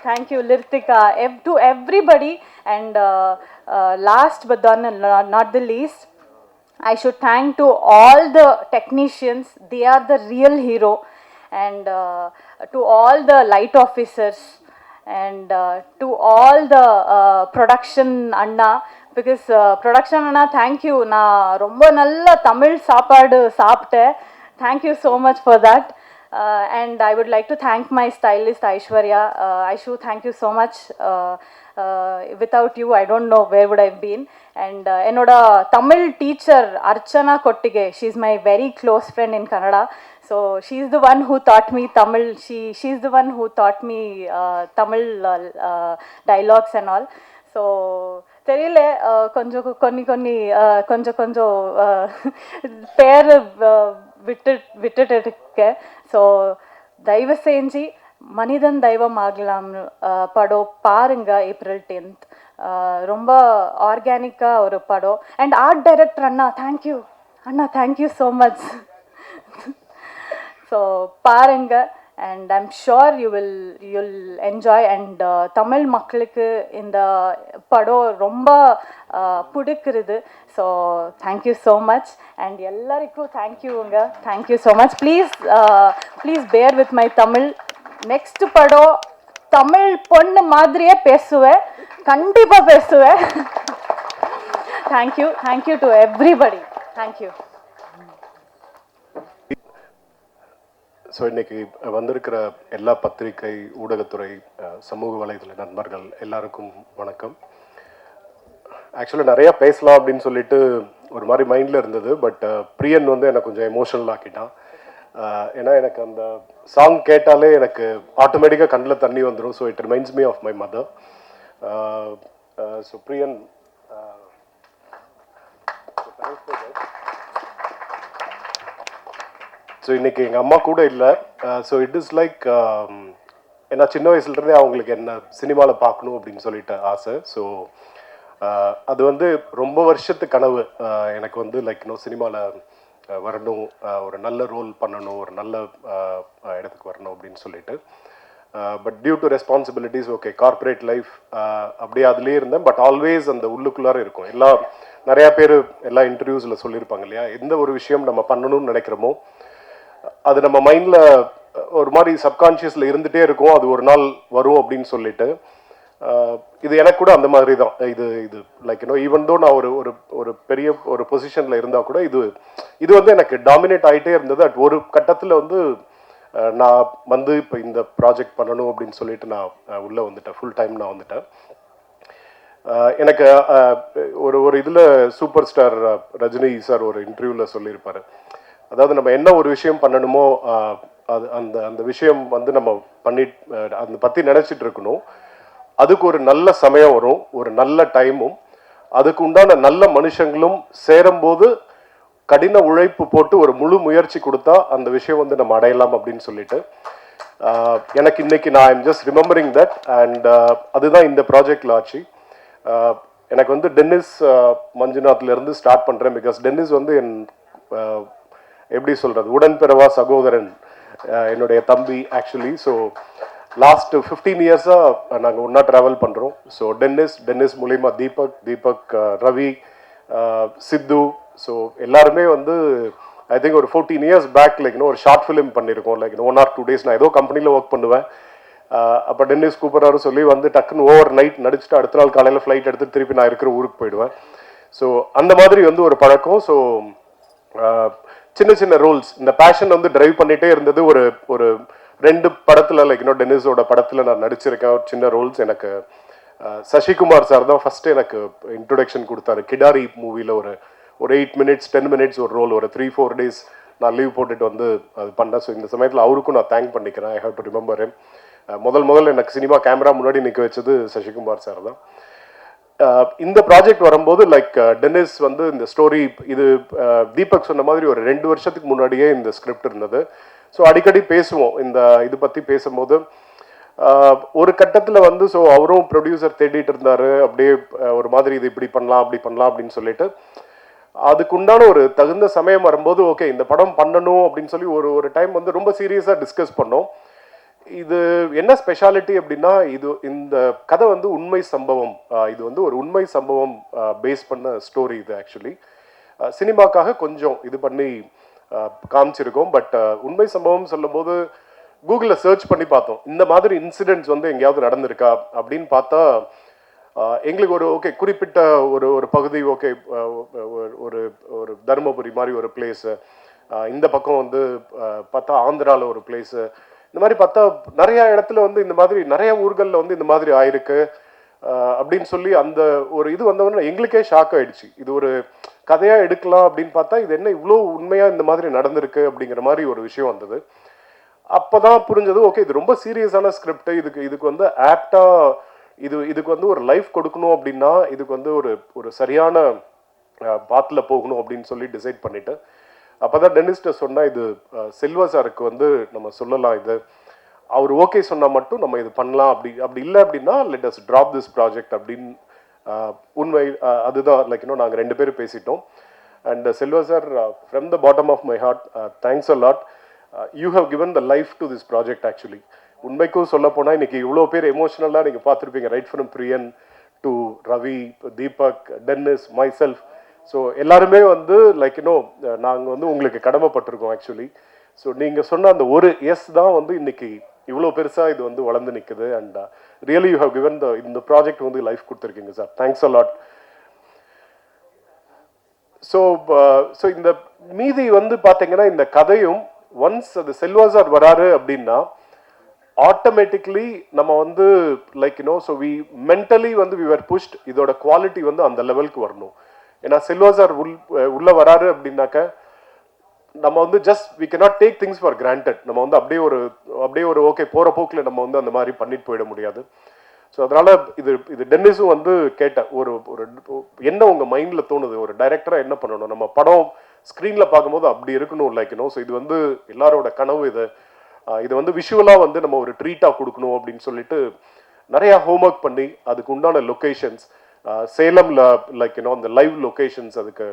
Thank you Lirtika, to everybody. And last but not the least, I should thank to all the technicians. They are the real hero. And to all the light officers, and to all the production anna, because production anna, thank you. Na romba nalla Tamil saapadu saapte. Thank you so much for that. And I would like to thank my stylist Aishwarya. Aishu, thank you so much. Without you, I don't know where would I have been. And enoda Tamil teacher Archana Kottige, she's my very close friend in Kannada. So she's the one who taught me Tamil. She's the one who taught me Tamil dialogues and all. So தெரியல, கொஞ்சம் பேர் விட்டுட்டு இருக்கேன். ஸோ தயவு செஞ்சு மனிதன் தெய்வம் ஆகலாம் படம் பாருங்க. April 10th ரொம்ப ஆர்கானிக்காக ஒரு படம். And art director Anna, thank you Anna, thank you so much. So பாருங்க. and I'm sure you'll enjoy. and Tamil மக்களுக்கு இந்த படம் ரொம்ப பிடிக்கிறது. So thank you so much. And எல்லாருக்கும் தேங்க்யூங்க, thank you so much. Please bear with my Tamil. Next படம் தமிழ் பொண்ணு மாதிரியே பேசுவேன், கண்டிப்பாக பேசுவேன். Thank you to everybody. Thank you. So இன்றைக்கி வந்திருக்கிற எல்லா பத்திரிகை, ஊடகத்துறை, சமூக வலைதள நண்பர்கள் எல்லாருக்கும் வணக்கம். ஆக்சுவலாக நிறையா பேசலாம் அப்படின்னு சொல்லிட்டு ஒரு மாதிரி மைண்டில் இருந்தது. பட் பிரியன் வந்து என்னை கொஞ்சம் எமோஷனல் ஆக்கிட்டான். ஏன்னா எனக்கு அந்த சாங் கேட்டாலே எனக்கு ஆட்டோமேட்டிக்காக கண்ணில் தண்ணி வந்துடும். So it reminds me of my mother. So Priyan, so இன்றைக்கி எங்கள் அம்மா கூட இல்லை. ஸோ இட் இஸ் லைக், ஏன்னா சின்ன வயசுலேருந்தே அவங்களுக்கு என்ன சினிமாவில் பார்க்கணும் அப்படின்னு சொல்லிட்டு ஆசை. ஸோ அது வந்து ரொம்ப வருஷத்து கனவு எனக்கு வந்து லைக் இன்னும் சினிமாவில் வரணும், ஒரு நல்ல ரோல் பண்ணணும், ஒரு நல்ல இடத்துக்கு வரணும் அப்படின்னு சொல்லிட்டு. But due to responsibilities, okay corporate life அப்படியே அதுலேயே இருந்தேன். பட் ஆல்வேஸ் அந்த உள்ளுக்குள்ளார இருக்கும். நிறையா பேர் எல்லா இன்டர்வியூஸில் சொல்லியிருப்பாங்க இல்லையா, எந்த ஒரு விஷயம் நம்ம பண்ணணும்னு நினைக்கிறோமோ அது நம்ம மைண்டில் ஒரு மாதிரி சப்கான்ஷியஸில் இருந்துகிட்டே இருக்கும், அது ஒரு நாள் வரும் அப்படின்னு சொல்லிட்டு. இது எனக்கு கூட அந்த மாதிரி தான். இது இது லைக் ஈவன் தோ நான் ஒரு ஒரு ஒரு பெரிய ஒரு பொசிஷனில் இருந்தால் கூட இது வந்து எனக்கு டாமினேட் ஆகிட்டே இருந்தது. அட் ஒரு கட்டத்தில் வந்து நான் வந்து இப்போ இந்த ப்ராஜெக்ட் பண்ணணும் அப்படின்னு சொல்லிட்டு நான் உள்ளே வந்துட்டேன், ஃபுல் டைம் நான் வந்துட்டேன். எனக்கு ஒரு இதில் சூப்பர் ஸ்டார் ரஜினி சார் ஒரு இன்டர்வியூவில் சொல்லியிருப்பார், அதாவது நம்ம என்ன ஒரு விஷயம் பண்ணணுமோ அது அந்த அந்த விஷயம் வந்து நம்ம அதை பற்றி நினச்சிட்டு இருக்கணும். அதுக்கு ஒரு நல்ல சமயம் வரும், ஒரு நல்ல டைமும், அதுக்கு உண்டான நல்ல மனுஷங்களும் சேரும்போது கடின உழைப்பு போட்டு ஒரு முழு முயற்சி கொடுத்தா அந்த விஷயம் வந்து நம்ம அடையலாம் அப்படின்னு சொல்லிட்டு எனக்கு இன்னைக்கு நான் I'm just remembering that. And அதுதான் இந்த ப்ராஜெக்டில் ஆச்சு. எனக்கு வந்து டென்னிஸ் மஞ்சுநாத்லேருந்து ஸ்டார்ட் பண்ணுறேன். பிகாஸ் டென்னிஸ் வந்து என் எப்படி சொல்கிறது, உடன்பிறவா சகோதரன், என்னுடைய தம்பி ஆக்சுவலி. ஸோ லாஸ்ட் 15 இயர்ஸாக நாங்கள் ஒன்றா ட்ராவல் பண்ணுறோம். ஸோ டென்னிஸ் மூலிமா தீபக், ரவி, சித்து, ஸோ எல்லாருமே வந்து ஐ திங்க் ஒரு 14 இயர்ஸ் பேக் ஒரு ஷார்ட் ஃபிலிம் பண்ணியிருக்கோம். 1 or 2 days நான் ஏதோ கம்பெனியில் ஒர்க் பண்ணுவேன். அப்போ டென்னிஸ் கூப்பிட்றாரு சொல்லி வந்து டக்குன்னு ஓவர் நைட் நடிச்சுட்டு அடுத்த நாள் காலையில் ஃப்ளைட் எடுத்துட்டு திருப்பி நான் இருக்கிற ஊருக்கு போயிடுவேன். ஸோ அந்த மாதிரி வந்து ஒரு பழக்கம். ஸோ சின்ன சின்ன ரோல்ஸ், இந்த பேஷன் வந்து டிரைவ் பண்ணிகிட்டே இருந்தது. ஒரு 2 படத்தில் டென்னிஸோட படத்தில் நான் நடிச்சிருக்கேன். ஒரு சின்ன ரோல்ஸ். எனக்கு சசிகுமார் சார் தான் ஃபஸ்ட்டு எனக்கு இன்ட்ரொடக்ஷன் கொடுத்தாரு. கிடாரி மூவியில் ஒரு 8 minutes 10 minutes ஒரு ரோல், ஒரு 3-4 days நான் லீவ் போட்டுட்டு வந்து அது பண்ணேன். ஸோ இந்த சமயத்தில் அவருக்கும் நான் தேங்க் பண்ணிக்கிறேன். I have to remember him. முதல் எனக்கு சினிமா கேமரா முன்னாடி நிற்க வச்சது சசிகுமார் சார் தான். இந்த ப்ராஜெக்ட் வரும்போது டென்னிஸ் வந்து இந்த ஸ்டோரி இது தீபக் சொன்ன மாதிரி ஒரு 2 வருஷத்துக்கு முன்னாடியே இந்த ஸ்கிரிப்ட் இருந்தது. ஸோ அடிக்கடி பேசுவோம் இது பற்றி பேசும்போது. ஒரு கட்டத்தில் வந்து ஸோ அவரும் ப்ரொடியூசர் தேடிட்டு இருந்தார். அப்படியே ஒரு மாதிரி இது இப்படி பண்ணலாம் அப்படி பண்ணலாம் அப்படின்னு சொல்லிட்டு அதுக்குண்டான ஒரு தகுந்த சமயம் வரும்போது ஓகே இந்த படம் பண்ணணும் அப்படின்னு சொல்லி ஒரு டைம் வந்து ரொம்ப சீரியஸாக டிஸ்கஸ் பண்ணோம். இது என்ன ஸ்பெஷாலிட்டி அப்படின்னா இந்த கதை வந்து உண்மை சம்பவம். இது வந்து ஒரு உண்மை சம்பவம் பேஸ் பண்ண ஸ்டோரி. இது ஆக்சுவலி சினிமாக்காக கொஞ்சம் இது பண்ணி காமிச்சிருக்கோம். பட் உண்மை சம்பவம் சொல்லும் போது கூகுளில் சர்ச் பண்ணி பார்த்தோம், இந்த மாதிரி இன்சிடென்ட்ஸ் வந்து எங்கேயாவது நடந்திருக்கா அப்படின்னு பார்த்தா எங்களுக்கு ஓகே குறிப்பிட்ட ஒரு பகுதி, ஓகே ஒரு ஒரு தருமபுரி மாதிரி ஒரு பிளேஸு, இந்த பக்கம் வந்து பார்த்தா ஆந்திராவில் ஒரு பிளேஸு, இந்த மாதிரி பார்த்தா நிறையா இடத்துல வந்து இந்த மாதிரி நிறைய ஊர்களில் வந்து இந்த மாதிரி ஆயிருக்கு அப்படின்னு சொல்லி அந்த ஒரு இது வந்தவொடனே எங்களுக்கே ஷாக் ஆயிடுச்சு. இது ஒரு கதையாக எடுக்கலாம் அப்படின்னு பார்த்தா இது என்ன இவ்வளோ உண்மையாக இந்த மாதிரி நடந்திருக்கு அப்படிங்கிற மாதிரி ஒரு விஷயம் வந்தது. அப்போ தான் புரிஞ்சது ஓகே இது ரொம்ப சீரியஸான ஸ்கிரிப்ட், இதுக்கு வந்து ஆப்டாக இதுக்கு வந்து ஒரு லைஃப் கொடுக்கணும் அப்படின்னா இதுக்கு வந்து ஒரு சரியான பாத்தில் போகணும் அப்படின்னு சொல்லி டிசைட் பண்ணிட்டு அப்போ தான் டென்னிஸ்ட்டை சொன்னால் இது செல்வா சாருக்கு வந்து நம்ம சொல்லலாம், இது அவர் ஓகே சொன்னால் மட்டும் நம்ம இது பண்ணலாம், அப்படி இல்லை அப்படின்னா let us drop this project அப்படின்னு. உண்மை அதுதான் நாங்கள் 2 பேரும் பேசிட்டோம். And Selva sir, from the bottom of my heart thanks a lot. You have given the life to this project actually. உண்மைக்கும் சொல்ல போனால் இன்னைக்கு இவ்வளோ பேர் எமோஷனலாக நீங்கள் பார்த்துருப்பீங்க, right from Priyan to Ravi, Deepak, Dennis, myself. So எல்லாருமே வந்து நாங்கள் வந்து உங்களுக்கு கடமைப்பட்டிருக்கோம் ஆக்சுவலி. ஸோ நீங்கள் சொன்ன அந்த ஒரு எஸ் தான் வந்து இன்னைக்கு இவ்வளோ பெருசாக இது வந்து வளர்ந்து நிற்குது. And really you have given இந்த ப்ராஜெக்ட் வந்து லைஃப் கொடுத்துருக்கீங்க sir. Thanks a lot. So இந்த மீதி வந்து பார்த்தீங்கன்னா இந்த கதையும் ஒன்ஸ் அது செல்வா சார் வராரு அப்படின்னா ஆட்டோமேட்டிக்லி நம்ம வந்து ஸோ வி மென்டலி வந்து வி வர் புஷ்ட், இதோட குவாலிட்டி வந்து அந்த லெவலுக்கு வரணும். ஏன்னா செல்வா சார் உள்ள வராரு அப்படின்னாக்க நம்ம வந்து just we cannot take things for granted. நம்ம வந்து அப்படியே ஒரு ஓகே போகிற போக்கில் நம்ம வந்து அந்த மாதிரி பண்ணிட்டு போயிட முடியாது. ஸோ அதனால இது டென்னிஸும் வந்து கேட்டேன், ஒரு என்ன உங்கள் மைண்டில் தோணுது, ஒரு டைரக்டராக என்ன பண்ணணும், நம்ம படம் ஸ்க்ரீனில் பார்க்கும்போது அப்படி இருக்கணும் ஸோ இது வந்து எல்லாரோட கனவு. இது வந்து விஷுவலாக வந்து நம்ம ஒரு ட்ரீட்டாக கொடுக்கணும் அப்படின்னு சொல்லிட்டு நிறையா ஹோம்ஒர்க் பண்ணி அதுக்கு உண்டான லொக்கேஷன்ஸ் சேலமில் அந்த லைவ் லொக்கேஷன்ஸ் அதுக்கு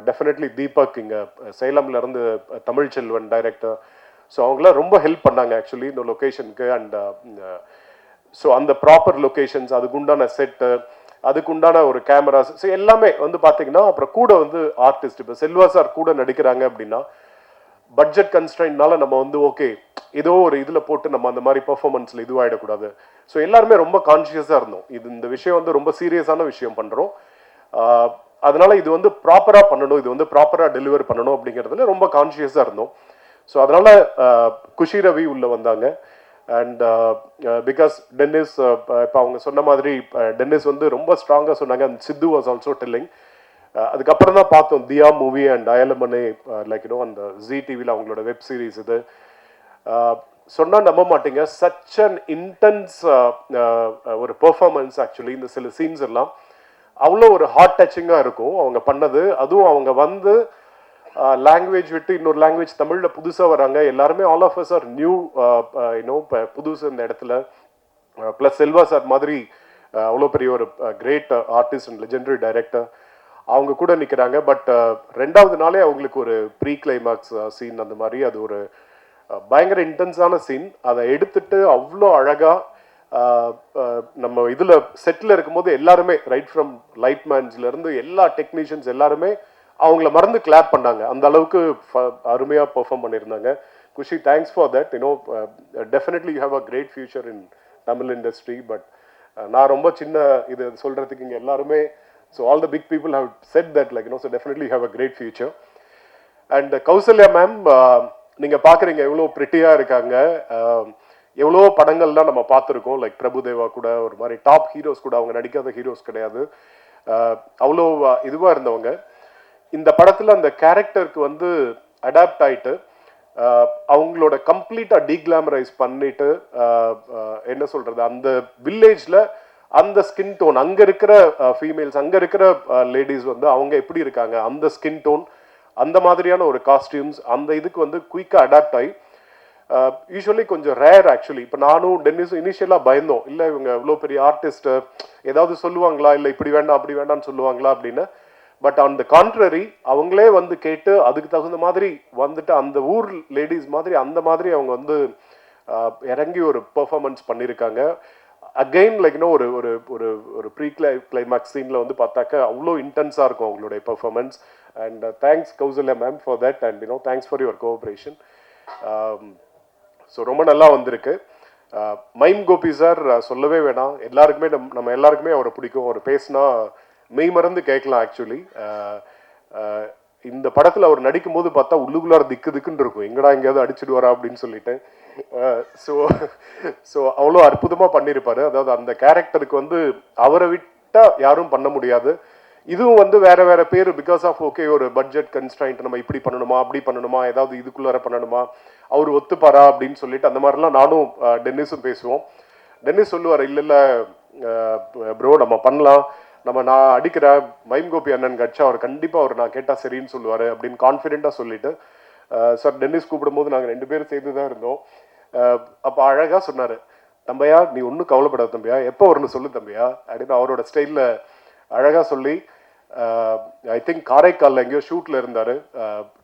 டெஃபினெட்லி தீபக் இங்கே சேலம்லேருந்து தமிழ்ச்செல்வன் டைரக்டர், ஸோ அவங்களாம் ரொம்ப ஹெல்ப் பண்ணாங்க ஆக்சுவலி இந்த லொக்கேஷனுக்கு. அண்ட் ஸோ அந்த ப்ராப்பர் லொக்கேஷன்ஸ், அதுக்குண்டான செட்டு, அதுக்குண்டான ஒரு கேமராஸ், ஸோ எல்லாமே வந்து பார்த்தீங்கன்னா அப்புறம் கூட வந்து ஆர்டிஸ்ட். இப்போ செல்வா சார் கூட நடிக்கிறாங்க அப்படின்னா பட்ஜெட் கன்ஸ்ட்ரைன்ட்னால நம்ம வந்து ஓகே ஏதோ ஒரு இதில் போட்டு நம்ம அந்த மாதிரி பெர்ஃபார்மன்ஸில் இதுவாகிடக்கூடாது. ஸோ எல்லாருமே ரொம்ப கான்ஷியஸாக இருந்தோம். இந்த விஷயம் வந்து ரொம்ப சீரியஸான விஷயம் பண்ணுறோம், அதனால இது வந்து ப்ராப்பராக பண்ணணும், இது வந்து ப்ராப்பராக டெலிவர் பண்ணணும் அப்படிங்கிறதுல ரொம்ப கான்ஷியஸாக இருந்தோம். ஸோ அதனால குஷி ரவி உள்ள வந்தாங்க. அண்ட் பிகாஸ் டென்னிஸ் இப்போ அவங்க சொன்ன மாதிரி டென்னிஸ் வந்து ரொம்ப ஸ்ட்ராங்காக சொன்னாங்க. And Sidhu was also telling. அதுக்கப்புறம் தான் பார்த்தோம் தியா மூவி அண்ட் அயலமனே லைக் யூனோ அந்த ஜி டிவியில் அவங்களோட வெப் சீரிஸ் இது. சொன்னால் நம்ப மாட்டீங்க, சச் அன் இன்டென்ஸ் ஒரு பெர்ஃபார்மன்ஸ் ஆக்சுவலி. இந்த சில சீன்ஸ் எல்லாம் அவ்வளோ ஒரு ஹார்ட் டச்சிங்காக இருக்கும் அவங்க பண்ணது. அதுவும் அவங்க வந்து லாங்குவேஜ் விட்டு இன்னொரு லாங்குவேஜ் தமிழில் புதுசாக வராங்க. எல்லாருமே all of us are new you know புதுசு இந்த இடத்துல. ப்ளஸ் செல்வா சார் மாதிரி அவ்வளோ பெரிய ஒரு great artist and legendary director அவங்க கூட நிற்கிறாங்க. பட் ரெண்டாவது நாளே அவங்களுக்கு ஒரு ப்ரீ கிளைமாக்ஸ் சீன் அந்த மாதிரி, அது ஒரு பயங்கர இன்டென்ஸான சீன். அதை எடுத்துட்டு அவ்வளோ அழகாக நம்ம இதில் செட்டில் இருக்கும்போது எல்லாருமே ரைட் ஃப்ரம் லைட்மேன்ஸ்லேருந்து எல்லா டெக்னீஷியன்ஸ் எல்லாருமே அவங்கள மறந்து கிளாப் பண்ணாங்க. அந்த அளவுக்கு அருமையாக பெர்ஃபார்ம் பண்ணியிருந்தாங்க. Kushi, thanks for that. You know definitely you have a great future in Tamil industry. But நான் ரொம்ப சின்ன இது சொல்கிறதுக்கு இங்கே எல்லாருமே, so all the big people have said that, like, you know, so definitely you have a great future. And Kausalya ma'am, நீங்கள் பார்க்குறீங்க எவ்வளோ ப்ரிட்டியாக இருக்காங்க. எவ்வளோ படங்கள்லாம் நம்ம பார்த்துருக்கோம், லைக் பிரபுதேவா கூட ஒரு மாதிரி டாப் ஹீரோஸ் கூட அவங்க நடிக்காத ஹீரோஸ் கிடையாது, அவ்வளோ இதுவாக இருந்தவங்க. இந்த படத்தில் அந்த கேரக்டருக்கு வந்து அடாப்ட் ஆகிட்டு அவங்களோட கம்ப்ளீட்டாக டீக்ளாமரைஸ் பண்ணிட்டு என்ன சொல்கிறது, அந்த வில்லேஜில் அந்த ஸ்கின் டோன், அங்கே இருக்கிற ஃபீமேல்ஸ், அங்கே இருக்கிற லேடிஸ் வந்து அவங்க எப்படி இருக்காங்க, அந்த ஸ்கின் டோன், அந்த மாதிரியான ஒரு காஸ்டியூம்ஸ், அந்த இதுக்கு வந்து குயிக்காக அடாப்ட் ஆகி யூஸ்வலி கொஞ்சம் ரேர் ஆக்சுவலி. இப்போ நானும் டென்னிஸும் இனிஷியலாக பயந்தோம், இல்லை இவங்க இவ்வளோ பெரிய ஆர்டிஸ்ட்டு ஏதாவது சொல்லுவாங்களா, இல்லை இப்படி வேண்டாம் அப்படி வேண்டாம்னு சொல்லுவாங்களா அப்படின்னு. பட் ஆன் த கான்ட்ரரி அவங்களே வந்து கேட்டு அதுக்கு தகுந்த மாதிரி வந்துட்டு அந்த ஊர் லேடிஸ் மாதிரி அந்த மாதிரி அவங்க வந்து இறங்கி ஒரு பெர்ஃபார்மன்ஸ் பண்ணியிருக்காங்க. அகெயின் லைக் இன்னும் ஒரு ஒரு ஒரு ஒரு ப்ரீ கிளைமேக்ஸ் சீனில் வந்து பார்த்தாக்க அவ்வளோ இன்டென்ஸாக இருக்கும் அவங்களுடைய performance. And thanks Kausalya ma'am for that. And you know thanks for your cooperation. So ரொம்ப நல்லா வந்திருக்கு. மைம் கோபி சார் சொல்லவே வேணாம், எல்லாருக்குமே நம்ம எல்லாருக்குமே அவரை பிடிக்கும். அவர் பேசினா மெய் மறந்து கேட்கலாம் ஆக்சுவலி. இந்த படத்தில் அவர் நடிக்கும் போது பார்த்தா உள்ளுக்குள்ளார திக்கு திக்குன்னு இருக்கும், எங்கடா எங்கேயாவது அடிச்சுடுவாரா அப்படின்னு சொல்லிட்டு. ஸோ அவ்வளோ அற்புதமாக பண்ணியிருப்பாரு. அதாவது அந்த கேரக்டருக்கு வந்து அவரை விட்டால் யாரும் பண்ண முடியாது. இதுவும் வந்து வேற வேற பேர் பிகாஸ் ஆஃப் ஓகே ஒரு பட்ஜெட் கன்ஸ்ட்ரைண்ட், நம்ம இப்படி பண்ணணுமா அப்படி பண்ணணுமா, ஏதாவது இதுக்குள்ளார பண்ணணுமா, அவர் ஒத்துப்பாரா அப்படின்னு சொல்லிட்டு அந்த மாதிரிலாம் நானும் டென்னிஸும் பேசுவோம். டென்னிஸ் சொல்லுவார், இல்லை இல்லை ப்ரோ நம்ம பண்ணலாம், நான் அடிக்கிறேன், மைம் கோபி அண்ணன் கட்சா அவர் கண்டிப்பாக அவர் நான் கேட்டால் சரின்னு சொல்லுவார் அப்படின்னு கான்ஃபிடென்ட்டாக சொல்லிட்டு சார் டென்னிஸ் கூப்பிடும்போது நாங்கள் 2 பேரும் சேர்ந்து தான் இருந்தோம். அப்போ அழகாக சொன்னார், தம்பையா நீ ஒன்றும் கவலைப்படாத தம்பியா, எப்போ வரும்னு சொல்லு தம்பியா அப்படின்னு அவரோட ஸ்டைலில் அழகாக சொல்லி, ஐ திங்க் காரைக்காலில் எங்கேயோ ஷூட்டில் இருந்தார்.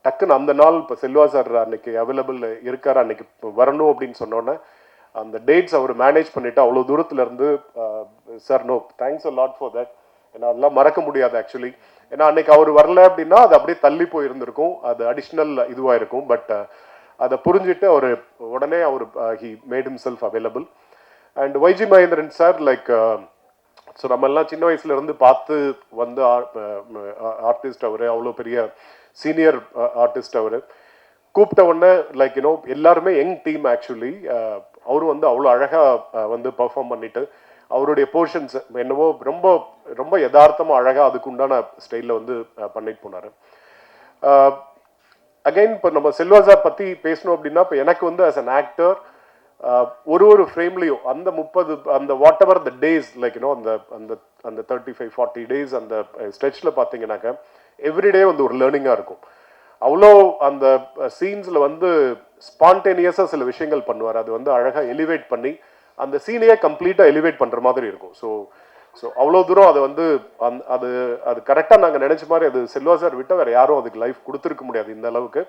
டக்குன்னு அந்த நாள் இப்போ செல்வா சார் அன்னைக்கு அவைலபிள் இருக்கார், அன்னைக்கு வரணும் அப்படின்னு சொன்னோன்னே அந்த டேட்ஸ் அவர் மேனேஜ் பண்ணிவிட்டு அவ்வளோ தூரத்தில் இருந்து sir no thanks a lot for that. ஏன்னா அதெல்லாம் மறக்க முடியாது ஆக்சுவலி. ஏன்னா அன்னைக்கு அவர் வரல அப்படின்னா அது அப்படியே தள்ளி போயிருந்திருக்கும், அது அடிஷ்னல் இதுவாக இருக்கும். பட் அதை புரிஞ்சுட்டு அவர் உடனே அவர் he made himself available. And YG Mahendran sir like so நம்ம எல்லாம் சின்ன வயசுலேருந்து பார்த்து வந்து ஆர்டிஸ்ட் அவர், அவ்வளோ பெரிய சீனியர் ஆர்டிஸ்ட் அவர். கூப்பிட்ட உடனே லைக் யூனோ எல்லாருமே யங் டீம் ஆக்சுவலி. அவரும் வந்து அவ்வளோ அழகாக வந்து பர்ஃபார்ம் பண்ணிட்டு அவருடைய போர்ஷன்ஸ் என்னவோ ரொம்ப ரொம்ப யதார்த்தமாக அழகாக அதுக்கு உண்டான ஸ்டைலில் வந்து பண்ணிட்டு போனார். அகைன் இப்போ நம்ம செல்வா சார் பற்றி பேசணும் அப்படின்னா, இப்போ எனக்கு வந்து ஆஸ் அன் ஆக்டர் ஒரு ஃப்ரேம்லேயும் அந்த 30 அந்த what ever the days like you know அந்த அந்த அந்த 35-40 டேஸ் அந்த ஸ்ட்ரெச்சில் பார்த்தீங்கன்னாக்க எவ்ரிடே வந்து ஒரு லேர்னிங்காக இருக்கும். அவ்வளோ அந்த சீன்ஸில் வந்து ஸ்பான்டேனியஸாக சில விஷயங்கள் பண்ணுவார், அது வந்து அழகாக எலிவேட் பண்ணி அந்த சீனையே கம்ப்ளீட்டாக எலிவேட் பண்ணுற மாதிரி இருக்கும். ஸோ அவ்வளோ தூரம் அதை வந்து அது அது கரெக்டாக நாங்கள் நினச்ச மாதிரி அது செல்வா சார் விட்டால் வேறு யாரும் அதுக்கு லைஃப் கொடுத்துருக்க முடியாது இந்த அளவுக்கு.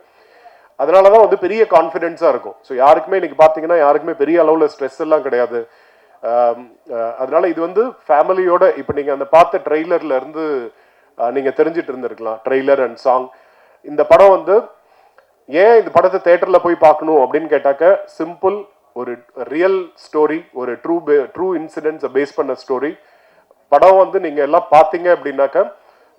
அதனால தான் வந்து பெரிய கான்ஃபிடென்ஸாக இருக்கும். ஸோ யாருக்குமே இன்றைக்கி பார்த்தீங்கன்னா யாருக்குமே பெரிய அளவில் ஸ்ட்ரெஸ் எல்லாம் கிடையாது. அதனால இது வந்து ஃபேமிலியோட இப்போ நீங்கள் அந்த பார்த்த ட்ரெய்லர்ல இருந்து நீங்கள் தெரிஞ்சிட்டு இருந்திருக்கலாம், ட்ரெய்லர் அண்ட் சாங். இந்த படம் வந்து ஏன் இந்த படத்தை தேட்டரில் போய் பார்க்கணும் அப்படின்னு கேட்டாக்க சிம்பிள், ஒரு ரியல் ஸ்டோரி, ஒரு ட்ரூ இன்சிடென்ட்ஸை பேஸ் பண்ண ஸ்டோரி. படம் வந்து நீங்கள் எல்லாம் பார்த்தீங்க அப்படின்னாக்க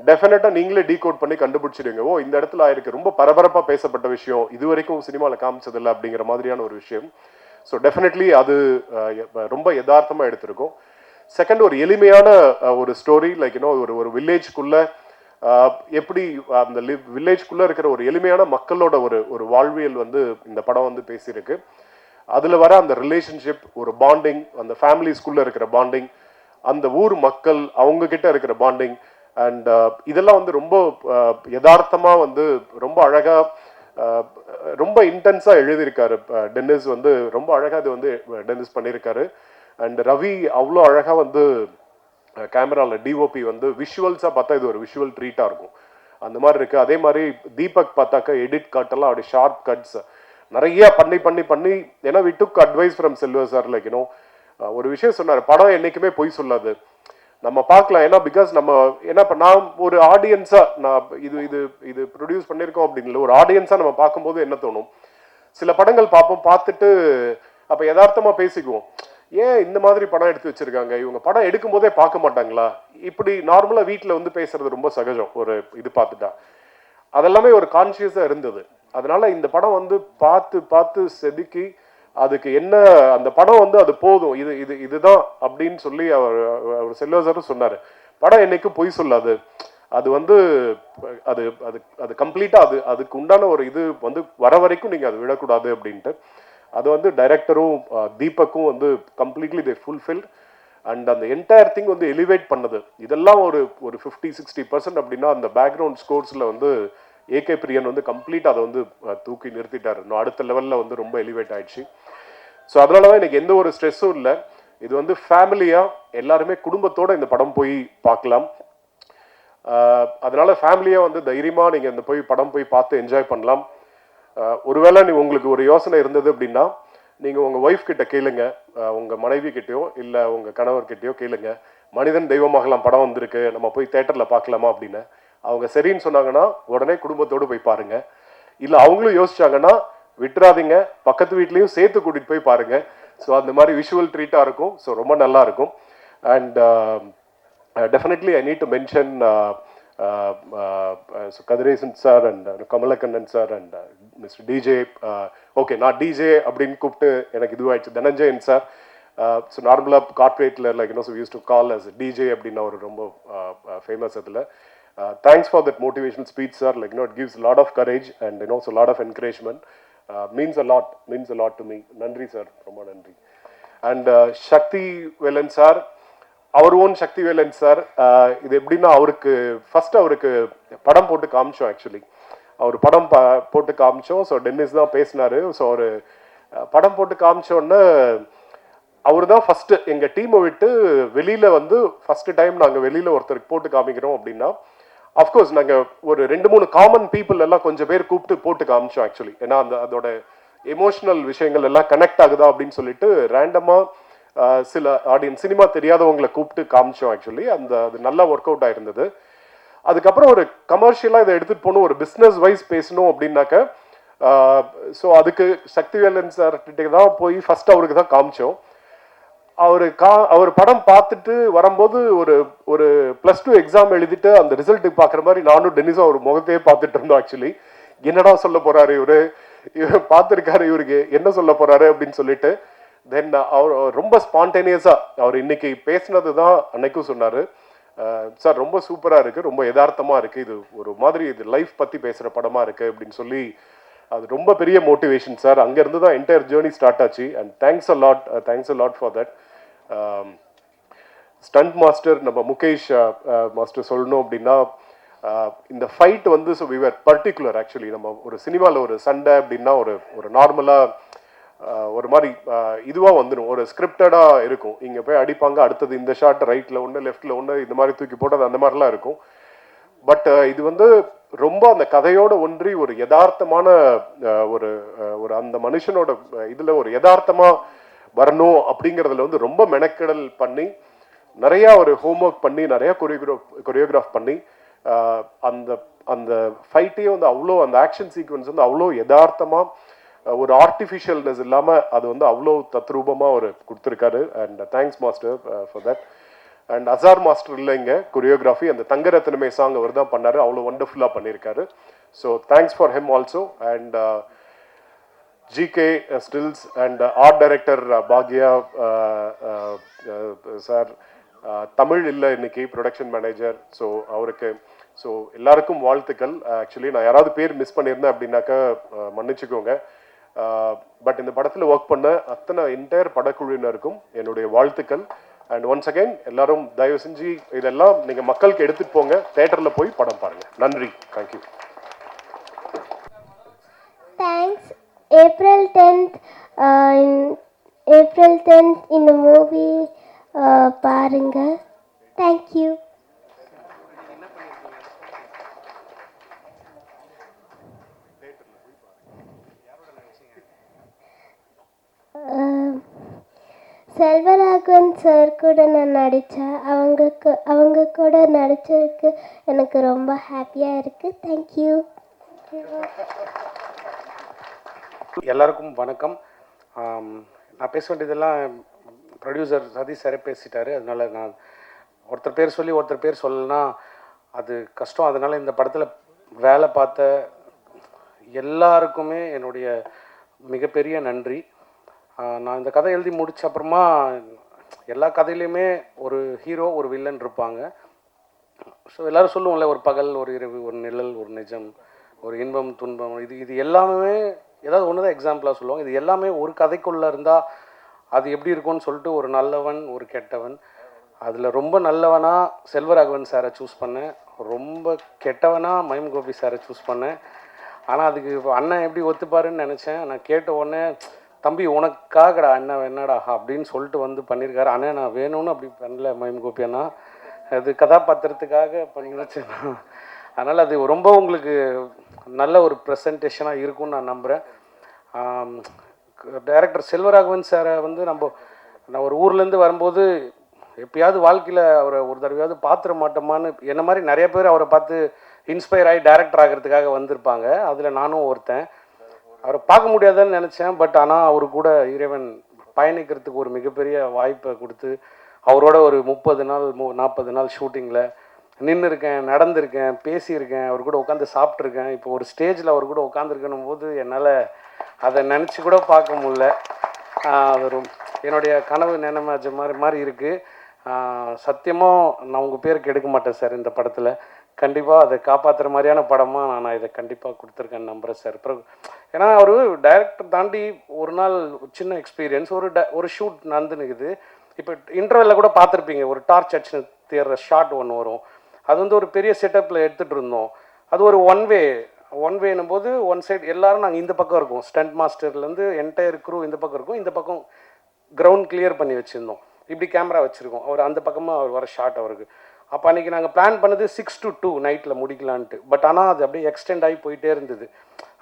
டெஃபினட்டாக நீங்களே டீகோட் பண்ணி கண்டுபிடிச்சிடுங்க. ஓ, இந்த இடத்துல ஆயிருக்கு, ரொம்ப பரபரப்பாக பேசப்பட்ட விஷயம், இது வரைக்கும் சினிமாவில் காமிச்சதில்லை அப்படிங்கிற மாதிரியான ஒரு விஷயம். ஸோ டெஃபினெட்லி அது ரொம்ப யதார்த்தமாக எடுத்திருக்கும். செகண்ட், ஒரு எளிமையான ஒரு ஸ்டோரி, லைக் ஒரு வில்லேஜ்குள்ளே எப்படி அந்த வில்லேஜ்குள்ளே இருக்கிற ஒரு எளிமையான மக்களோட ஒரு வாழ்வியல் வந்து இந்த படம் வந்து பேசியிருக்கு. அதில் வர அந்த ரிலேஷன்ஷிப், ஒரு பாண்டிங், அந்த ஃபேமிலிஸ்குள்ளே இருக்கிற பாண்டிங், அந்த ஊர் மக்கள் அவங்க கிட்ட இருக்கிற பாண்டிங், அண்ட் இதெல்லாம் வந்து ரொம்ப யதார்த்தமாக வந்து ரொம்ப அழகாக ரொம்ப இன்டென்ஸாக எழுதியிருக்காரு டென்னிஸ். வந்து ரொம்ப அழகாக அது வந்து டென்னிஸ் பண்ணியிருக்காரு. அண்ட் ரவி அவ்வளோ அழகாக வந்து கேமராவில் டிஓபி வந்து விஷுவல்ஸாக பார்த்தா இது ஒரு விஷுவல் ட்ரீட்டாக இருக்கும், அந்த மாதிரி இருக்குது. அதே மாதிரி தீபக் பார்த்தாக்கா எடிட் கட்டெல்லாம் அப்படி ஷார்ப் கட்ஸ் நிறைய பண்ணி ஏன்னா வி டுக் அட்வைஸ் ஃப்ரம் செல்வர் சார். லைக் ஒரு விஷயம் சொன்னார், படம் என்றைக்குமே பொய் சொல்லாது, நம்ம பார்க்கலாம். ஏன்னா பிகாஸ் நம்ம ஏன்னா இப்போ நான் ஒரு ஆடியன்ஸாக நான் இது ப்ரொடியூஸ் பண்ணியிருக்கோம் அப்படின்னு ஒரு ஆடியன்ஸாக நம்ம பார்க்கும்போது என்ன தோணும், சில படங்கள் பார்ப்போம், பார்த்துட்டு அப்போ யதார்த்தமாக பேசிக்குவோம், ஏன் இந்த மாதிரி படம் எடுத்து வச்சிருக்காங்க, இவங்க படம் எடுக்கும் போதே பார்க்க மாட்டாங்களா, இப்படி நார்மலாக வீட்டில் வந்து பேசுறது ரொம்ப சகஜம் ஒரு இது பார்த்துட்டா. அதெல்லாமே ஒரு கான்சியஸாக இருந்தது. அதனால இந்த படம் வந்து பார்த்து செதுக்கி அதுக்கு என்ன அந்த படம் வந்து அது போதும், இதுதான் அப்படின்னு சொல்லி அவர் செல்வா சாரும் சொன்னார். படம் என்னைக்கும் பொய் சொல்லாது, அது வந்து அது அது அது கம்ப்ளீட்டாக அதுக்கு உண்டான ஒரு இது வந்து வர வரைக்கும் நீங்கள் அது விடக்கூடாது அப்படின்ட்டு. அது வந்து டைரக்டரும் தீபக்கும் வந்து கம்ப்ளீட்லி தே ஃபுல்ஃபில். அண்ட் அந்த என்டையர் திங் வந்து எலிவேட் பண்ணது. இதெல்லாம் ஒரு 50-60% அப்படின்னா அந்த பேக்ரவுண்ட் ஸ்கோர்ஸில் வந்து ஏகே பிரியன் வந்து கம்ப்ளீட் அதை வந்து தூக்கி நிறுத்திட்டாரு. இன்னும் அடுத்த லெவலில் வந்து ரொம்ப எலிவேட் ஆயிடுச்சு. ஸோ அதனால தான் எனக்கு எந்த ஒரு ஸ்ட்ரெஸ்ஸும் இல்லை. இது வந்து ஃபேமிலியாக எல்லாருமே குடும்பத்தோடு இந்த படம் போய் பார்க்கலாம். அதனால ஃபேமிலியாக வந்து தைரியமாக நீங்கள் இந்த படம் போய் பார்த்து என்ஜாய் பண்ணலாம். ஒருவேளை உங்களுக்கு ஒரு யோசனை இருந்தது அப்படின்னா நீங்கள் உங்கள் ஒய்ஃப் கிட்ட கேளுங்க, உங்கள் மனைவி கிட்டேயோ இல்லை உங்கள் கணவர்கிட்டயோ கேளுங்க, மனிதன் தெய்வமாகலாம் படம் வந்திருக்கு, நம்ம போய் தேட்டரில் பார்க்கலாமா அப்படின்னு. அவங்க சரின்னு சொன்னாங்கன்னா உடனே குடும்பத்தோடு போய் பாருங்க. இல்லை அவங்களும் யோசிச்சாங்கன்னா விட்டுறாதீங்க, பக்கத்து வீட்லேயும் சேர்த்து கூட்டிகிட்டு போய் பாருங்க. ஸோ அந்த மாதிரி விஷுவல் ட்ரீட்டாக இருக்கும். ஸோ ரொம்ப நல்லா இருக்கும். And definitely I need to mention Kathiresan sir and Kamalakannan sir and mister DJ. Okay, நான் டிஜே அப்படின்னு கூப்பிட்டு எனக்கு இதுவாகிடுச்சு. தனஞ்சயன் சார். ஸோ நார்மலாக கார்பரேட்டில் like so use to call us DJ அப்படின்னு ஒரு ரொம்ப ஃபேமஸ் அதில். Thanks for that motivational speech, sir. Like, it gives a lot of courage and so a lot of encouragement. Means a lot to me. Nandri, sir. Romba nandri. And Shakti Velan, sir. Our own Shakti Velan, sir. இது எப்படின்னா அவருக்கு ஃபர்ஸ்ட் அவருக்கு படம் போட்டு காமிச்சோம். ஆக்சுவலி அவர் படம் போட்டு காமிச்சோம். ஸோ டென்னிஸ் தான் பேசினாரு. ஸோ அவர் படம் போட்டு காமிச்சோன்னே அவர் தான் ஃபஸ்ட்டு எங்கள் டீமை விட்டு வெளியில் வந்து ஃபஸ்ட்டு டைம் நாங்கள் வெளியில் ஒருத்தருக்கு போட்டு காமிக்கிறோம் அப்படின்னா அஃப்கோர்ஸ் நாங்கள் ஒரு 2-3 காமன் பீப்புள் எல்லாம் கொஞ்சம் பேர் கூப்பிட்டு போட்டு காமிச்சோம். ஆக்சுவலி ஏன்னா அதோட எமோஷனல் விஷயங்கள் எல்லாம் கனெக்ட் ஆகுதா அப்படின்னு சொல்லிட்டு ரேண்டமாக சில ஆடியன்ஸ் சினிமா தெரியாதவங்களை கூப்பிட்டு காமிச்சோம். ஆக்சுவலி அது நல்லா ஒர்க் அவுட் ஆயிருந்தது. அதுக்கப்புறம் ஒரு கமர்ஷியலாக இதை எடுத்துகிட்டு போகணும், ஒரு பிஸ்னஸ் வைஸ் பேசணும் அப்படின்னாக்க ஸோ அதுக்கு சக்திவேலன் சார் கிட்டே தான் போய் ஃபஸ்ட்டு அவருக்கு தான் காமிச்சோம். அவர் படம் பார்த்துட்டு வரும்போது ஒரு +2 எக்ஸாம் எழுதிட்டு அந்த ரிசல்ட்டுக்கு பார்க்குற மாதிரி நானும் டென்னிஸும் அவர் முகத்தையே பார்த்துட்டு இருந்தோம். ஆக்சுவலி என்னடா சொல்ல போறாரு இவர் பார்த்துருக்காரு, இவருக்கு என்ன சொல்ல போறாரு அப்படின்னு சொல்லிட்டு தென் அவர் ரொம்ப ஸ்பான்டேனியஸாக அவர் இன்னைக்கு பேசினது தான் அன்னைக்கும் சொன்னார். சார் ரொம்ப சூப்பராக இருக்குது, ரொம்ப யதார்த்தமாக இருக்குது, இது ஒரு மாதிரி இது லைஃப் பற்றி பேசுகிற படமாக இருக்குது அப்படின்னு சொல்லி அது ரொம்ப பெரிய மோட்டிவேஷன் சார். அங்கேருந்து தான் என்டையர் ஜேர்னி ஸ்டார்ட் ஆச்சு. And thanks a lot for that. Stunt master நம்ம முகேஷ் மாஸ்டர் சொல்லணும் அப்படின்னா இந்த ஃபைட் வந்து so we were particular. Actually நம்ம ஒரு சினிமாவில் ஒரு சண்டை அப்படின்னா ஒரு நார்மலாக ஒரு மாதிரி இதுவாக வந்துடும், ஒரு ஸ்கிரிப்டடாக இருக்கும். இங்கே போய் அடிப்பாங்க, அடுத்தது இந்த ஷாட் ரைட்டில் ஒன்று லெஃப்டில் ஒன்று இந்த மாதிரி தூக்கி போட்டது அந்த மாதிரிலாம் இருக்கும். பட் இது வந்து ரொம்ப அந்த கதையோட ஒன்றி ஒரு யதார்த்தமான ஒரு அந்த மனுஷனோட இதில் ஒரு யதார்த்தமாக வரணும் அப்படிங்கிறதுல வந்து ரொம்ப மெனக்கெடல் பண்ணி நிறையா ஒரு ஹோம்ஒர்க் பண்ணி நிறையா கொரியோகிராஃப் பண்ணி அந்த ஃபைட்டையே வந்து அவ்வளோ அந்த ஆக்ஷன் சீக்வன்ஸ் வந்து அவ்வளோ யதார்த்தமாக ஒரு ஆர்டிஃபிஷியல்னஸ் இல்லாமல் அது வந்து அவ்வளோ தத்ரூபமாக அவர் கொடுத்துருக்காரு. And thanks master for that. And Azhar master இல்லைங்க கொரியோகிராஃபி, அந்த தங்கரத்னமே சாங் அவர் தான் பண்ணார், அவ்வளோ ஒண்டர்ஃபுல்லாக பண்ணியிருக்காரு. So thanks for him also. And GK stills and art director Bhagya sir, Tamil இல்லை இன்னைக்கு ப்ரொடக்ஷன் மேனேஜர். ஸோ அவருக்கு ஸோ எல்லாருக்கும் வாழ்த்துக்கள். ஆக்சுவலி நான் யாராவது பேர் மிஸ் பண்ணியிருந்தேன் அப்படின்னாக்கா மன்னிச்சுக்கோங்க. பட் இந்த படத்தில் ஒர்க் பண்ண அத்தனை என்டையர் படக்குழுவினருக்கும் என்னுடைய வாழ்த்துக்கள். அண்ட் ஒன்ஸ் அகைன் எல்லாரும் தயவு செஞ்சு இதெல்லாம் நீங்கள் மக்களுக்கு எடுத்துகிட்டு போங்க, தேட்டரில் போய் படம் பாருங்கள். நன்றி, தேங்க்யூ. தேங்க்ஸ். April 10th இந்த மூவி பாருங்க. தேங்க்யூ. செல்வராகவன் சார் கூட நான் நடித்தேன். அவங்க கூட நடிச்சதுக்கு எனக்கு ரொம்ப ஹாப்பியாக இருக்குது. தேங்க்யூ. எல்லாருக்கும் வணக்கம். நான் பேச வேண்டியதெல்லாம் ப்ரொடியூசர் சதீஷ் சாரே பேசிட்டாரு. அதனால் நான் ஒருத்தர் பேர் சொல்லி ஒருத்தர் பேர் சொல்லலைன்னா அது கஷ்டம். அதனால் இந்த படத்தில் வேலை பார்த்த எல்லாருக்குமே என்னுடைய மிகப்பெரிய நன்றி. நான் இந்த கதை எழுதி முடிச்ச அப்புறமா எல்லா கதையிலையுமே ஒரு ஹீரோ ஒரு வில்லன் இருப்பாங்க. ஸோ எல்லோரும் சொல்லுவோம்ல, ஒரு பகல் ஒரு இரவு ஒரு நிழல் ஒரு நிஜம் ஒரு இன்பம் துன்பம், இது எல்லாமே ஏதாவது ஒன்று தான் எக்ஸாம்பிளாக சொல்லுவாங்க. இது எல்லாமே ஒரு கதைக்குள்ளே இருந்தால் அது எப்படி இருக்கும்னு சொல்லிட்டு ஒரு நல்லவன் ஒரு கெட்டவன். அதில் ரொம்ப நல்லவனாக செல்வராகவன் சாரை சூஸ் பண்ணேன், ரொம்ப கெட்டவனாக மயம் கோபி சாரை சூஸ் பண்ணேன். ஆனால் அதுக்கு அண்ணன் எப்படி ஒத்துப்பாருன்னு நினச்சேன். நான் கேட்ட உடனே தம்பி உனக்காகடா அண்ணன் என்னடா அப்படின்னு சொல்லிட்டு வந்து பண்ணியிருக்காரு. அண்ணன் நான் வேணும்னு அப்படி பண்ணல மயம் கோபி அண்ணா, அது கதாபாத்திரத்துக்காக பண்ணி வச்சேன். அதனால் அது ரொம்ப உங்களுக்கு நல்ல ஒரு ப்ரெசன்டேஷனாக இருக்கும்னு நான் நம்புகிறேன். டைரக்டர் செல்வராகவன் சாரை வந்து நான் ஒரு ஊர்லேருந்து வரும்போது எப்பயாவது வாழ்க்கையில் அவரை ஒரு தடவையாவது பார்த்துட மாட்டோமான்னு என்ன மாதிரி நிறைய பேர் அவரை பார்த்து இன்ஸ்பயர் ஆகி டைரக்டர் ஆகிறதுக்காக வந்திருப்பாங்க. அதில் நானும் ஒருத்தன். அவரை பார்க்க முடியாதுன்னு நினச்சேன். பட் ஆனால் அவரு கூட இறைவன் பயணிக்கிறதுக்கு ஒரு மிகப்பெரிய வாய்ப்பை கொடுத்து அவரோட ஒரு 30 நாள் 40 நாள் ஷூட்டிங்கில் நின்று இருக்கேன், நடந்திருக்கேன், பேசியிருக்கேன், அவர் கூட உட்காந்து சாப்பிட்ருக்கேன். இப்போ ஒரு ஸ்டேஜில் அவர் கூட உட்காந்துருக்கணும் போது என்னால் அதை நினச்சி கூட பார்க்க முடியல. அது என்னுடைய கனவு நினைமாச்ச மாதிரி இருக்குது. சத்தியமாக நான் உங்கள் பேருக்கு எடுக்க மாட்டேன் சார். இந்த படத்தில் கண்டிப்பாக அதை காப்பாற்றுற மாதிரியான படமாக நான் இதை கண்டிப்பாக கொடுத்துருக்கேன்னு நம்புகிறேன் சார். அப்புறம் ஏன்னா அவர் டைரக்டர் தாண்டி ஒரு நாள் சின்ன எக்ஸ்பீரியன்ஸ் ஒரு ஷூட் நடந்துனுக்குது. இப்போ இன்டர்வெல்லில் கூட பார்த்துருப்பீங்க, ஒரு டார்ச் அடிச்சு தேர்ற ஷாட் ஒன்று வரும். அது வந்து ஒரு பெரிய செட்டப்பில் எடுத்துகிட்டு இருந்தோம். அது ஒரு ஒன் வேனும் போது ஒன் சைடு எல்லோரும் நாங்கள் இந்த பக்கம் இருக்கோம், ஸ்டண்ட் மாஸ்டர்லேருந்து என்டையர் க்ரூ இந்த பக்கம் இருக்கும், இந்த பக்கம் கிரவுண்ட் கிளியர் பண்ணி வச்சுருந்தோம். இப்படி கேமரா வச்சுருக்கோம். அவர் அந்த பக்கமாக அவர் வர ஷாட் அவருக்கு. அப்போ அன்றைக்கி நாங்கள் பிளான் பண்ணது 6 to 2 நைட்டில் முடிக்கலான்ட்டு. பட் ஆனால் அது அப்படியே எக்ஸ்டெண்ட் ஆகி போயிட்டே இருந்தது.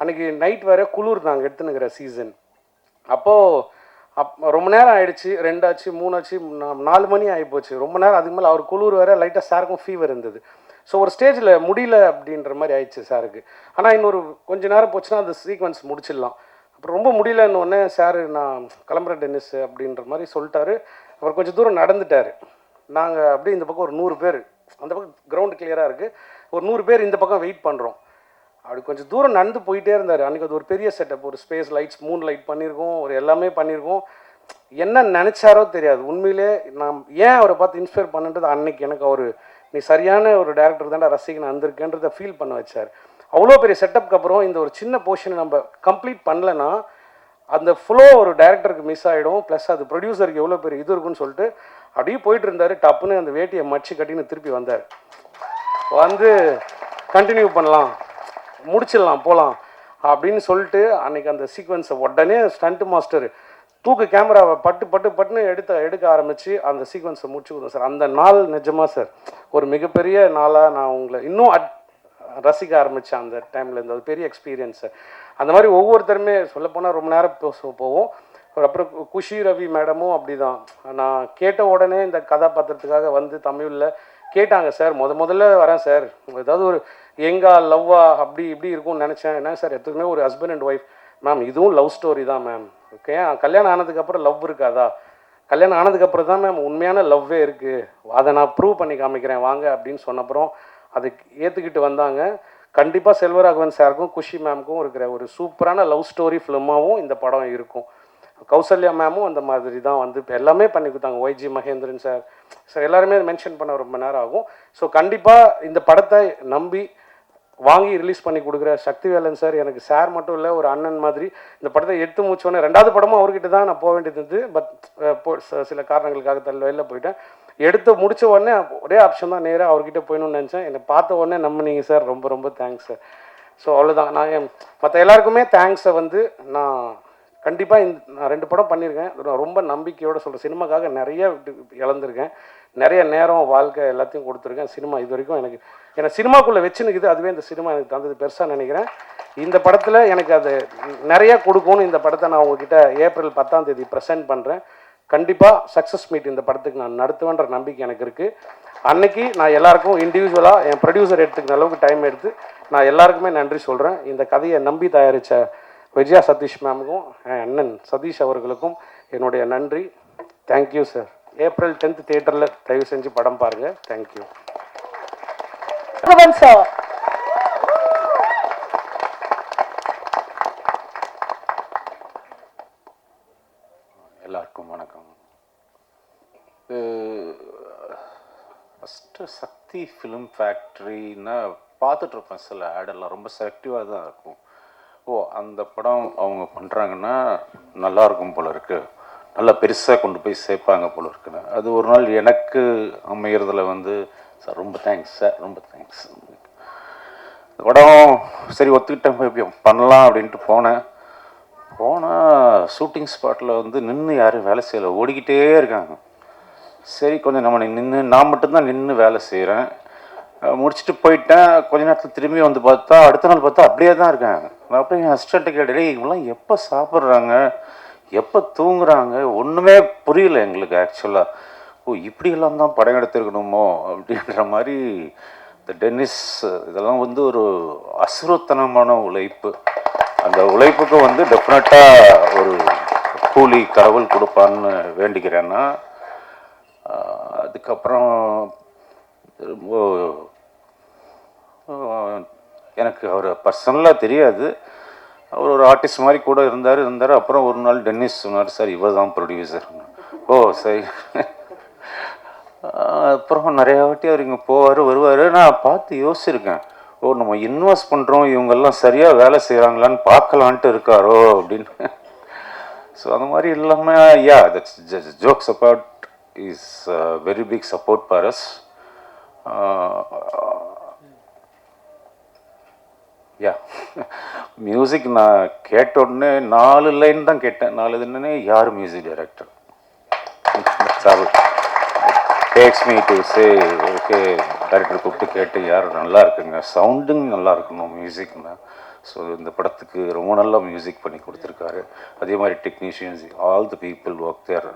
அன்றைக்கி நைட் வேறு குளிர் நாங்கள் எடுத்துனுக்கிற சீசன். அப்போது ரொம்ப நேரம் ஆகிடுச்சு, 2 ஆச்சு 3 ஆச்சு 4 மணி ஆகிப்போச்சு. ரொம்ப நேரம் அதுக்கு மேலே அவர் குளிர் வேறு, லைட்டாக சாருக்கும் ஃபீவர் இருந்தது. ஸோ ஒரு ஸ்டேஜில் முடியல அப்படின்ற மாதிரி ஆயிடுச்சு சாருக்கு. ஆனால் இன்னொரு கொஞ்சம் நேரம் போச்சுன்னா அந்த சீக்வன்ஸ் முடிச்சிடலாம். அப்புறம் ரொம்ப முடியலன்னொடனே சார் நான் கிளம்புறேன் டென்னிஸ் அப்படின்ற மாதிரி சொல்லிட்டாரு. அப்புறம் கொஞ்சம் தூரம் நடந்துட்டார். நாங்கள் அப்படியே இந்த பக்கம் ஒரு 100 பேர், அந்த பக்கம் கிரவுண்டு கிளியராக இருக்குது, ஒரு 100 பேர் இந்த பக்கம் வெயிட் பண்ணுறோம். அப்படி கொஞ்சம் தூரம் நடந்து போயிட்டே இருந்தார். அன்றைக்கி அது ஒரு பெரிய செட்டப், ஒரு ஸ்பேஸ் லைட்ஸ் 3 லைட் பண்ணியிருக்கோம், ஒரு எல்லாமே பண்ணியிருக்கோம். என்ன நினச்சாரோ தெரியாது. உண்மையிலே நான் ஏன் அவரை பார்த்து இன்ஸ்பயர் பண்ணுன்றது அன்னைக்கு எனக்கு அவர் நீ சரியான ஒரு டேரக்டர் தான்டா ரசிகன் வந்திருக்கேன்றதை ஃபீல் பண்ண வச்சார். அவ்வளோ பெரிய செட்டப்க்கு அப்புறம் இந்த ஒரு சின்ன போர்ஷனை நம்ம கம்ப்ளீட் பண்ணலைன்னா அந்த ஃப்ளோ ஒரு டேரக்டருக்கு மிஸ் ஆகிடும். ப்ளஸ் அது ப்ரொடியூசருக்கு எவ்வளோ பெரிய இது இருக்குன்னு சொல்லிட்டு அப்படியே போயிட்டு இருந்தார். டப்புன்னு அந்த வேட்டியை மடிச்சு கட்டின்னு திருப்பி வந்தார். வந்து கண்டினியூ பண்ணலாம், முடிச்சிடலாம், போகலாம் அப்படின்னு சொல்லிட்டு அன்றைக்கி அந்த சீக்வன்ஸை உடனே ஸ்டண்ட் மாஸ்டர் தூக்கு கேமராவை பட்டுன்னு எடுக்க ஆரம்பித்து அந்த சீக்வன்ஸை முடிச்சு கொடுத்தோம் சார். அந்த நாள் நிஜமாக சார் ஒரு மிகப்பெரிய நாளாக நான் உங்களை இன்னும் ரசிக்க ஆரம்பித்தேன் அந்த டைமில். இருந்த ஒரு பெரிய எக்ஸ்பீரியன்ஸ் சார். அந்த மாதிரி ஒவ்வொருத்தருமே சொல்லப்போனால் ரொம்ப நேரம் போவோம். அப்புறம் குஷி ரவி மேடமும் அப்படி தான். நான் கேட்ட உடனே இந்த கதாபாத்திரத்துக்காக வந்து தமிழில் கேட்டாங்க சார் முதல்ல வரேன் சார், ஏதாவது ஒரு எங்கா லவ்வா அப்படி இப்படி இருக்கும்னு நினச்சேன். என்ன சார் எதுக்குமே ஒரு ஹஸ்பண்ட் அண்ட் ஒய்ஃப் மேம், இதுவும் லவ் ஸ்டோரி தான் மேம். ஓகே, கல்யாணம் ஆனதுக்கப்புறம் லவ் இருக்காதா? கல்யாணம் ஆனதுக்கப்புறம் தான் மேம் உண்மையான லவ்வே இருக்குது, அதை நான் ப்ரூவ் பண்ணி காமிக்கிறேன் வாங்க அப்படின்னு சொன்னப்புறம் அதை ஏற்றுக்கிட்டு வந்தாங்க. கண்டிப்பாக செல்வராகவன் சாருக்கும் குஷி மேமுக்கும் இருக்கிற ஒரு சூப்பரான லவ் ஸ்டோரி ஃபிலிமாகவும் இந்த படம் இருக்கும். கௌசல்யா மேமும் அந்த மாதிரி தான் வந்து இப்போ எல்லாமே பண்ணி கொடுத்தாங்க. ஒய்ஜி மகேந்திரன் சார் எல்லாருமே மென்ஷன் பண்ண ரொம்ப நேரம் ஆகும். ஸோ கண்டிப்பாக இந்த படத்தை நம்பி வாங்கி ரிலீஸ் பண்ணி கொடுக்குற சக்திவேலன் சார் எனக்கு சார் மட்டும் இல்லை, ஒரு அண்ணன் மாதிரி. இந்த படத்தை எடுத்து முடிச்சோன்னே 2வது படமும் அவர்கிட்ட தான் நான் போக வேண்டியது இருந்தது. பட் சில காரணங்களுக்காக வெளில போயிட்டேன். எடுத்து முடித்த உடனே ஒரே ஆப்ஷன் தான், நேராக அவர்கிட்ட போயணும்னு நினச்சேன். என்னை பார்த்த உடனே நம்பினீங்க சார், ரொம்ப ரொம்ப தேங்க்ஸ் சார். ஸோ அவ்வளோதான். நான் மற்ற எல்லாருக்குமே தேங்க்ஸை வந்து நான் கண்டிப்பாக நான் 2 படம் பண்ணியிருக்கேன். ரொம்ப நம்பிக்கையோடு சொல்கிறேன். சினிமாக்காக நிறைய இழந்திருக்கேன், நிறைய நேரம் வாழ்க்கை எல்லாத்தையும் கொடுத்துருக்கேன். சினிமா இது வரைக்கும் என்னை சினிமாக்குள்ளே வச்சுன்னுக்குது, அதுவே இந்த சினிமா எனக்கு தந்தது பெருசாக நினைக்கிறேன். இந்த படத்தில் எனக்கு அது நிறைய கொடுக்கும்னு இந்த படத்தை நான் உங்ககிட்ட ஏப்ரல் 10ஆம் தேதி ப்ரெசென்ட் பண்ணுறேன். கண்டிப்பாக சக்ஸஸ் மீட் இந்த படத்துக்கு நான் நடத்துவேன்ற நம்பிக்கை எனக்கு இருக்குது. அன்னைக்கு நான் எல்லாருக்கும் இண்டிவிஜுவலாக என் ப்ரொடியூசர் எடுத்துக்கிற அளவுக்கு டைம் எடுத்து நான் எல்லாருக்குமே நன்றி சொல்கிறேன். இந்த கதையை நம்பி தயாரித்த விஜயா சதீஷ் மேமுக்கும் என் அண்ணன் சதீஷ் அவர்களுக்கும் என்னுடைய நன்றி. Thank you sir. ஏப்ரல் 10th தியேட்டரில் தயவு செஞ்சு படம் பாருங்கள். தேங்க்யூ. எல்லாருக்கும் வணக்கம். ஃபஸ்ட்டு சக்தி ஃபிலிம் ஃபேக்ட்ரின்னா பார்த்துட்ருப்பேன், சில ஆடெல்லாம் ரொம்ப செலக்டிவாக தான் இருக்கும். அந்த படம் அவங்க பண்ணுறாங்கன்னா நல்லாயிருக்கும் போல இருக்குது, நல்லா பெருசாக கொண்டு போய் சேர்ப்பாங்க போல இருக்குன்னு. அது ஒரு நாள் எனக்கு அமைகிறதுல வந்து சார் ரொம்ப தேங்க்ஸ் சார், ரொம்ப தேங்க்ஸ். இந்த படம் சரி ஒத்துக்கிட்டேன், போய் பண்ணலாம் அப்படின்ட்டு போனால் ஷூட்டிங் ஸ்பாட்டில் வந்து நின்று யாரும் வேலை செய்யலை, ஓடிக்கிட்டே இருக்காங்க. சரி கொஞ்சம் நம்ம நான் மட்டும்தான் நின்று வேலை செய்கிறேன். முடிச்சுட்டு போயிட்டேன். கொஞ்ச நேரத்தில் திரும்பி வந்து பார்த்தா அடுத்த நாள் பார்த்தா அப்படியே தான் இருக்காங்க. நான் அப்படியே என் அசிஸ்டண்ட்டை கேட்டேன், இவங்களாம் எப்போ சாப்பிட்றாங்க, எப்போ தூங்குறாங்க, ஒன்றுமே புரியல எங்களுக்கு ஆக்சுவலாக. இப்படியெல்லாம் தான் படம் எடுத்துருக்கணுமோ அப்படின்ற மாதிரி. இந்த டென்னிஸ் இதெல்லாம் வந்து ஒரு அசுரத்தனமான உழைப்பு. அந்த உழைப்புக்கு வந்து டெஃபினட்டாக ஒரு கூலி கடவுள் கொடுப்பான்னு வேண்டிக்கிறேன்னா. அதுக்கப்புறம் ரொம்ப எனக்கு அவர் பர்சனலாக தெரியாது, அவர் ஒரு ஆர்டிஸ்ட் மாதிரி கூட இருந்தார். அப்புறம் ஒரு நாள் டென்னிஸ் சொன்னார், சார் இவர் தான் ப்ரொடியூசர். சரி. அப்புறம் நிறையா வாட்டி அவர் இங்கே போவார் வருவார். நான் பார்த்து யோசிச்சிருக்கேன், நம்ம இன்வெஸ்ட் பண்ணுறோம், இவங்கெல்லாம் சரியாக வேலை செய்கிறாங்களான்னு பார்க்கலான்ட்டு இருக்காரோ அப்படின்னு. ஸோ அந்த மாதிரி இல்லாமல் that's jokes about is very big support for us. Music நான் கேட்ட உடனே 4 லைன் தான் கேட்டேன். 4 இதுன்னே யார் music director tax me to say okay. Director கூப்பிட்டு கேட்டு யார் நல்லா இருக்குங்க, சவுண்டிங் நல்லா இருக்கணும் மியூசிக்னா. ஸோ இந்த படத்துக்கு ரொம்ப நல்லா மியூசிக் பண்ணி கொடுத்துருக்காரு. அதே மாதிரி technicians all the people work there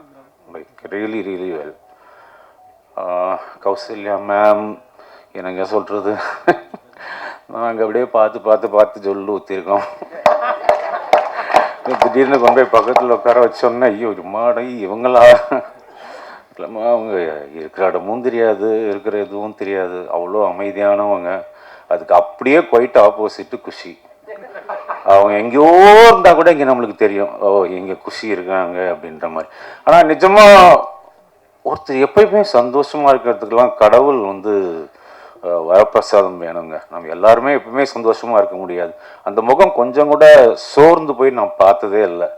like really really well. Kausalya ma'am என்னங்க சொல்கிறது, நாங்கள் அப்படியே பார்த்து சொல்லு ஊற்றிருக்கோம். திடீர்னு கொண்டு போய் பக்கத்தில் உட்கார வச்சோன்னே ஐயோ மாடை இவங்களா இல்லைம்மா, அவங்க இருக்கிற இடமும் தெரியாது, இருக்கிற எதுவும் தெரியாது, அவ்வளோ அமைதியானவங்க. அதுக்கு அப்படியே குவைட் ஆப்போசிட்டு குஷி. அவங்க எங்கேயோ இருந்தால் கூட இங்கே நம்மளுக்கு தெரியும், இங்கே குஷி இருக்காங்க அப்படின்ற மாதிரி. ஆனால் நிஜமாக ஒருத்தர் எப்பயுமே சந்தோஷமாக இருக்கிறதுக்கெல்லாம் கடவுள் வந்து வரப்பிரசாதம் வேணுங்க. நம்ம எல்லாருமே எப்பவுமே சந்தோஷமாக இருக்க முடியாது. அந்த முகம் கொஞ்சம் கூட சோர்ந்து போய் நான் பார்த்ததே இல்லை.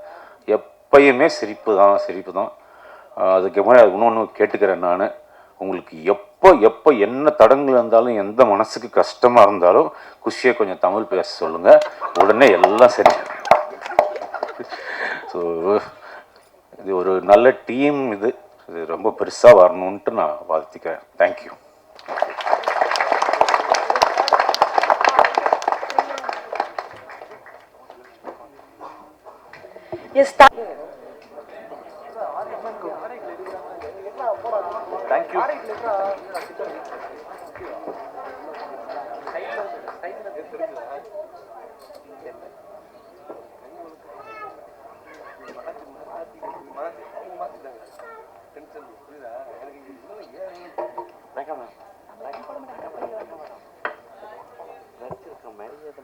எப்பயுமே சிரிப்பு தான். அதுக்கு மாதிரி இன்னொன்று கேட்டுக்கிறேன் நான், உங்களுக்கு எப்போ என்ன தடங்கள் இருந்தாலும், எந்த மனசுக்கு கஷ்டமாக இருந்தாலும் குஷியை கொஞ்சம் தமிழ் பேச சொல்லுங்கள், உடனே எல்லாம் சரி. ஸோ இது ஒரு நல்ல டீம், இது ரொம்ப பெருசாக வரணுன்ட்டு நான் வாழ்த்திக்கிறேன். தேங்க்யூ. Yes, thank you. நடிச்சிருக்கேன் மரியாதை